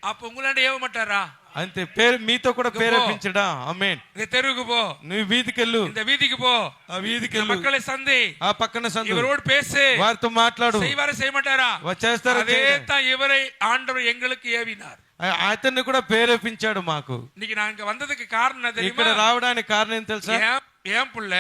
அப்ப உங்களாண்ட ஏவ மாட்டாரா? అంతే. పేరు మీతో కూడా ప్రేరేపించడా? ఆమేన్. இந்த தெருவுக்கு போ, నువ్వు వీధికెళ్ళు, இந்த வீதிக்கு போ, ఆ వీధికెళ్ళు, மக்களை சந்தி, ఆ పక్కన సందు, இவரோடு பேசு, వారితో మాట్లాడు. செய்வாரா செய்ய மாட்டாரா? చేస్తారా? அதே தான் இவரை ஆண்டவர் எங்களுக்கு ஏவினார். అతన్ని కూడా ప్రేరేపించాడు మాకు. இன்னைக்கு நான் இங்க வந்ததுக்கு காரணம் என்ன ఇక్కడ தெரியுமா? రావడానికి కారణం ఏం తెలుసా? ஏன் புள்ள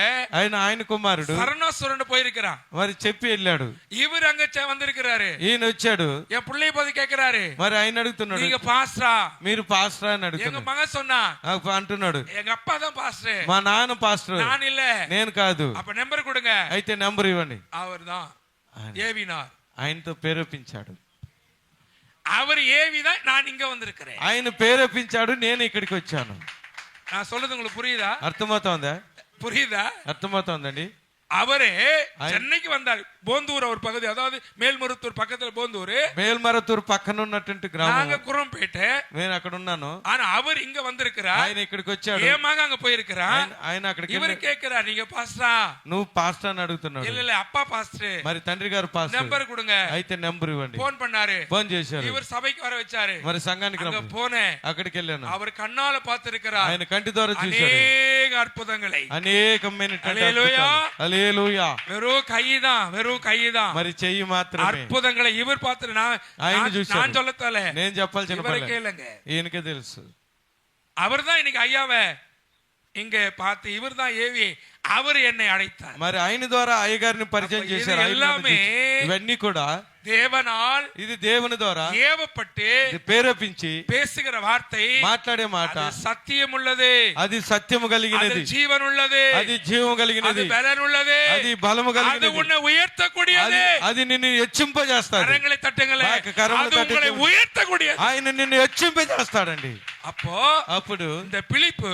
ఆయన కుమారుడు சரணாசுரன் போயிருக்கிறான். మరి చెప్పి వెళ్ళాడు. இவர் அங்க வந்திருக்கிறாரு. ఈయన వచ్చాడు. என் பிள்ளைய போது கேக்குறாரு, మరి ఆయన అడుగుతున్నాడు, நீங்க பாஸ்டரா? మీరు పాస్టరా అని எங்க అడుగుతున్నాడు. மகன் சொன்னா, అంటున్నాడు, எங்க அப்பா தான் பாஸ்டர், మా నాన్న పాస్టర్, நான் இல்ல. నేను కాదు. அப்ப நம்பர் கொடுங்க. అయితే నెంబర్ ఇవ్వండి. அவர் தான் ஏவினார். ఆయనతో ప్రేరేపించాడు. அவர் ஏவிதான் நான் இங்க வந்திருக்கிறேன். ఆయన ప్రేరేపించాడు, నేను ఇక్కడికి వచ్చాను. நான் சொல்றது உங்களுக்கு புரியுதா? అర్థమవుతోందా? புரியுதா? అర్థమవుతోందండి. அவரே சென்னைக்கு வந்தார். போந்தூர் ஒரு பகுதி, அதாவது மேல்மருத்தூர் பக்கத்துல போந்தூர். మేల్మరతూరు పక్కన ఉన్నటువంటి గ్రామం. நாங்க குரம்பேட்டை. నేను అక్కడ ఉన్నాను. ஆனா அவர் இங்க வந்திருக்கிறார். ఆయన ఇక్కడికి వచ్చాడు. ஏமாக அங்க போயிருக்கிறார். ఆయన అక్కడికి இவர் கேக்குறார், நீங்க பாஸ்டரா? నువ్వు పాస్టర్ అని అడుగుతున్నాడు. இல்ல இல்ல, அப்பா பாஸ்டர். మరి తండ్రి గారు పాస్టర్. நம்பர் கொடுங்க. అయితే నెంబర్ ఇవ్వండి. போன் பண்ணாரு. ఫోన్ చేశారు. இவர் சபைக்கு வர வச்சாரு. మరి సంఘానికి அங்க போனேன். అక్కడికి వెళ్ళాను. அவர் கண்ணால பார்த்திருக்கிறார். ఆయన కంటి ద్వారా చూశాడు அநேக அற்புதங்களை. అనేకమైనటువంటి హల్లెలూయా. హల్లెలూయా. வெறும் கைதான், வெறும் கைதான். మరి చెయ్యి మాత్రమే. అద్భుతంగా ఇవర్ పాత్ర ఆయన చూశాడు. நான் சொல்லத்தாலே నేను చెప్పాల్సిన పని கேளுங்க. ఈయనకే తెలుసు. அவர்தான் இன்னைக்கு ஐயாவை இங்க பார்த்து, இவர் தான் ஏவி, அவர் என்னை அழைத்தார். మరి ఆయన ద్వారా అయ్యగారిని పరిచయం చేశారు. எல்லாமே ఇవన్నీ కూడా தேவனால், ఇది దేవుని ద్వారా ஏவப்பட்டு ప్రేరేపించి பேசுகிற வார்த்தை, మాట్లాడే మాట சத்தியம் உள்ளது, అది సత్యము కలిగినది, జీవన్ உள்ளது, అది జీవము కలిగినది, బలం உள்ளது, అది బలము కలిగినది, அது உன்னை உயர்த்தக்கூடியது. అది నిన్ను హెచ్చింపజేస్తాడు. కరங்களை తట్టంగలే, కరములు அது உங்களை తట్టి உயர்த்தக்கூடியது. ఆయన నిన్ను హెచ్చింపజేస్తాడండి. அப்போ అప్పుడు இந்த பிலிப்பு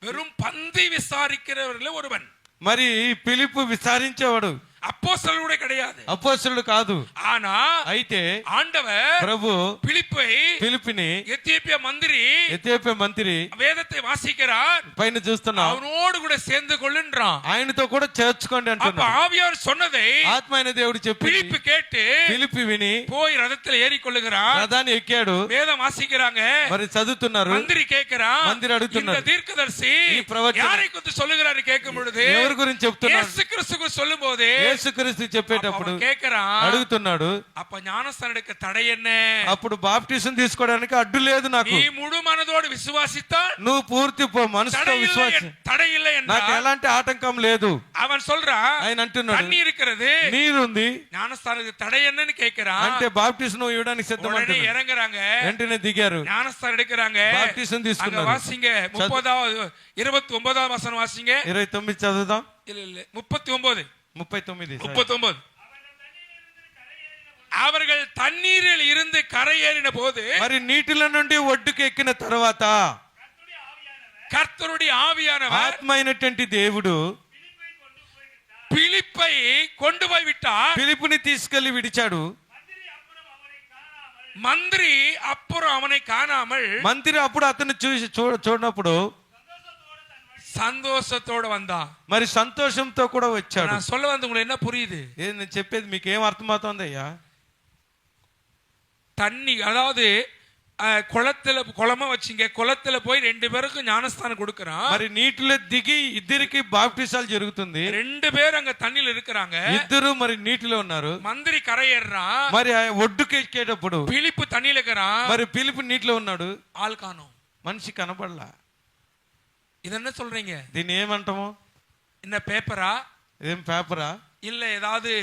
வெறும் பந்தி விசாரிக்கிறவர்கள ஒருவன். మరి పిలుపు విచారించేవాడు, அப்போஸ்தலர் கூட கிடையாது, అపోస్తలుడు కాదు. ஆனா అయితే ஆண்டவர் ప్రభు பிலிப்பை, పిలుపుని எத்தியோப்பியா மந்திரி, ఎథియోపియా మంత్రి வேதத்தை வாசிக்கிறார், పైన చూస్తున్నాం, அவனோடு கூட சேர்ந்து கொள்ளுன்றான். ఆయనతో కూడా చేర్చుకోండి அப்ப అంటున్నాడు. ஆவியானவர் சொன்னதை ఆత్మ అయిన దేవుడు చెప్పి பிலிப்பு கேட்டு పిలుపు విని போய் ரதத்தில் ஏறி கொள்ளுகிறான். రథాన్ని ఎక్కాడు. வேதம் வாசிக்கிறாங்க, మరి చదువుతున్నారు. மந்திரி கேட்கிறான், மந்திரி அడుగుతున్నారు, இந்த தீர்க்கதரிசி ఈ ప్రవచనం யாரை குறித்து சொல்லுகிறாரு கேட்கும் பொழுது, ఎవరి గురించి చెప్తున్నారు? இயேசு கிறிஸ்துக்கு சொல்லும் போது, యేసుక్రీస్తు చెప్పేటప్పుడు கேட்கிறான், అడుగుతున్నాడు, அப்ப ஞானஸ்தானம் எடுக்க தடை என்ன? అప్పుడు బాప్టిజం తీసుకోవడానికి అడ్డు లేదు నాకు. நீ முழு மனதோடு விசுவாசித்தால் నువ్వు పూర్తి మనసుతో విశ్వాసం, தடை இல்லை నాకు என்றால் ఎలాంటి ఆటంకం లేదు. அவன் சொல்றான், ఆయన అంటున్నాడు, தண்ணி இருக்கிறது, నీరుంది, ஞானஸ்தானத்துக்கு தடை என்னன்னு கேட்கிறான். అంటే బాప్టిజం ఇవ్వడానికి உடனே సిద్ధమంటున్నాడు. இறங்குறாங்க, వెంటనే దిగారు, ஞானஸ்தானம் எடுக்கிறாங்க. బాప్టిజం அங்க తీసుకున్నారు. வாசிங்க 29 வசனம் வாசிங்க. 29 చదువుదాం. இல்ல இல்ல 39 39. அவர்கள் தண்ணீரில் இருந்து கரையேறின போது, మరి నీటిల నుండి ఒడ్డుకు ఎక్కిన తర్వాత கர்த்தருடைய ஆவியானவர் ఆత్మ అయినటువంటి దేవుడు பிலிப்பை கொண்டு போய் விட்டார். పిలుపుని తీసుకెళ్లి విడిచాడు. மந்திரி அப்புறம் அவனை காணாமல், మంత్రి అప్పుడు అతను చూసి చూడనప్పుడు சந்தோஷத்தோட வந்தான். మరి సంతోషంతో కూడా వచ్చాడు. நான் சொல்ல வந்து உங்களுக்கு என்ன புரியுது? నేను చెప్పేది మీకు ఏం అర్థమవుతుంది అయ్యా? தண்ணி, அதாவது குளமா வச்சுங்க, குளத்துல போய் 2 பேருக்கும் ஞானஸ்தானம் கொடுக்கறான். మరి నీటిలో దిగి ఇద్దరికి బాప్టిసాలు జరుగుతుంది. 2 பேர் అங்க தண்ணில இருக்கிறாங்க. ఇద్దరు మరి నీటిలో ఉన్నారు. మందిరి కరయేర్రాன். మరి ఒడ్డుకి ఎక్కేటప్పుడు పిలిపు తண்ணில இருக்கிறான். మరి పిలిపు నీటిలో ఉన్నాడు. ఆల్ కానోం, మనిషి కనబడలా. ఇదెన్న சொல்றீங்க? దీన్ని ఏమంటాము? என்ன పేపరా? ఏం పేపరా? இல்ல ஏதாவது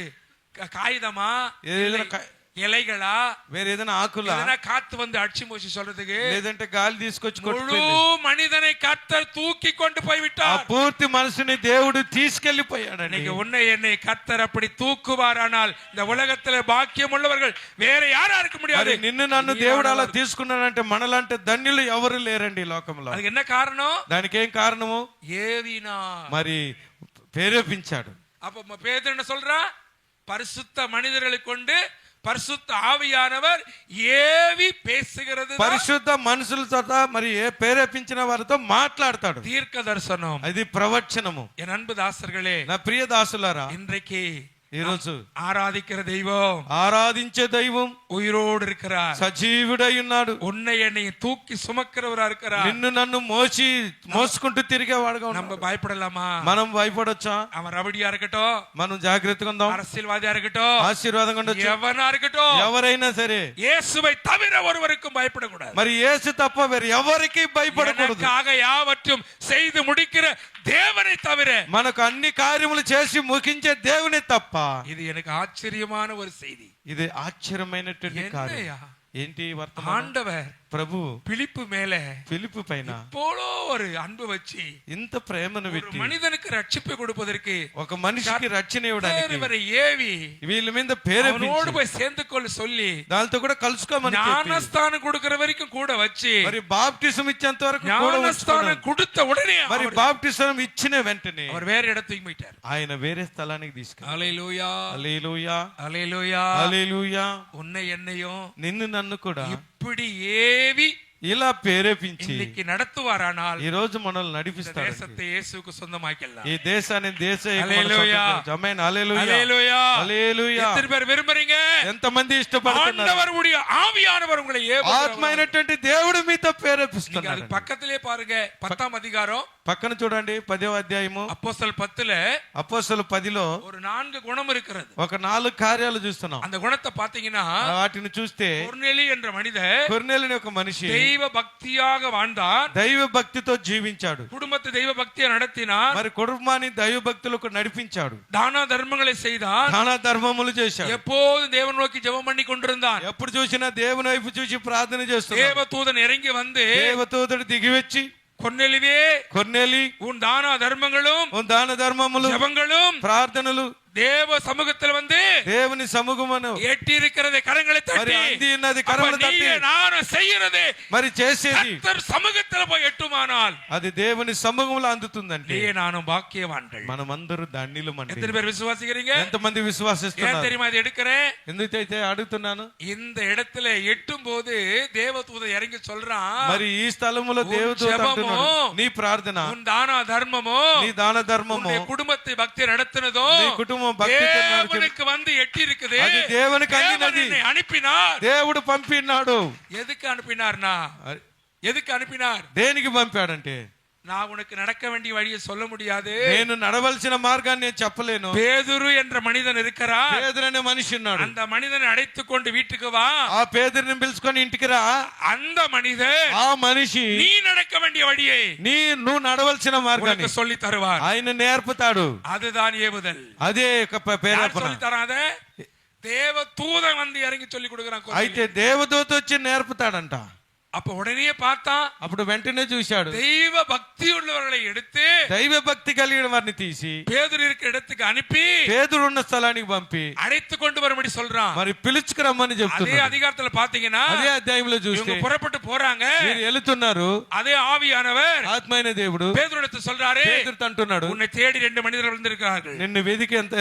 காகிதமா? ఏదైనా இலைகளா? వేరే ఏదైనా ఆకులా? ఏదైనా காத்து வந்து அடிச்சு மூச்சு சொல்றதுக்கு? లేదంటే గాలి తీసుకొచ్చి முழு కొట్టుకెళ్ళి மனிதனை கர்த்தர் தூக்கி கொண்டு போய் ఆ விட்டார். పూర్తి మనసుని దేవుడు తీసుకెళ్లిపోయాడండి. இன்னைக்கு உன்னை என்னை கர்த்தர் அப்படி தூக்குவாரானால் இந்த உலகத்துல பாக்கியம் உள்ளவர்கள் வேற யாரா இருக்க మరి முடியாது. నిన్ను నన్ను దేవుడు అలా తీసుకున్నాడంటే మనలాంటి ధన్యులు ఎవరు లేరండి ఈ లోకంలో. அதுக்கு என்ன காரணம்? దానికి ఏం కారణము? ஏவினா. మరి ప్రేరేపించాడు. அப்ப பேதுரு என்ன சொல்றா? பரிசுத்த மனிதர்களை கொண்டு பரிசுத்த ஆவியானவர் ஏவி பேசுகிறது. పరిశుద్ధ మనుషులతో మరి ప్రేరేపించిన వారితో మాట్లాడతాడు. தீர்க்க தரிசனம், అది ప్రవచనము. என் அன்பு தாசர்களே, నా ప్రియ దాసులారా, இன்றைக்கு ఈ రోజు ஆராதிக்கிற தெய்வம், ఆరాధించే దైవం உயிரோடு இருக்கிறார். సజీవుడై ఉన్నాడు. உன்னை என்னை தூக்கி சுமக்கிறவரா இருக்கிறார். నిన్ను నన్ను మోసుకుంటూ తిరిగేవాడుగా நம்ம ఉన్నాడు. பயப்படலாமா? మనం భయపడొచ్చా? அவன் ரபடியா இருக்கட்டும், మనం జాగ్రత్తగా ఉందాం. அரசியல்வாதியா இருக்கட்டும், ఆశీర్వాదంగా ఉండొచ్చు. எவனா இருக்கட்டும், ఎవరైనా సరే இயேசுவை தவிர ஒருவருக்கும் பயப்படக்கூடாது. మరి యేసు తప్ప వేరు ఎవరికి భయపడకూడదు. எனக்காக யாவற்றும் செய்து முடிக்கிற தேவனை தவிர, మనకు అన్ని కార్యములు చేసి ముగించే దేవుని తప్ప. இது எனக்கு ஆச்சரியமான ஒரு செய்தி. ఇది ఆశ్చర్యమైనటువంటి కార్యం. என்னையா? ఏంటి వర్తమానం? ஆண்டவர் ప్రభు பிலிப்பு மேல ఫిలిప్పు పైన போலோ ஒரு அன்பு வச்சு ఇంత ప్రేమను ஒரு పెట్టి மனிதனுக்கு ரட்சிப்பு கொடுப்பதற்கு ఒక మనిషికి రక్షణ ఇవ్వడానికి இவரை ஏவி వీళ్ళ మీద அவனோடு ప్రేరేపించి போய் சேர்ந்து கொள்ள சொல்லி దాంతో కూడా కలుసుకోమని చెప్పి, ஞானஸ்தானம் கொடுக்கிற வரைக்கும் கூட வச்சு మరి బాప్టిజం ఇచ్చేంత వరకు కూడా ఉంచుకున్నాడు. ஞானஸ்தானம் கொடுத்த உடனே మరి బాప్టిజం ఇచ్చిన వెంటనే அவர் வேற இடத்துக்கு போயிட்டார். ఆయన వేరే స్థలానికి తీసుకెళ్ళాడు. ஹல்லேலூயா, హల్లెలూయా, ஹல்லேலூயா. హల్లెలూయా. உன்னை என்னையும் నిన్ను నన్ను కూడా இப்படி ஏவி ఇలా ప్రేరేపించి இன்னைக்கு நடத்துவாரானால் ఈ రోజు మనల్ని இந்த నడిపిస్తాడు. தேசத்தை இயேசுவுக்கு சொந்தமாக்கலாம். ఈ దేశాన్ని హల్లెలూయా. ఆమేన్, హల్లెలూయా, ஹல்லேலூயா. హల్లెలూయా. எத்தனை பேர் விரும்புறீங்க? ఎంతమంది ఇష్టపడుతున్నారు? ஆண்டவருடைய ஆவியானவர் உங்களை ஏவுகிறார். ఆత్మైనటువంటి దేవుడు మీతో நீங்க ప్రేరేపిస్తున్నాడు. அது பக்கத்திலே பாருங்க. 10ஆம் அதிகாரம் పక్కన చూడండి 10వ అధ్యాయము அப்போஸ்தலர் 10ல అపోస్తలుల 10లో ஒரு 4 குணம் இருக்கிறது. ఒక 4 కార్యాలు చూస్తున్నాం. அந்த குணத்தை பாத்தீங்கன்னா, వాటిని చూస్తే கொர்நேலி என்ற மனிதர் కొర్నేలిని ఒక మనిషి தெய்வ பக்தியாக வாழ்ந்தார். దైవ భక్తితో జీవించాడు. குடும்பத்தை தெய்வ பக்தியா நடத்தினார். మరి కుటుంబాన్ని దైవ భక్తులకు నడిపించాడు. தான தர்மங்களை செய்தார். దాన ధర్మములు చేశాడు. எப்போதும் தேவன் நோக்கி ஜெபம் பண்ணி கொண்டிருந்தார். ఎప్పుడు చూసినా దేవుని వైపు చూసి ప్రార్థన చేస్తున్నాడు. தேவதூதன் இறங்கி வந்து, దేవదూతడు దిగి వచ్చి, கொர்நேலியே, కొర్నేలి, உன் தான தர்மங்களும் ఉన్ దాన ధర్మములు ஜெபங்களும் ప్రార్థనలు தேவ சமூகத்தில் வந்து దేవుని సముఖమును எட்டி இருக்கிறதை கரங்களை మరి தட்டி, అంది ఉన్నది அப்ப కరములు తట్టి நீயே நானும் செய்யறது మరి చేసేది கர்த்தர் சமூகத்தில் போய் எட்டுமானால் అది దేవుని సముఖంలో అందుతుందంటే நீயே நானும் பாக்கியவான்கள். మనమందరూ ధన్యులమండి. எத்தனை பேர் விசுவாசிக்கிறீங்க? ఎంతమంది ஏன் విశ్వాసిస్తున్నారు? தெரியுமா இது எடுக்கிறேன்? ఎందుకైతే అడుగుతున్నాను, இந்த இடத்துல எட்டும் போது தேவதூதன் இறங்கி சொல்றான், మరి ఈ స్థలములో ఉన్ దేవుడు జపము, నీ ప్రార్థన, உன் தான தர்மமோ, నీ దాన ధర్మము, உன்னுடைய குடும்பத்தை பக்தி நடத்தினதோ నీ కుటుంబం భక్తితో నడిచి- தேவனுக்கு வந்து எட்டி இருக்குது. అది దేవునికి தேவன் అందినది. என்னை அனுப்பினார். దేవుడు పంపినాడు. எதுக்கு அனுப்பினார்னா, எதுக்கு அனுப்பினார்? దేనికి పంపాడంటే, நான் உனக்கு நடக்க வேண்டிய வழியை சொல்ல முடியாது. నేను నడవలసిన మార్గాన్ని నేను చెప్పలేను. பேதுரு என்ற மனிதன் இருக்கிறார். పేదరు అనే మనిషి ఉన్నాడు. அந்த மனிதனை அழைத்துக் கொண்டு வீட்டுக்கு வா. ఆ పేదరిని పిలుచుకొని ఇంటికి రా. அந்த மனிதன் ఆ మనిషి நீ நடக்க வேண்டிய வழியை నువ్వు నడవలసిన మార్గాన్ని உனக்கு சொல்லி தருவார். ఆయన నేర్పుతాడు. அதுதான் ஏவுதல். అదే யார் ప్రేరేపణ. சொல்லி தராத? தேவ தூதன் வந்து இறங்கி சொல்லி கொடுக்கிறான். అయితే దేవదూత వచ్చి నేర్పుతాడంట. அப்ப உடனே பார்த்தா, అప్పుడు వెంటనే చూశాడు, தெய்வ பக்தி உள்ளவர்களை எடுத்து దైవ భక్తి కలిగిన వారిని తీసి பேதுரு இருக்கிற இடத்துக்கு அனுப்பி పేదరు ఉన్న స్థలానికి పంపి அழைத்து கொண்டு வரும்படி சொல்றான். మరి పిలుచుకురమ్మని அதே చెప్తున్నాడు. அதிகாரத்துல பாத்தீங்கன்னா, అదే అధ్యాయంలో చూస్తే இவங்க புறப்பட்டு போறாங்க. మీరు వెళుతున్నారు. அதே ஆவியானவர் ఆత్మైన దేవుడు பேதுரு இடத்துல சொல்றாரு, పేతురుతో అంటున్నాడు, உன்னை தேடி 2 மனிதர்கள் வந்திருக்கிறார்கள். నిన్ను వెదికి ఎంత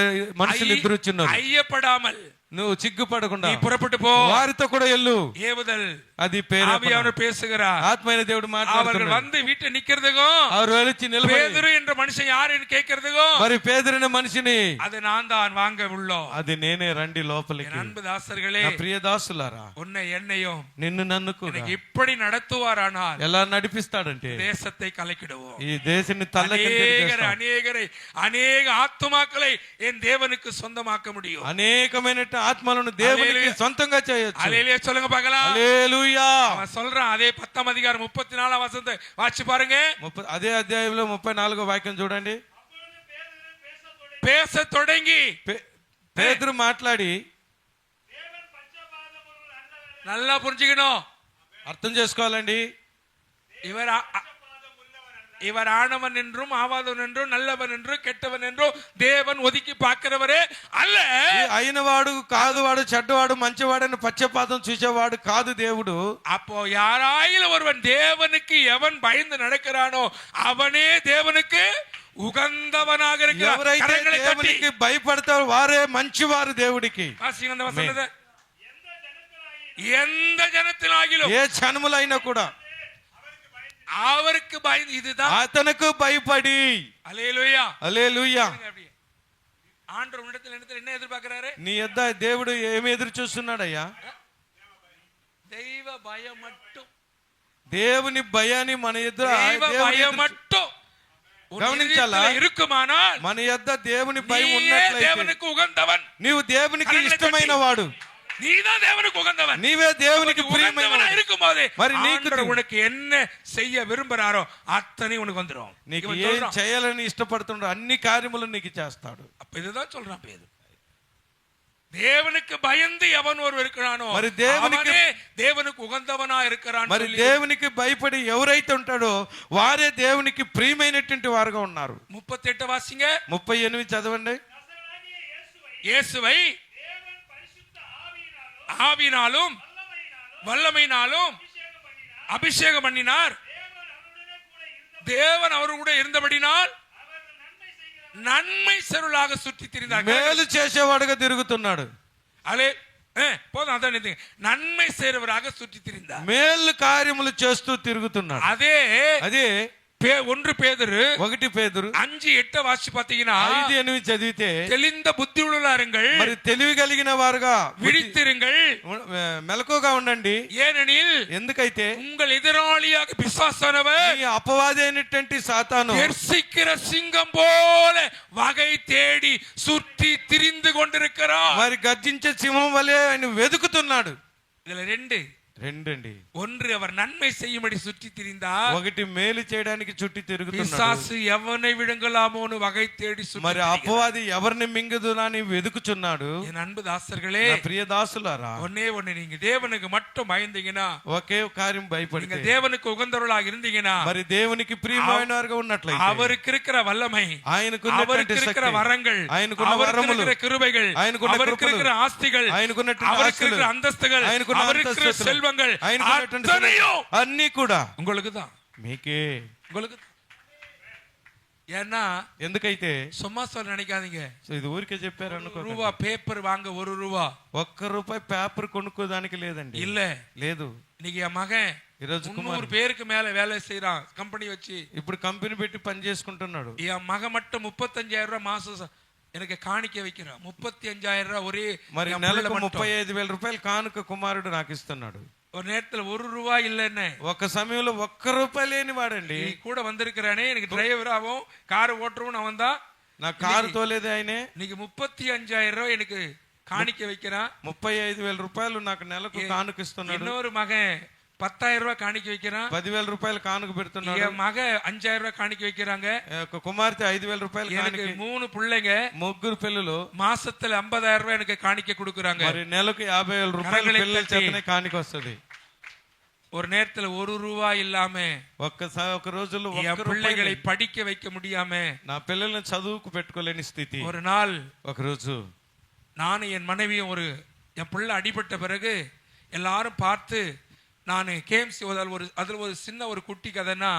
మనుషులు ఇద్దరు వచ్చిన్నారు. ஐயப்படாமல், నువ్వు సిగ్గుపడకుండా நீ புறப்பட்டு போ. వారితో కూడా వెళ్ళు. ஏவுதல். అది పేరు ஆவியானவர் பேசுகிறார். ఆత్మైన దేవుడు அவர்கள் మాట్లాడుతున్నాడు. வந்து வீட்டை நிக்கிறதுக்கும் அவர் வெளிச்சி నిలబడి பேதுரு என்ற மனுஷன் யாருன்னு கேட்கறதுக்கும் మరి పేదరిన మనిషిని அது நான் தான் வாங்க உள்ளோம். అది నేనే రండి లోపలికి. என் அன்பு தாசர்களே, నా ప్రియ దాసులారా, உன்னை என்னையும் నిన్ను నన్ను కూడా எனக்கு இப்படி நடத்துவாரானால் ఎలా నడిపిస్తాడంటే தேசத்தை கலக்கிடுவோம். ఈ దేశాన్ని తల్లకిందులు அநேக ஆத்துமாக்களை என் தேவனுக்கு சொந்தமாக்க முடியும். అనేకమైన ఆత్మలను దేవునికి సొంతంగా చేయొచ్చు. அல்லேலூயா சொல்லுங்க பார்க்கலாம். హల్లెలూయా. அவன் சொல்றான். அதே 10ஆம் அதிகாரம் 34ஆம் வசனத்தை வாசி பாருங்க. అదే అధ్యాయంలో 34వ వాక్యం చూడండి. பேச தொடங்கி పేతురు మాట్లాడి, நல்லா புரிஞ்சுக்கணும், అర్థం చేసుకోవాలండి, இவர் ஆனவன் என்றும் ஆவாதவன் என்றும் நல்லவன் என்றும் கெட்டவன் என்றும் தேவன் ஒதுக்கி பார்க்கிறவரே அல்ல. అయినవాడు కాదు, వాడు చెడ్డవాడు మంచివాడని పక్షపాతం చూసేవాడు కాదు దేవుడు. அப்போ யாராயிலும் ஒருவன் தேவனுக்கு எவன் பயந்து நடக்கிறானோ அவனே தேவனுக்கு உகந்தவனாக இருக்கிறான். ఎవరైతే దేవునికి భయపడతారో వారే మంచివారు దేవుడికి. வாசிங்க வசனத்தை. எந்த ஜனத்திலாகிலும் ఏ జనములైనా కూడా அவருக்கு பயந்து, இதுதான் అతనికి భయపడి. அல்லேலூயா హల్లెలూయా. ஆண்டவர் உன்னிடத்தில் என்ன எதிர்பார்க்கிறாரு? నీ యొద్ద దేవుడు ఏమి ఎదురు చూస్తున్నాడయ్యా? தெய்வ பயம் மட்டும். దేవుని భయాన్ని మన ఎదురు பயம் மட்டும் గమనించాలా? இருக்குமானால் మన యొద్ద దేవుని భయం ఉన్నట్లయితే தேவனுக்கு உகந்தவன், నీవు దేవునికి ఇష్టమైన వాడు, நீதான் தேவனுக்கு உகந்தவன், నీవే దేవునికి ప్రియమైన இருக்கும்போது మరి నీకు உனக்கு என்ன செய்ய விரும்புறாரோ அத்தனை உனக்கு வந்துரும். నీకు ఏం చేయాలని ఇష్టపడుతుండో అన్ని కార్యములు నీకు చేస్తాడు. அப்ப இதுதான் சொல்றான் பேதுரு. தேவனுக்கு பயந்து எவன் ஒருவர் இருக்கிறானோ మరి దేవునికి தேவனுக்கு உகந்தவனா இருக்கிறான். మరి దేవునికి భయపడి ఎవరైతే ఉంటాడో వారే దేవునికి ప్రియమైనటువంటి వారుగా ఉన్నారు. 38 వాసింగ. 38 చదవండి. இயேசுவை ஆவியினாலும் வல்லமையினாலும் அபிஷேகம் பண்ணினார். தேவன் அவரு கூட இருந்தபடினால் நன்மை செருளாக சுற்றி திரிந்தார். మేలు చేసేవాడుగా తిరుగుతున్నాడు. అలే போதும், அதான் நன்மை செய்றவராக சுற்றி திரிந்தார். మేలు కార్యములు చేస్తూ తిరుగుతున్నాడు. అదే 1 பேதுரு 1 పేతురు 5:8 వాసి பாத்தீங்கன்னா 5:8 చదివితే தெளிந்த புத்தி உள்ளாருங்கள், మరి తెలివి కలిగిన వారుగా விழித்திருங்கள், మెలకుగా ఉండండి. ஏனெனில் ఎందుకైతే உங்கள் எதிராளியாக பிசாசானவர் ఈ అపవాది అయినటువంటి సాతాను கர்சிக்கிற சிங்கம் போல வகை தேடி சுற்றி திரிந்து கொண்டிருக்கிறார். మరి గర్జించే సింహం వలె ఆయన వెతుకుతున్నాడు. இதுல ரெண்டு. ஒன்று, அவர் நன்மை செய்யும்படி சுற்றி திரிந்தார். 1 మేలు చేయడానికి చుట్టి తిరుగుతున్నాడు. பிசாசு எவனை விழுங்கலாமோன்னு வகை தேடி சுற்றி. మరి అపవాది ఎవరిని మింగుదునని వెతుకుచున్నాడు. என் அன்பு தாசர்களே, నా ప్రియ దాసులారా, ஒண்ணே நீங்க தேவனுக்கு மட்டும் பயந்தீங்கன்னா, ఒకే కార్యం భయపడితే, நீங்க தேவனுக்கு உகந்தவர்களாக இருந்தீங்கன்னா, మరి దేవునికి ప్రియమైన వారుగా ఉన్నట్లయితే அவருக்கு இருக்கிற வல்லமை, ఆయనకున్నటువంటి இருக்கிற శక్తి, வரங்கள், ఆయనకున్న அவருக்கு వరములు, இருக்கிற கிருபைகள், ఆయనకున్న அவருக்கு కృపలు, இருக்கிற ఆస్తిகள், ఆయనకున్నటువంటి அவருக்கு ఆస్తులు, இருக்கிற அந்தస్తుகள், ఆయనకున్న அவருக்கு இருக்கிற అంతస్తులు, செல்வங்கள் ఆయనకున్నటువంటి அத்தனையும் అన్ని కూడా உங்களுக்கு தான். మీకే. உங்களுக்கு ஏன்னா ఎందుకైతే சும்மா சொல்ல நினைக்காதீங்க. ఇది ఊరికే చెప్పారు అనుకో. ரூபா பேப்பர் வாங்க ₹1 ₹1 పేపర్ కొనుక్కోదానికి లేదండి. இல்ல, లేదు. இன்னைக்கு என் மகன் ఈరోజు 300 பேருக்கு மேல வேலை செய்யறான் కంపెనీ வச்சு. ఇప్పుడు కంపెనీ పెట్టి పని చేసుకుంటున్నాడు. என் மகன் மட்டும் ₹35,000 மாசம் எனக்கு காணிக்க வைக்கிறான். ₹35,000 ஒரே. మరి నెలకు ₹35,000 కానుక కుమారుడు నాకు ఇస్తున్నాడు. ஒரு நேரத்துல ₹1 இல்லன்னு ఒక సమయంలో ₹1 లేని వాడండి. கூட வந்திருக்கிறானே, எனக்கு டிரைவராகவும் கார் ஓட்டுறவும் அவன் தான். నా కారు తోలేదే ఆయనే. இன்னைக்கு ₹35,000 எனக்கு காணிக்க வைக்கிறான். ₹35,000 నాకు నెలకు కానుక ఇస్తున్నాడు. இன்னொரு மகன் ₹10,000 காணிக்க வைக்கிறான். ₹10,000 కానుక పెడుతున్నాడు. என் மக ₹5,000 காணிக்க வைக்கிறாங்க. ఒక కుమార్తె ₹5,000 எனக்கு 3 பிள்ளைங்க, 3 పిల్లలు மாசத்துல ₹50,000 எனக்கு காணிக்க கொடுக்கறாங்க. మరి నెలకు ₹50,000 పిల్లల చేతనే కానుక వస్తది. ஒரு நேரத்துல ₹1 இல்லாம ఒక రోజుల్లో பிள்ளைகளை படிக்க வைக்க முடியாம నా పిల్లల్ని చదువుకు పెట్టుకోలేని స్థితి. ஒரு நாள் ఒక రోజు நானும் என் மனைவியும் என் பிள்ளை அடிபட்ட பிறகு எல்லாரும் பார்த்து, நான் கேஎம்சி அதுல ஒரு சின்ன ஒரு குட்டி கதைன்னா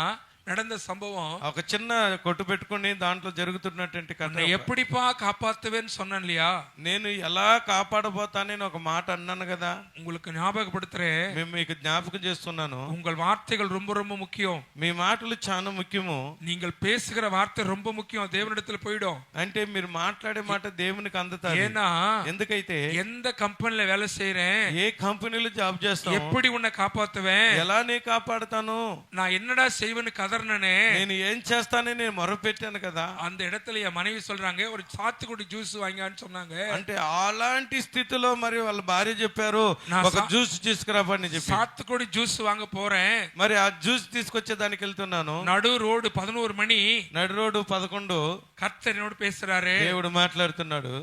நடந்த சம்பவம். ఒక చిన్న కొట్టు పెట్టుకుని దాంట్లో జరుగుతున్నటువంటి కథ. எப்படிப்பா காப்பாத்துவேன்னு சொன்னேன் இல்லையா? నేను ఎలా కాపాడబోతానని ఒక మాట అన్నాను కదా. உங்களுக்கு ஞாபகப்படுத்துறேன். మేము మీకు జ్ఞాపకం చేస్తున్నాను. உங்கள் வார்த்தைகள் ரொம்ப ரொம்ப முக்கியம். మీ మాటలు చాలా ముఖ్యము. நீங்கள் பேசுகிற வார்த்தை ரொம்ப முக்கியம். தேவனிடத்துல போய்டும். అంటే మీరు మాట్లాడే మాట దేవునికి అందుతాది. ஏன்னா ఎందుకైతే எந்த కంపెనీలో வேலை செய்றேன், ఏ కంపెనీలో జాబ్ చేస్తాను, எப்படி உன்னை காப்பாத்துவேன், ఎలా నీ కాపాడుతాను, நான் என்னடா செய்வேன்னு கதர்னனே, నేను ఏం చేస్తానని నేను మొరపెట్టాను కదా. அந்த இடத்துல என் மனைவி சொல்றாங்க, ஒரு சாத்துக்குடி ஜூஸ் வாங்கியான்னு சொன்னாங்க. అంటే అలాంటి స్థితిలో మరి వాళ్ళ భార్య చెప్పారు, ఒక జ్యూస్ తీసుకురాపని చెప్పి. சாத்துக்குடி ஜூஸ் வாங்க போறேன். మరి ఆ జ్యూస్ తీసుకొచ్చే దానికి వెళ్తున్నాను. நடு ரோடு 11 மணி, నడు రోడ్డు 11. கர்த்தர் என்னோட பேசுறாரு. దేవుడు మాట్లాడుతున్నాడు.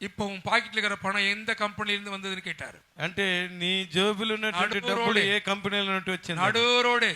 இப்போ உன் பாக்கெட்ல இருக்கிற பணம் எந்த கம்பெனில இருந்து வந்ததுன்னு கேட்டாரு. అంటే నీ జేబులో ఉన్నటువంటి డబ్బులు ఏ కంపెనీలో నుండి వచ్చింది? நடு ரோடு.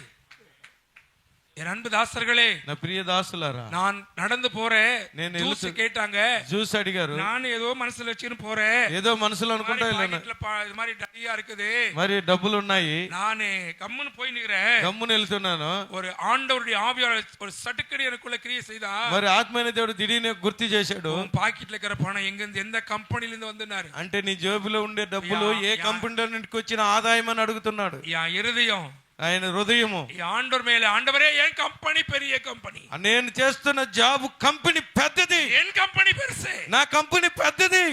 என் அன்பு தாசர்களே, నా ప్రియ దాసులారా, நான் நடந்து போறேன். నేను ஜூஸ் கேட்டாங்க. జ్యూస్ అడిగారు. நான் ఏదో మనసులో வச்சுன்னு పోறேன். ఏదో మనసులో అనుకుంటా వెళ్ళాను. இது மாதிரி டடியா இருக்குது, మరి డబ్బులు ఉన్నాయి, நானே கம்முன்னு போய் நிக்கிறேன். గమ్మున వెళ్తున్నాను. ஒரு ஆண்டவருடைய ஆவியாளர் ஒரு சட்டுக்கடி எனக்குள்ள கிரியை செய்தா. మరి ఆత్మైన దేవుడు దిడీని గుర్తు చేశాడు. உன் பாக்கெட்ல இருக்கிற பணம் எங்க இருந்து, எந்த కంపెనీல இருந்து வந்தனாரு. అంటే నీ జేబులో ఉండే డబ్బులు ఏ కంపెనీలో నుండి వచ్చిన ఆదాయం అని అడుగుతున్నాడు. యా హృదయం, ఆయన హృదయము ఈ ఆండవర్ మేలే, ఆండవరే ఎన్ కంపెనీ పెరియ కంపెనీ, నేను చేస్తున్న జాబ్ కంపెనీ పెద్దది, ఎన్ కంపెనీ పెరుసే, నా కంపెనీ పెద్దది.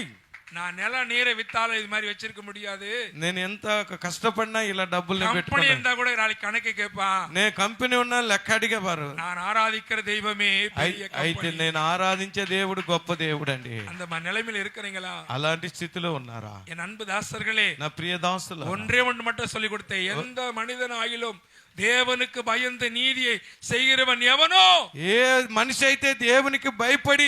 நான் நில நீரை வித்தாலும் இது மாதிரி வச்சிருக்க முடியாது. నేను ఎంత కష్టపడినా ఇలా డబ్బులు కంపెనీ పెట్టుకున్నాను. இருந்தா கூட நாளைக்கு கணக்கு கேட்பான். నేను కంపెనీ ఉన్నా లెక్క అడిగేవారు. நான் ஆராதிக்கிற தெய்வமே பெரிய అయితే కంపెనీ. నేను ఆరాధించే దేవుడు గొప్ప దేవుడు అండి. அந்த நிலைமையில இருக்கிறீங்களா? అలాంటి స్థితిలో ఉన్నారా? என் அன்பு தாசர்களே, నా ప్రియ దాసులు, ஒன்றே ஒன்று மட்டும் சொல்லி கொடுத்தேன். எந்த மனிதன் ஆகிலும் தேவனுக்கு பயந்து நீதியை செய்கிறவன் எவனோ, ఏ మనిషి అయితే దేవునికి భయపడి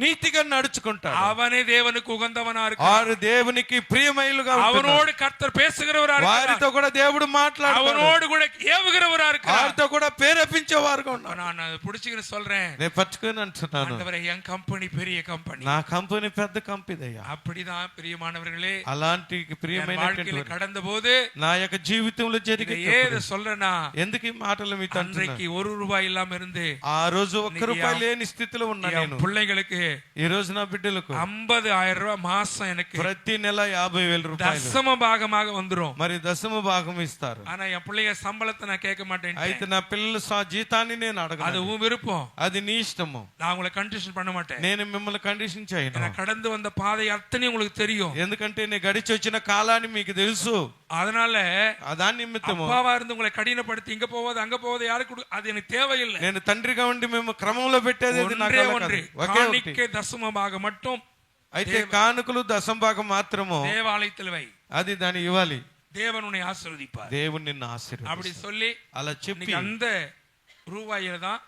నీతిగా నడుచుకుంటాడు, அவனே தேவனுக்கு உகந்தவனா వారు இருக்கான். దేవునికి ప్రియమైలుగా ఉంటారు. அவனோடு கர்த்தர் பேசுகிறவரா இருக்கார். వారితో కూడా దేవుడు మాట్లాడుతాడు. அவனோடு கூட ஏவுகிறவரா இருக்கார். వారితో కూడా ప్రేరేపించేవారుగా ఉన్నారు. நான் அதை புடிச்சுக்கின்னு சொல்றேன். నేను పట్టుకుని అంటున్నాను, ஆண்டவரே, என் కంపెనీ பெரிய కంపెనీ. నా కంపెనీ పెద్ద కంపెనీ. அப்படிதான் பிரியமானவர்களே, అలాంటి என் ప్రియమైన வாழ்க்கையில கடந்த போது నా యొక్క జీవితంలో జరిగే ஏது சொல்றேன்னா, ఎందుకు ఈ మాటలు మీతో అంటున్నా? அன்றைக்கு ₹1 இல்லாம இருந்து ఆ రోజు ₹1 లేని స్థితిలో ఉన్నా என் నేను. பிள்ளைகளுக்கு ఈ రోజు నా బిడ్డలకు ₹50,000 మాసం எனக்கு ప్రతి నెల ₹50,000 தசம பாகமாக வந்துரும். మరి దశమ భాగం ఇస్తారు. ஆனா என் பிள்ளைங்க சம்பளத்தை நான் கேட்க மாட்டேன். అయితే నా పిల్లల జీతాన్ని నేను அது అడగను. உன் விருப்பம், అది నీ ఇష్టము. நான் உங்களை கண்டிஷன் பண்ண மாட்டேன். నేను మిమ్మల్ని కండిషన్ చేయను. நான் கடந்து வந்த பாதை அத்தனை உங்களுக்கு தெரியும். ఎందుకంటే నేను గడిచి వచ్చిన కాలాన్ని మీకు తెలుసు. அதனால దాని నిమిత్తము அப்பாவா இருந்து உங்களை கடினப்படுத்தி இங்க போவது அங்க போவது யாருக்கு அது எனக்கு தேவையில்லை. నేను తండ్రిగా ఉండి మేము క్రమంలో పెట్టేది అది నాకు ஒன்றே వల్ల ஒன்று, కాదు. ఒకే ఒకటి. காணிக்கை தசம பாகம் மட்டும் అయితే కానుకలు దశమ భాగం మాత్రము தேவாலயத்தில் வை, అది దాన్ని ఇవ్వాలి. தேவன் உன்னை ஆசீர்வதிப்பார். దేవుడు నిన్ను அப்படி ఆశీర్వదిస్తాడు. சொல்லி అలా చెప్పి இன்னைக்கு அந்த ரூபாயில தான்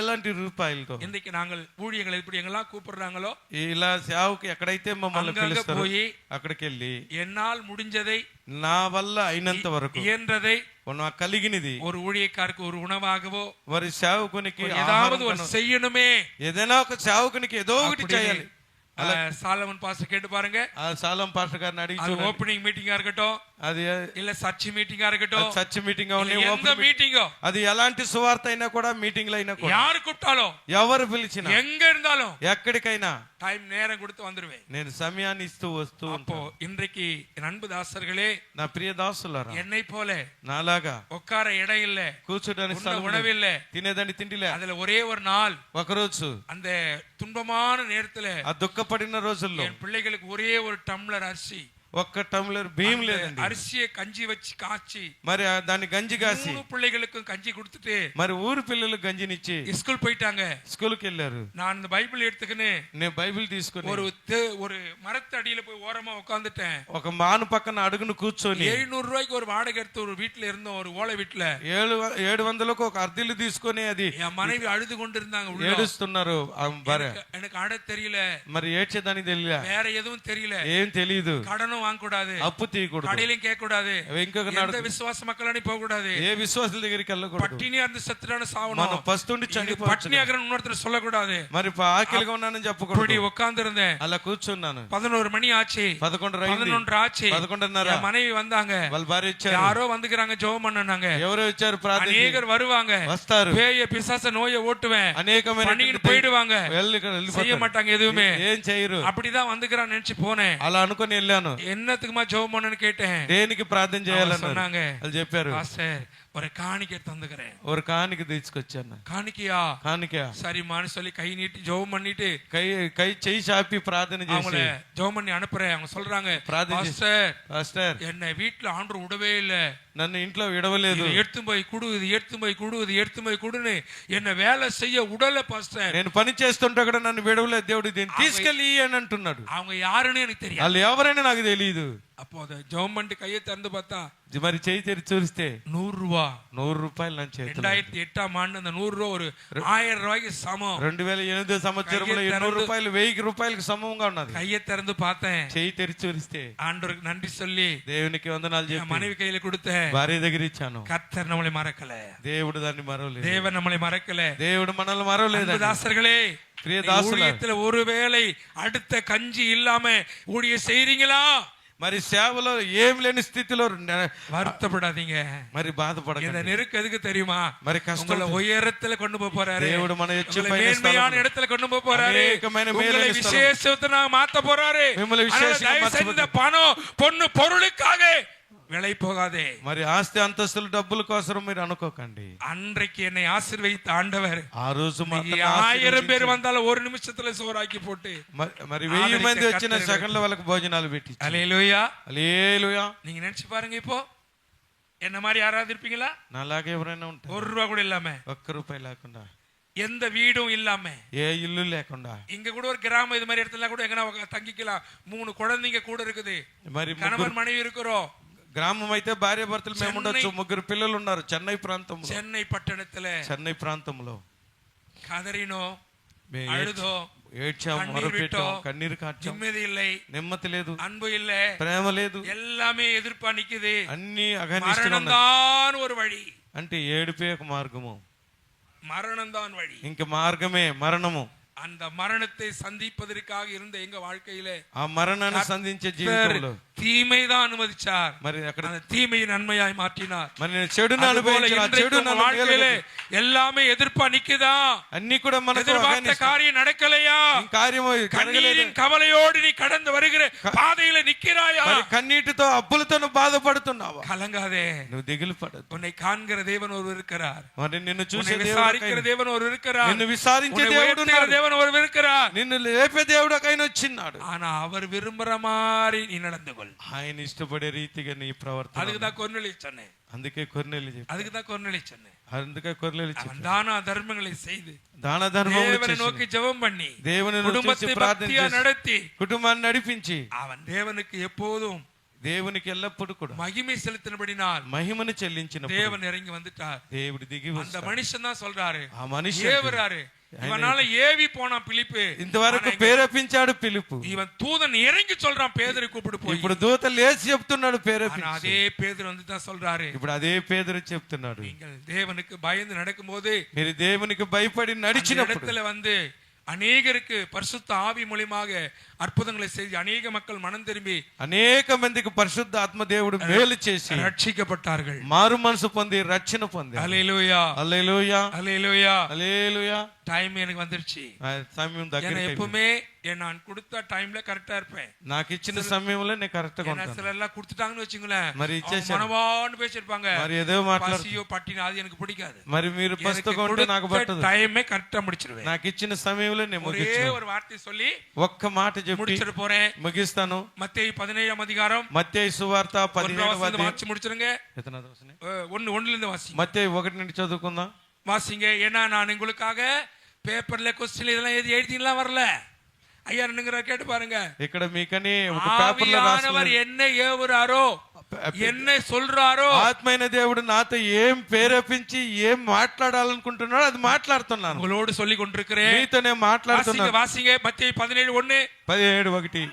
ఎలాంటి రూపాయలతో இன்றைக்கு நாங்கள் ஊழியங்களை இப்படி எங்கெல்லாம் கூப்பிடுறாங்களோ ఇలా సేవకి ఎక్కడైతే మమ్మల్ని அங்கங்க పిలుస్తారో போய் అక్కడికి వెళ్ళి என்னால் முடிஞ்சதை, నా వల్ల అయినంత వరకు இயன்றதை నాకు కలిగినది ஒரு ஊழியக்காருக்கு ஒரு உணவாகவோ వారి సేవకునికి ஏதாவது ஒரு ఆహారం செய்யணுமே. ఏదైనా ఒక సేవకునికి ఏదో ఒకటి చేయాలి. சாலமன் பாஸ்டர் கேட்டு பாருங்க. సాలం పాస్టర్ గారిని అడిగి அது చూడండి. ஓப்பனிங் மீட்டிங்கா இருக்கட்டும், అది இல்ல சர்ச் மீட்டிங்கா இருக்கட்டும், చర్చ్ మీటింగ్ இல்ல எந்த மீட்டிங்கோ, అది ఎలాంటి సువార్త అయినా కూడా మీటింగ్లు అయినా కూడా யாரு கூப்பிட்டாலும், ఎవరు పిలిచినా எங்க இருந்தாலும் ఎక్కడికైనా டைம் நேரம் கொடுத்து வந்துருவேன். నేను సమయాన్ని ఇస్తూ వస్తూ அப்போ ఉంటాను. இன்றைக்கு என் அன்பு தாசர்களே, నా ప్రియ దాసులారా, என்னை போல నాలాగా உட்கார இடம் இல்ல, కూర్చోడానికి స్థలం உணவு లేదు, இல்ல, తినేదాన్ని తిండిలే. அதுல ஒரே ஒரு நாள் ఒకరోజు அந்த துன்பமான நேரத்துல ఆ దుఃఖపడిన రోజుల్లో என் பிள்ளைகளுக்கு ஒரே ஒரு டம்ளர் அரிசி, ఒక్క టంబ్లర్ బియ్యం அந்த లేదండి. அரிசியை கஞ்சி வச்சு காய்ச்சி మరి దాన్ని గంజి కాసి 3 பிள்ளைகளுக்கும் கஞ்சி கொடுத்துட்டு మరి ఊరు పిల్లలకు గంజినిచ్చి ஸ்கூல் போயிட்டாங்க. స్కూల్కి వెళ్ళారు. நான் இந்த பைபிள் எடுத்துக்கின்னு నేను బైబిల్ తీసుకుని ஒரு மரத்தடியில போய் ஓரமா உட்காந்துட்டேன். ఒక మాను పక్కన అడుగును కూర్చొని ₹700 ஒரு வாடகை எடுத்து ஒரு வீட்டுல இருந்தோம், ஒரு ஓலை வீட்டுல. 700కు ఒక అద్దెలు తీసుకొని అది என் மனைவி அழுது கொண்டிருந்தாங்க உள்ள. ఏడుస్తున్నారు ఆ భార్య. எனக்கு அட தெரியல, మరి ఏడ్చేదానికి తెలియలే, வேற எதுவும் தெரியல, ఏం తెలియదు. கடனும் கடனும் வாங்க கூடாது, అప్పు తీయకూడదు, கடையிலும் கேட்க கூடாது, ఇంకొక எந்த விசுவாச மக்களானி போக கூடாது, ఏ విశ్వాసుల దగ్గరికి వెళ్ళకూడదు, పట్టిని అందు సత్తులను సావணும், మనం పస్తుండి చనిపోవచ్చు, పట్టిని ఆగరని இன்னொருத்தர் சொல்லக்கூடாது. మరి ఆకలిగా ఉన్నానని இப்படி చెప్పకూడదు. உட்கார்ந்து இருந்தேன், అలా కూర్చున్నాను. 11 மணி ஆச்சு, 11 ஆச்சு, 11:30 என் மனைவி வந்தாங்க, వాళ్ళ భార్య వచ్చారు. யாரோ வந்துக்கிறாங்க ஜெபம் பண்ணனாங்க, ఎవరో వచ్చారు ప్రార్థన, அநேகர் வருவாங்க, వస్తారు, பேய பிசாச நோயை ஓட்டுவேன், అనేకమైన பண்ணிட்டு போயிடுவாங்க, செய்ய மாட்டாங்க எதுவுமே, ఏం చేయరు. அப்படிதான் வந்துக்கிறான்னு நினைச்சு போனேன். అలా అనుకుని వెళ్ళాను. என்னத்துக்குமா ஜெபம் பண்ணணும்னு கேட்டேன். దేనికి ప్రార్థన చేయాలన్నారు சொன்னாங்க, వాళ్ళు చెప్పారు, பாஸ்டர் ஒரு காணிக்கை தந்துக்கிறேன். ஒரு కాணிక తీసుకొచ్చాను. காணிக்கையா? కాணிక சரிமான்னு சொல்லி கை நீட்டி ஜெபம் பண்ணிட்டு కై చెయ్యి చాపి ప్రార్థన அவங்கள చేసి ஜெபம் பண்ணி அனுப்புறேன். அவங்க சொல்றாங்க, ప్రార్థన చేసి, பாஸ்டர் పాస్టర్ என்னை வீட்டுல ஆண்டவர் விடவே இல்ல, నన్ను ఇంట్లో విడవలేదు, இது எடுத்து போய் குடு, இது எடுத்து போய் குடு, இது எடுத்து போய் குடுன்னு என்ன வேலை செய்ய உடல பாஸ்டர். నేను పని చేస్తుంటే కూడా నన్ను విడవలేదు దేవుడు, దీన్ని తీసుకెళ్ళి అని అంటున్నాడు. அவங்க யாருன்னு எனக்கு தெரியாது. వాళ్ళు ఎవరైనా నాకు తెలియదు. அப்போ அதை ஜெபம் பண்ணிட்டு கையை திறந்து பார்த்தா మరి చేయి తెరిచి చూస్తే 100 ரூபா, 100 రూపాయలు నా చేతిలో. 2008 ஆண்டு அந்த 100 ரூபா ஒரு 1000 ரூபாய்க்கு சமம். 2008 సంవత్సరంలో 100 రూపాయలు 1000 రూపాయలకు సమంగా ఉన్నది. கையை திறந்து பார்த்தேன், చేయి తెరిచి చూస్తే ஆண்டவருக்கு நன்றி சொல்லி దేవునికి వందనాలు என் చెప్పి மனைவி கையில கொடுத்தேன். భార్య దగ్గర ఇచ్చాను. கர்த்தர் நம்மளை மறக்கல, దేవుడు దాన్ని మరవలేదు, தேவன் நம்மளை மறக்கல. దేవుడు మనల్ని మరవలేదు. தாசர்களே, ప్రియ దాసుల, ஊழியத்துல ஒருவேளை அடுத்த கஞ்சி இல்லாம ஊழியம் செய்றீங்களா? మరి సేవలో ఏం లేని స్థితిలో வருத்தப்படாதீங்க, మరి బాధపడకండి. இந்த நெருக்கு எதுக்கு தெரியுமா? మరి కష్టం உயரத்துல கொண்டு போக போறாரு, దేవుడు మన மேன்மையான இடத்துல கொண்டு போக போறாரு, உங்களை விசேஷத்தை மாத்த போறாரு. இந்த பணம் பொண்ணு பொருளுக்காக விலை போகாதே. మరి ఆస్తి అంతస్తులు డబ్బుల కోసం మీరు అనుకోకండి. அன்றைக்கு என்னை ஆசீர்வதித்த ஆண்டவர் ఆ రోజు 1000 பேர் வந்தாலும் ஒரு நிமிஷத்துல சோறாக்கி போட்டு మరి 1000 మంది వచ్చిన సెకండ్ల వాళ్ళకి భోజనాలు పెట్టి. హల్లెలూయా, హల్లెలూయా. நீங்க நினைச்சு பாருங்க, இப்போ என்ன மாதிரி யாராவது இருப்பீங்களா? నాలాగే ఎవరైనా ఉంటారు? 1 ரூபா கூட இல்லாம, 1 రూపాయి లేకుండా, எந்த வீடும் இல்லாம, ఏ ఇల్లు లేకుండా, இங்க கூட ஒரு கிராமம் இது மாதிரி இடத்துல கூட எங்கனா தங்கிக்கலாம். 3 குழந்தைங்க கூட இருக்குது, మరి கணவன் மனைவி இருக்கிறோம். గ్రామం అయితే భార్య భర్తలు మేము ఉండొచ్చు, 3 పిల్లలు ఉన్నారు. చెన్నై ప్రాంతంలో, சென்னை பட்டணத்துல చెన్నై ప్రాంతంలో கதறினோ, அழுதோ, ఏడ్చాం, మొరపెట్టాం, కన్నీరు కార్చాం. நிம்மதி இல்லை, నెమ్మది లేదు, அன்பு இல்ல, ప్రేమ లేదు, எல்லாமே எதிர்ப்பா நிக்குது. అన్ని అఘనిష్టంగా மரணம் ఉన్నాయి. தான் ஒரு வழி, అంటే ఏడుపే ఒక మార్గము, மரணம் தான் வழி. ఇంక మార్గమే మరణము. அந்த மரணத்தை சந்திப்பதற்காக இருந்த எங்க வாழ்க்கையில ఆ మరణాన్ని సంధించే జీవితంలో தீமை தான் அனுமதிச்சார், మరి అక్కడ அந்த தீமையை நன்மையாய் மாற்றினார். మరి నేను చెడును అనుభవించిన வாழ்க்கையில எல்லாமே எதிர்ப்பா நிக்குதா? అన్ని కూడా మనకు எதிர்பார்த்த காரியம் நடக்கலையா? కార్యము கண்ணீரின் கவலையோடு நீ கடந்து வருகிற பாதையில நிக்கிறாயா? కన్నీటితో అప్పులతో బాధపడుతున్నావా? கலங்காதே, నువ్వు దిగులు పడదు. உன்னை காண்கிற தேவன் ஒருவர் இருக்கிறார், మరి నిన్ను చూసే దేవుడు, விசாரிக்கிற தேவன் ஒருவர் இருக்கிறார், నిన్ను విచారించే దేవుడు தேவன் ஒருவர் இருக்கிறார், నిన్ను లేపే దేవుడు ఒకైన వచ్చినాడు. ஆனா அவர் விரும்புற மாதிரி நீ நடந்து கொள். ఆయన ఇష్టపడే రీతిగా నీ ప్రవర్తన. அதுக்கு தான் கொர்நேலியு சொன்னேன், అందుకే కొర్నేలి చెప్పాడు, அதுக்கு தான் கொர்நேலியு சொன்னேன். అందుకే కొర్నేలి அவன் தான தர்மங்களை செய்து దాన ధర్మములు தேவனை చేసి நோக்கி ஜெபம் பண்ணி దేవుని குடும்பத்தை ప్రార్థన பக்தியா చేసి நடத்தி కుటుంబాన్ని నడిపించి அவன் தேவனுக்கு எப்போதும் దేవునికి ఎల్లప్పుడు కూడా மகிமை செலுத்தினபடினால் మహిమను చెల్లించిన தேவன் இறங்கி வந்துட்டார். దేవుడు దిగి அந்த వస్తాడు. மனுஷன் தான் சொல்றாரு, ఆ మనిషి ஏவுறாரு, இவனால ஏவி போனான் பிலிப்பு, ఇంతవరకు ప్రేరేపించాడు పిలుపు. இவன் தூதன் இறங்கி சொல்றான் பேதுரு கூப்பிடு போய். ఇప్పుడు దూత లేచి చెప్తున్నాడు ప్రేరేపించి. அதே பேதுரு வந்து தான் சொல்றாரு, ఇప్పుడు అదే పేదరు చెప్తున్నాడు, நீங்கள் தேவனுக்கு பயந்து நடக்கும்போது మీరు దేవునికి భయపడి నడిచినప్పుడు இடத்துல வந்து அநேகருக்கு பரிசுத்த ஆவி மூலமாக அற்புதங்களை செய்து அநேக மக்கள் மனம் திரும்பி అనేక మందికి పరిశుద్ధ ఆత్మ దేవుడు మేలు చేసి ரட்சிக்கப்பட்டார்கள், మారు మనసు పొంది రక్షణ పొందారు. ஹல்லேலூயா, హల్లెలూయా, ஹல்லேலூயா. హల్లెలూయా. டைம் எனக்கு வந்துருச்சு. సమయం దగ్గర எப்பவுமே நான் கொடுத்த டைம்ல கரெக்டா இருப்பேன். నాకు ఇచ్చిన సమయంలో నేను కరెక్ట్ గా ఉంటాను. சில எல்லாம் கொடுத்துட்டாங்கன்னு வச்சுங்களேன், మరి ఇచ్చేసారు, மனவான்னு பேசிருப்பாங்க, మరి ఏదో మాట్లాడు, பசியோ பட்டினோ அது எனக்கு பிடிக்காது. మరి మీరు పస్తుగా ఉంటే నాకు పట్టదు. டைமே కరెక్టా முடிச்சிருவேன். నాకు ఇచ్చిన సమయంలో నేను ஒரே ముగించాను. ஒரு வார்த்தை சொல்லி ఒక్క మాట చెప్పి முடிச்சிட்டு போறேன். ముగిస్తాను. மத்தேயு 17ஆம் அதிகாரம் మత్తయి సువార్త 17వ అధ్యాయం வாசி முடிச்சிருங்க. ఎతనాది వసనే 1 இருந்து வாசி. మత్తయి 1 నుండి చదువుకుందాం. வாசிங்க. ஏன்னா நான் உங்களுக்காக பேப்பர்ல கொஸ்டின் இதெல்லாம் எழுதிலாம் வரல. ஐயா என்னங்கற கேட்டு பாருங்க. ఇక్కడ మీకని ఒక పేపర్ లో రాసినவர் என்ன ఏవురారో என்ன சொல்றாரோ, ఆత్మైన దేవుడు నాతో ఏం ప్రేరేపించి ఏం మాట్లాడాలనుకుంటున్నాడో అది మాట్లాడుతున్నాను. உங்களோடு சொல்லிக் கொண்டிருக்கிறேன். మీతో నేను మాట్లాడుతున్నాను. வாசிங்க. மத்தேயு 17:1. 17:1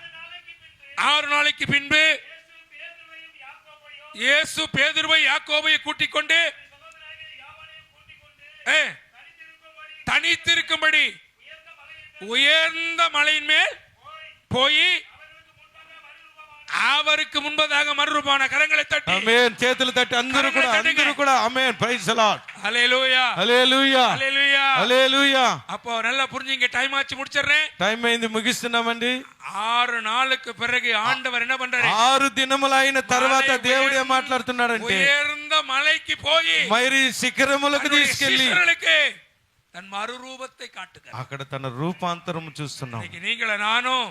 6 நாளைக்கு பின்பு இயேசு பேதுருவை யாக்கோபை கூட்டிக் கொண்டு தனித்திருக்கும்படி உயர்ந்த மலையின் மேல் போய் அவருக்கு முன்பதாக மறுரூபமான கரங்களை தட்டி ఆమేన్ చేతులు తట్టి అందరూ కూడా ఆమేన్ ప్రైజ్ ది లార్డ్ హల్లెలూయా హల్లెలూయా హల్లెలూయా హల్లెలూయా அப்போ நல்லா புரிஞ்சுங்க டைம் ஆச்சு முடிச்சறேன் టైం అయింది ముగిస్తున్నామండి 6 நாளுக்கு பிறகு ஆண்டவர் என்ன பண்றாரு 6 దినములైన తర్వాత దేవుడు ఏం మాట్లాడుతున్నాడంటే ఉయర్ந்த மலைக்கு போய் మరి శిఖరములకు తీసుకెళ్ళి శిష్యులకు తన మరురూపத்தை காட்டுகிறார் అక్కడ తన రూపాంతరం చూస్తున్నాం நீங்கள நானும்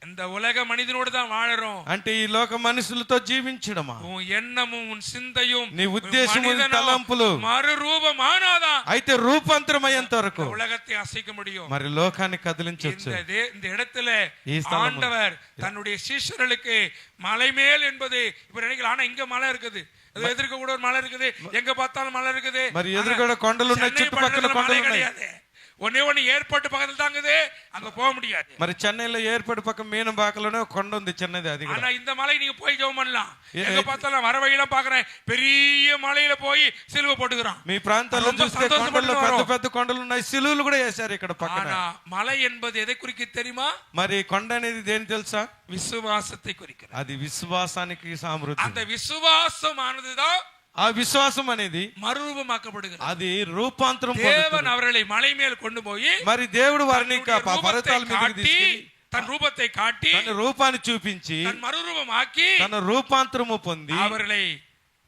இந்த உலக மனிதனோடு தான் வாழறோம் అంటే ఈ లోక మనుషులతో జీవించడమా உன் எண்ணமும் உன் சிந்தையும் నీ ఉద్దేశము తలంపులు மறுரூபமானாதான் అయితే రూపాంతరం అయ్యేంత వరకు உலகத்தை அசைக்க முடியும் మరి లోకాన్ని కదిలించొచ్చు இந்த இடத்துல ஆண்டவர் தன்னுடைய சீஷர்களுக்கு மலை மேல் என்பது இப்ப நினைக்கலாம் ஆனா இங்க மலை இருக்குது எதிர்க்க கூட ஒரு மலை இருக்குது எங்க பார்த்தாலும் மலை இருக்குது మరి ఎదురుగడ కొండలు ఉన్నాయి చుట్టుపక్కల కొండలు ఉన్నాయి ஒண்ணே ஏற்பாட்டு பக்கத்துல தாங்குது அங்க போக முடியாது మరి చెన్నైలో ఏర్పాటు పక్క మీనంబాకలోనే కొండ ఉంది చిన్నది అది ஆனா இந்த மலை நீங்க போய் ஜெபம் பண்ணலாம் எங்க பார்த்தாலும் வரவழியெல்லாம் பாக்குறேன் பெரிய மலையில போய் சிலுவை போட்டுக்கிறான் మీ ప్రాంతాల్లో చూస్తే కొండల్లో పెద్ద పెద్ద కొండలు ఉన్నాయి సిలువలు కూడా వేశారు ఇక్కడ పక్కన ஆனா மலை என்பது எதை குறிக்கிறது தெரியுமா మరి కొండ అనేది దేని తెలుసా விசுவாசத்தை குறிக்கிறது అది విశ్వాసానికి సామృద్ధి அந்த விசுவாசமானதுதான் ఆ విశ్వాసం అనేది மறுரூபமாக்கப்படுகிறது అది రూపాంతరం தேவன் அவர்களை மலை மேல் கொண்டு போய் మరి దేవుడు వారిని పర్వతాల మీదకి తీసుకెళ్ళి తన రూపத்தை காட்டி తన రూపాన్ని చూపించి తన మరురూపమాకి తన రూపాంతరము పొంది அவர்களை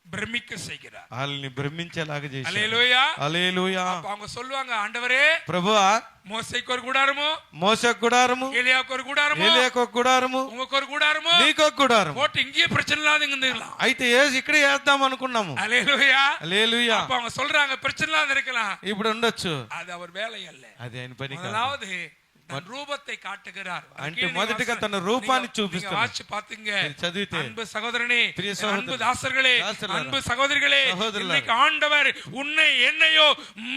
பிரமிக்க செய்கிறார் వాళ్ళని భ్రమించేలాగా చేశారు హల్లెలూయా హల్లెలూయా அவங்க சொல்லுவாங்க ஆண்டவரே ప్రభువా మోసేకు ஒரு கூடாரமோ మోసకు గుడారము ఏలియాకు ஒரு கூடாரமோ ఏలియాకు ఒక గుడారము உங்களுக்கு ஒரு கூடாரமோ నీకు ఒక గుడారము போட்டு ఇங்கே பிரச்சனை இல்லாத இருந்துக்கலாம் అయితే ఇక్కడే వేద్దాం అనుకున్నాము హల్లెలూయా హల్లెలూయా அப்ப அவங்க சொல்றாங்க பிரச்சனை இல்லாத இருக்கலாம் ఇప్పుడు ఉండొచ్చు அது அவர் வேலை அல்ல అది ఆయన పని కాదు. முதலாவது தன் ரூபத்தை காட்டுகிறார் అంటే మొదటిగా తన రూపాన్ని చూపిస్తాడు வாட்சி பாத்தீங்க చదివితే அன்பு சகோதரனே ప్రియ సహోదరులు, அன்பு தாசர்களே దాసరులారా, அன்பு சகோதரிகளே సహోదరులారా, இன்னைக்கு ఆండவர் உன்னை என்னையோ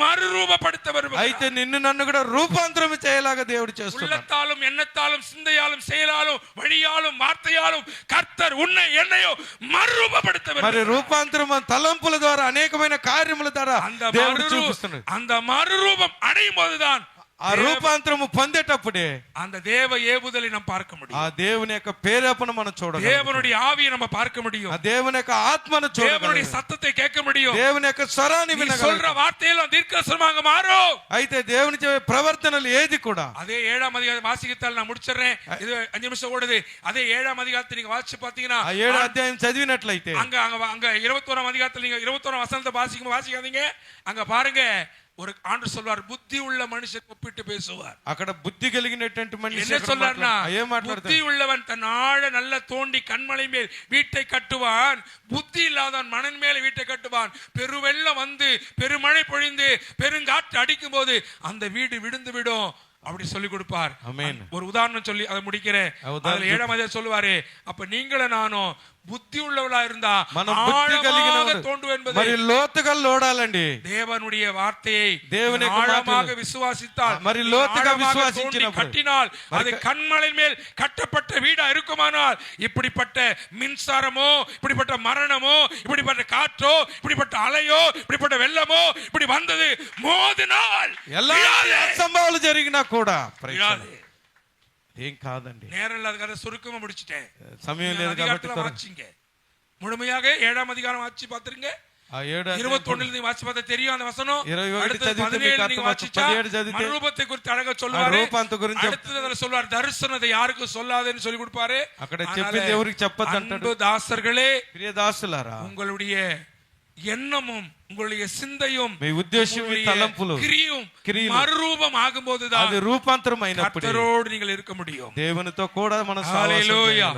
மறுரூபப்படுத்த வருகிறார் అయితే నిన్ను నన్ను కూడా రూపాంతరం చేయలాగా దేవుడు చేస్తున్నాడు உள்ளத்தாலும் எண்ணத்தாலும் சிந்தையாலும் செயலாலும் வழியாலும் வார்த்தையாலும் கர்த்தர் உன்னை என்னையோ மறுரூபப்படுத்த మరి வருகிறார் రూపాంతరం తలంపుల ద్వారా అనేకమైన కార్యముల ద్వారా దేవుడు చూపిస్తున్నాడు அந்த மறுரூபம் அடையும் போதுதான் ఆ రూపాంతరము పొందేటప్పుడే அந்த தேவ ஏவுதலை நாம் பார்க்க முடியும் ఆ దేవుని యొక్క ప్రేరేపణ మనం చూడగలం தேவனுடைய ஆவியை நம்ம பார்க்க முடியும் ఆ దేవుని యొక్క ఆత్మను தேவனுடைய చూడగలం சத்தத்தை கேட்க முடியும் దేవుని యొక్క స్వరాన్ని நீ వినగలం சொல்ற வார்த்தையெல்லாம் தீர்க்கதரிசனமாக மாறும் అయితే దేవుని చెప్పే ప్రవర్తనలు ఏది కూడా அதே 7ஆம் அதிகாரம் வாசிக்கத்தால் நான் முடிச்சிடுறேன் இது 5 நிமிஷம் ஓடுது அதே 7ஆம் அதிகாரத்தை நீங்க வாசிச்சு பாத்தீங்கன்னா ఆ 7వ అధ్యాయం చదివినట్లయితే அங்க அங்க 21ஆம் அதிகாரத்துல நீங்க 21ஆம் வசனத்தை வாசிக்காதீங்க அங்க பாருங்க ஒரு ஆண்டு சொல்வார் புத்தி உள்ள மனுஷன் ஒப்பிட்டு பேசுவார் అక్కడ బుద్ధి కలిగినటువంటి మనిషి என்ன சொல்றாருன்னா ఏం புத்தி మాట్లాడతాడు உள்ளவன் தன் ஆழ நல்ல தோண்டி கண்மலை மேல் வீட்டை கட்டுவான் புத்தி இல்லாதவன் மணல் மேல வீட்டை கட்டுவான் பெருவெள்ளம் வந்து பெருமழை பொழிந்து பெருங்காற்று அடிக்கும் போது அந்த வீடு விழுந்து விடும் அப்படி சொல்லி கொடுப்பார் ஒரு உதாரணம் சொல்லி அதை முடிக்கிறேன் 7ஆம் அதிகாரம் சொல்லுவாரு அப்ப நீங்களும் நானும் புத்தி உள்ளவளா இருந்தா ஆழமாக தோண்டுவேன் என்பது మరి లోతుగా లోడాలండి தேவனுடைய வார்த்தையை దేవుని ஆழமாக விசுவாசித்தால் మరి లోతుగా విశ్వాసించినప్పుడు கட்டினால் அது கண்மலையின் மேல் கட்டப்பட்ட வீடா இருக்குமானால் இப்படிப்பட்ட மின்சாரமோ இப்படிப்பட்ட மரணமோ இப்படிப்பட்ட காற்றோ இப்படிப்பட்ட அலையோ இப்படிப்பட்ட வெள்ளமோ இப்படி வந்தது மோதினால் எல்லா సంభవాలు జరిగినా కూడా ఏం కాదండి நேரம் இல்லாத கதை சுருக்கமா முடிச்சிட்டேன் సమయం లేదు కాబట్టి வாசிங்க முழுமையாக 7ஆம் அதிகாரம் வாசி பாத்துருங்க ఆ 21 நீங்க வாசி பார்த்தா தெரியும் அந்த வசனம் 21 చదివితే మీకు అర్థమవుతుంది 17 చదివితే మరురూపத்தை குறித்து అడగ சொல்வாரு రూపాంత గురించి அடுத்து சொல்வார் தரிசனத்தை யாருக்கு சொல்லாதேன்னு சொல்லி கொடுப்பாரு అక్కడ చెప్పింది ఎవరికి చెప్పొద్దు అంటాడు அன்பு தாசர்களே ప్రియ దాసులారా உங்களுடைய எண்ணமும் உங்களுடைய சிந்தையும் మీ ఉద్దేశం మీ తలంపులు క్రియயும் మరురూపం ఆగుம்போதுதான் అది రూపాంతరం అయినప్పుడు కర్తరోடு நீங்கள் இருக்க முடியும் దేవునితో కూడా మనం హల్లెలూయా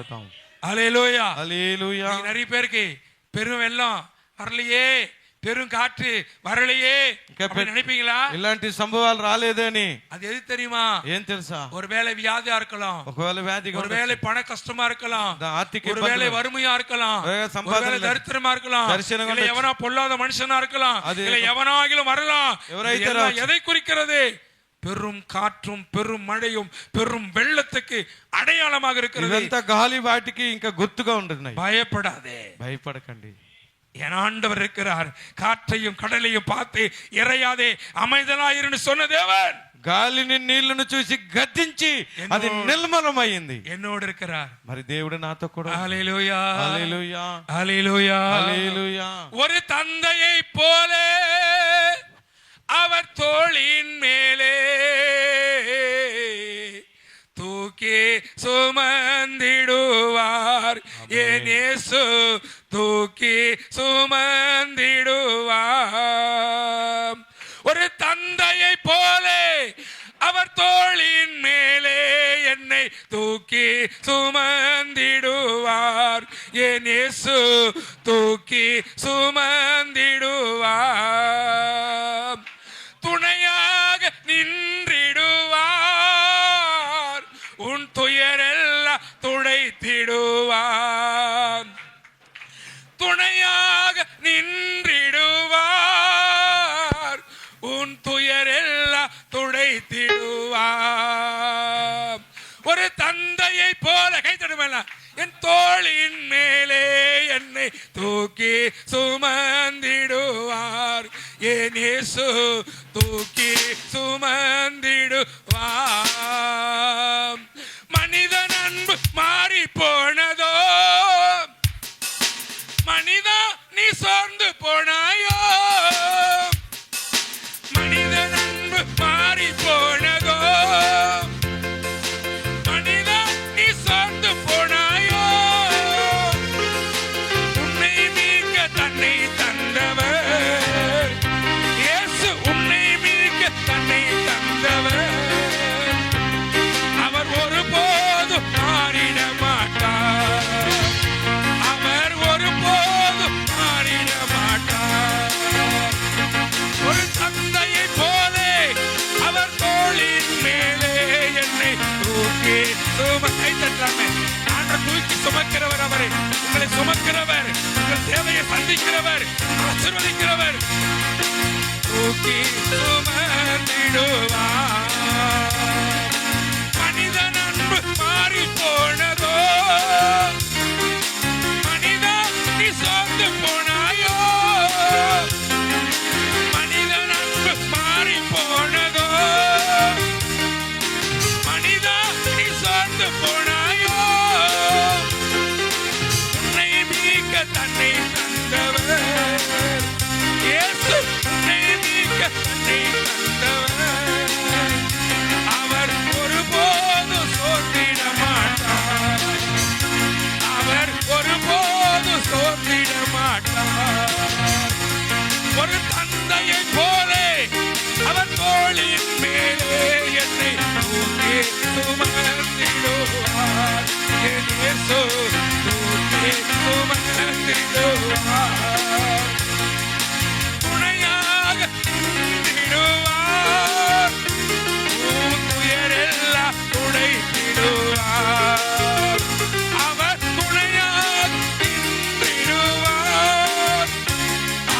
హల్లెలూయా హల్లెలూయా நிறைய பேருக்கு பெரும் வெள்ளம் வரலையே பெரும் காற்று வரலையே நினைப்பீங்களா ఇలాంటి సంభవాలు రాలేదని அது எது தெரியுமா ఏం తెలుసా ஒருவேளை வியாதியா இருக்கலாம் ఒకవేళ వ్యాధిగా ஒருவேளை பண கஷ்டமா இருக்கலாம் ఆర్థిక ஒருவேளை வறுமையா இருக்கலாம் ஒருவேளை தரித்திரமா இருக்கலாம் இல்ல எவனா பொல்லாத மனுஷனா இருக்கலாம் இல்ல எவனாகிலும் வரலாம் எதை குறிக்கிறது பெரும் காற்றும் பெரும் மழையும் பெரும் வெள்ளத்துக்கு அடையாளமாக இருக்கிறது. ఇదంతా గాలి వాటికి ఇంకా గుర్తుగా ఉంటుంది. பயப்படாதே, భయపడకండి, என் ஆண்டவர் இருக்கிறார். காற்றையும் கடலையும் பார்த்து இறையாதே அமைதலாயிருந்து சொன்ன தேவன் గాలిని నీళ్లను చూసి గద్దించి అది నిర్మలమైంది. என்னோடு இருக்கிறார். మరి దేవుడు నాతో కూడా. ஹல்லேலூயா, హల్లెలూయా, ஹல்லேலூயா, హల్లెలూయా. ஒரு தந்தையை போல அவர் தோளின் மேலே தூக்கி சுமந்திடுவார். என் இயேசு தூக்கி சுமந்திடுவார். ஒரு தந்தையை போல அவர் தோளின் மேலே என்னை தூக்கி சுமந்திடுவார். என் இயேசு தூக்கி சுமந்திடுவார். துணையாக நின்றிடுவார். உன் துயரெல்லாம் துடைத்திடுவார். துணையாக நின்றிடுவார். உன் துயரெல்லாம் துடைத்திடுவார். ஒரு தந்தையை போல கைத்தடுமல்ல என் தோளின் மேலே என்னை தூக்கி சுமந்திடுவார். என் இயேசு தூக்கி சுமந்திடுவார். மனிதன் அன்பு மாறி போனதோ, மனிதா நீ சோர்ந்து போனாயோ, மனிதன் அன்பு மாறி போனதோ, மனிதா நீ சோர்ந்து போனாயோ, உன்னை மீட்க தன்னை தந்தவர் இயேசு, உன்னை மீட்க தன்னை தந்தவர். அவர் ஒருபோதும் மாறிட மாட்டார். அவர் ஒருபோதும் மாறிட மாட்டார். ஒரு தந்தையை போலே அவர் தோளின் மேலே என்னை தூக்கி சுமக்கிறாமே. ஆண்டவர் தூக்கி சுமக்கிறவர். அவரை உங்களை சுமக்கிறவர், உங்கள் தேவையை சந்திக்கிறவர், ஆசீர்வதிக்கிறவர். தூக்கி சுமந்திடுவார். மனிதன் அன்பு மாறி போனதோ, மனிதா நீ சோர்ந்து போனாயோ, மனிதன் அன்பு மாறி போனதோ, மனிதா நீ சோர்ந்து போனாயோ, உன்னை மீட்க தன்னை தந்தவர் இயேசு, உன்னை மீட்க தன்னை தந்தவர். அவர் ஒருபோதும் சோர்ந்திட மாட்டார். அவர் ஒருபோதும் சோர்ந்திட மாட்டார். ஒரு தந்தையை போலே அவர் தோளின் மேலே என்னை தூக்கி சுமந்திடுவார். என் இயேசு தூக்கி சுமந்திடுவார். துணையாக நின்றிடுவார். உன் துயரெல்லாம் துடைத்திடுவார். அவர் துணையாக நின்றிடுவார்.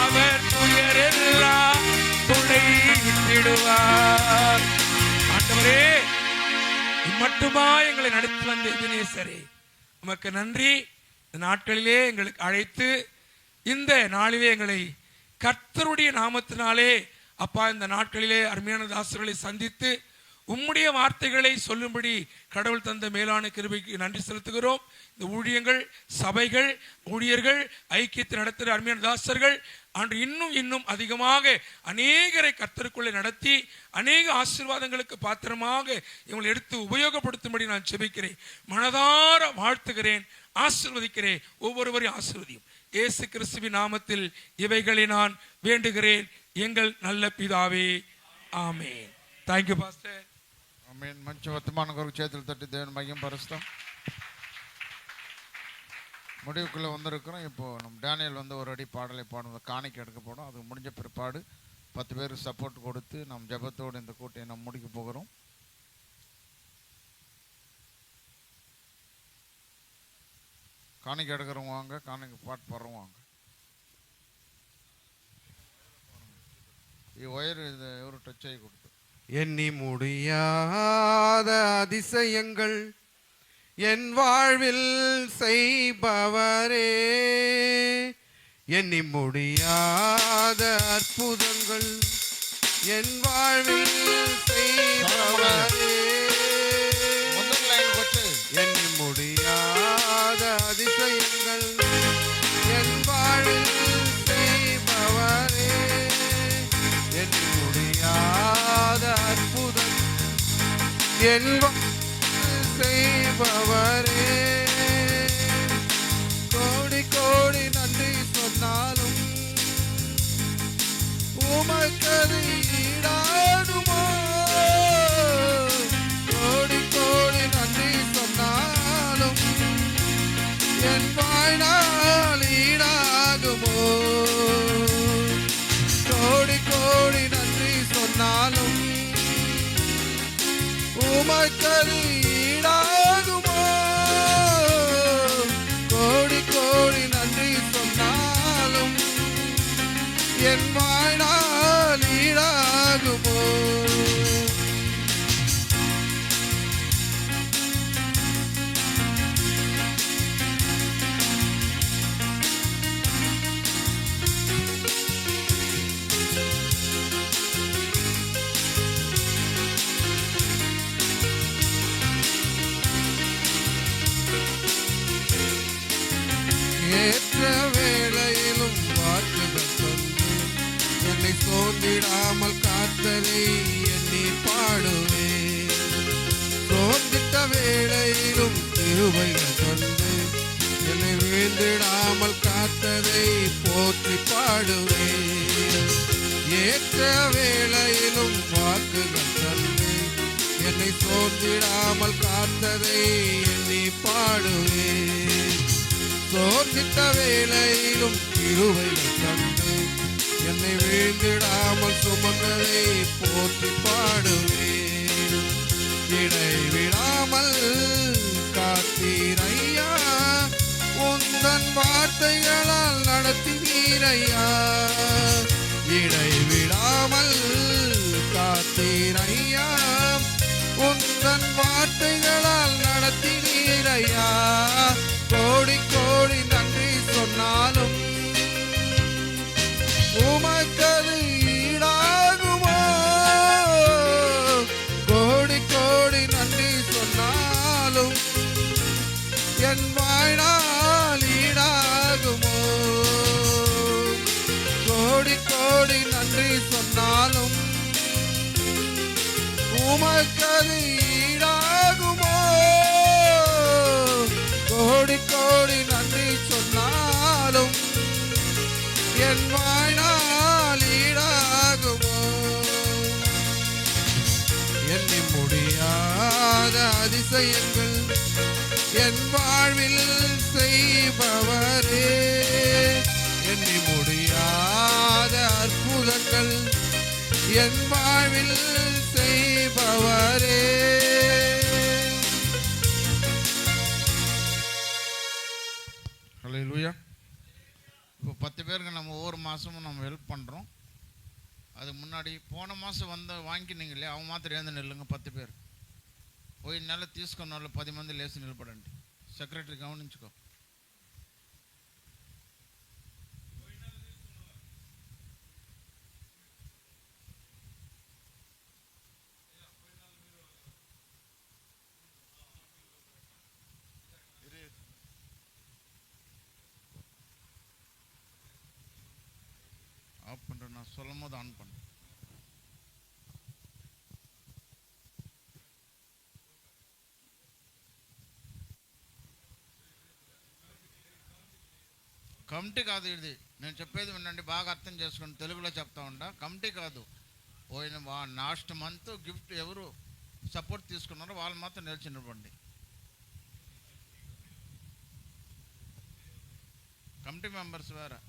அவர் துயரெல்லாம் துடைத்திடுவார். ஆண்டவரே, இம்மட்டுமா எங்களை நடத்தி வந்த எபினேசரே, உமக்கு நன்றி. இந்த நாட்களிலே எங்களுக்கு அழைத்து இந்த நாளிலே எங்களை கர்த்தருடைய நாமத்தினாலே அப்பா இந்த நாட்களிலே அருமையான தாசர்களை சந்தித்து உம்முடைய வார்த்தைகளை சொல்லும்படி கடவுள் தந்த மேலான கிருபைக்கு நன்றி செலுத்துகிறோம். இந்த ஊழியங்கள், சபைகள், ஊழியர்கள், ஐக்கியத்தை நடத்துகிற அருமையான தாசர்கள் அன்று இன்னும் அதிகமாக அநேகரை கர்த்தருக்குள்ளே நடத்தி அநேக ஆசீர்வாதங்களுக்கு பாத்திரமாக இவங்களை எடுத்து உபயோகப்படுத்தும்படி நான் செபிக்கிறேன். மனதார வாழ்த்துகிறேன், ஆசீர்வதிக்கிறேன். ஒவ்வொருவரையும் ஆசீர்வதியும் இயேசு கிறிஸ்துவின் நாமத்தில் இவைகளை நான் வேண்டுகிறேன் எங்கள் நல்ல பிதாவே, amen. Thank you pastor. Amen. మంచి వర్తమానం కొరకు చేతులు తట్టి దేవుని మహిమ పరుస్తాం. முடிவுக்குள்ளே வந்திருக்கிறோம். இப்போது நம்ம டேனியல் ஒரு அடி பாடலை பாடுவோம், காணிக்கை எடுக்க போடும். அது முடிஞ்ச பிற்பாடு 10 பேருக்கு சப்போர்ட் கொடுத்து நம் ஜபத்தோடு இந்த கூட்டையை நம்ம முடிக்க போகிறோம். காணிக்கை எடுக்கிறவங்க வாங்க, காணிக்கை பாட்டு பாடுறவங்க வாங்க. ఈ వైర్ ఇది ఎవరు టచ్ అయ్యి కొడుతు எண்ணி முடியாத அதிசயங்கள் என் வாழ்வில் செய்பவரே, எண்ணி முடியாத அற்புதங்கள் என் வாழ்வில் செய்பவரே, எண்ணி முடியாத அதிசயங்கள் என் வாழ்வில் செய்பவரே, எண்ணி முடியாத அற்புதம் என் வாழ்வில் செய்பவரே. கோடி கோடி நன்றி சொன்னாலும் உமக்கது ஈடாகுமோ, கோடி கோடி நன்றி சொன்னாலும் என் வாழ்நாள் ஈடாகுமோ, கோடி கோடி நன்றி சொன்னாலும் உமக்கது ஈடாகுமோ, கோடி கோடி நன்றி சொன்னாலும் என் வாழ்நாள் ஈடாகுமோ. ஏற்ற வேளையிலும் வாக்குகள் தந்து என்னை சோர்ந்திடாமல் காத்ததை எண்ணி பாடுவேன். சோர்ந்திட்ட வேளையிலும் கிருபைகள் தந்து என்னை வீழ்ந்திடாமல் காத்ததை போற்றி பாடுவேன். ஏற்ற வேளையிலும் வாக்குகள் தந்து என்னை சோர்ந்திடாமல் காத்ததை எண்ணி பாடுவேன். சோர்ந்திட்ட வேளையிலும் கிருபைகள் தந்து என்னை வீழ்ந்திடாமல் சுமந்ததை போற்றி பாடுவேன். இடைவிடாமல் காத்தீரையா, உந்தன் வார்த்தைகளால் நடத்தினீரையா, இடைவிடாமல் காத்தீரையா, உந்தன் வார்த்தைகளால் நடத்தினீரையா, கோடி கோடி நன்றி சொன்னாலும் உமக்கது ஈடாகுமோ, கோடி கோடி நன்றி சொன்னாலும் என் வாழ்நாள் ஈடாகுமோ, கோடி கோடி நன்றி சொன்னாலும் உமக்கது ஈடாகுமோ, கோடி கோடி நன்றி சொன்னாலும் என் வாழ்நாள் ஈடாகுமோ. எண்ணி முடியாத அதிசயங்கள் என் வாழ்வில் செய்பவரே, எண்ணி முடியாத அற்புதங்கள் என் வாழ்வில் செய்பவரே. ஹல்லேலூயா. இப்போ 10 பேருக்கு நம்ம ஒவ்வொரு மாதமும் நம்ம ஹெல்ப் பண்ணுறோம். அது முன்னாடி போன మాసం వాంకినీళ్ళే అవి మాత్రం ఏంది నిల్లుంగ 10 పేరు పోయి నెల తీసుకున్న వాళ్ళు 10 మంది లేచి నిలబడండి. సెక్రటరీ గమనించుకో. ஆஃப் பண்ணுறேன், நான் சொல்லும் போது ஆன் பண்ணு. కమిటీ కాదు ఇది, నేను చెప్పేది వినండి, బాగా అర్థం చేసుకోండి. తెలుగులో చెప్తా ఉంటా. కమిటీ కాదు, పోయిన లాస్ట్ మంత్ గిఫ్ట్ ఎవరు సపోర్ట్ తీసుకున్నారో వాళ్ళు మాత్రం నిలిచినవ్వండి. కమిటీ మెంబర్స్ వేరే.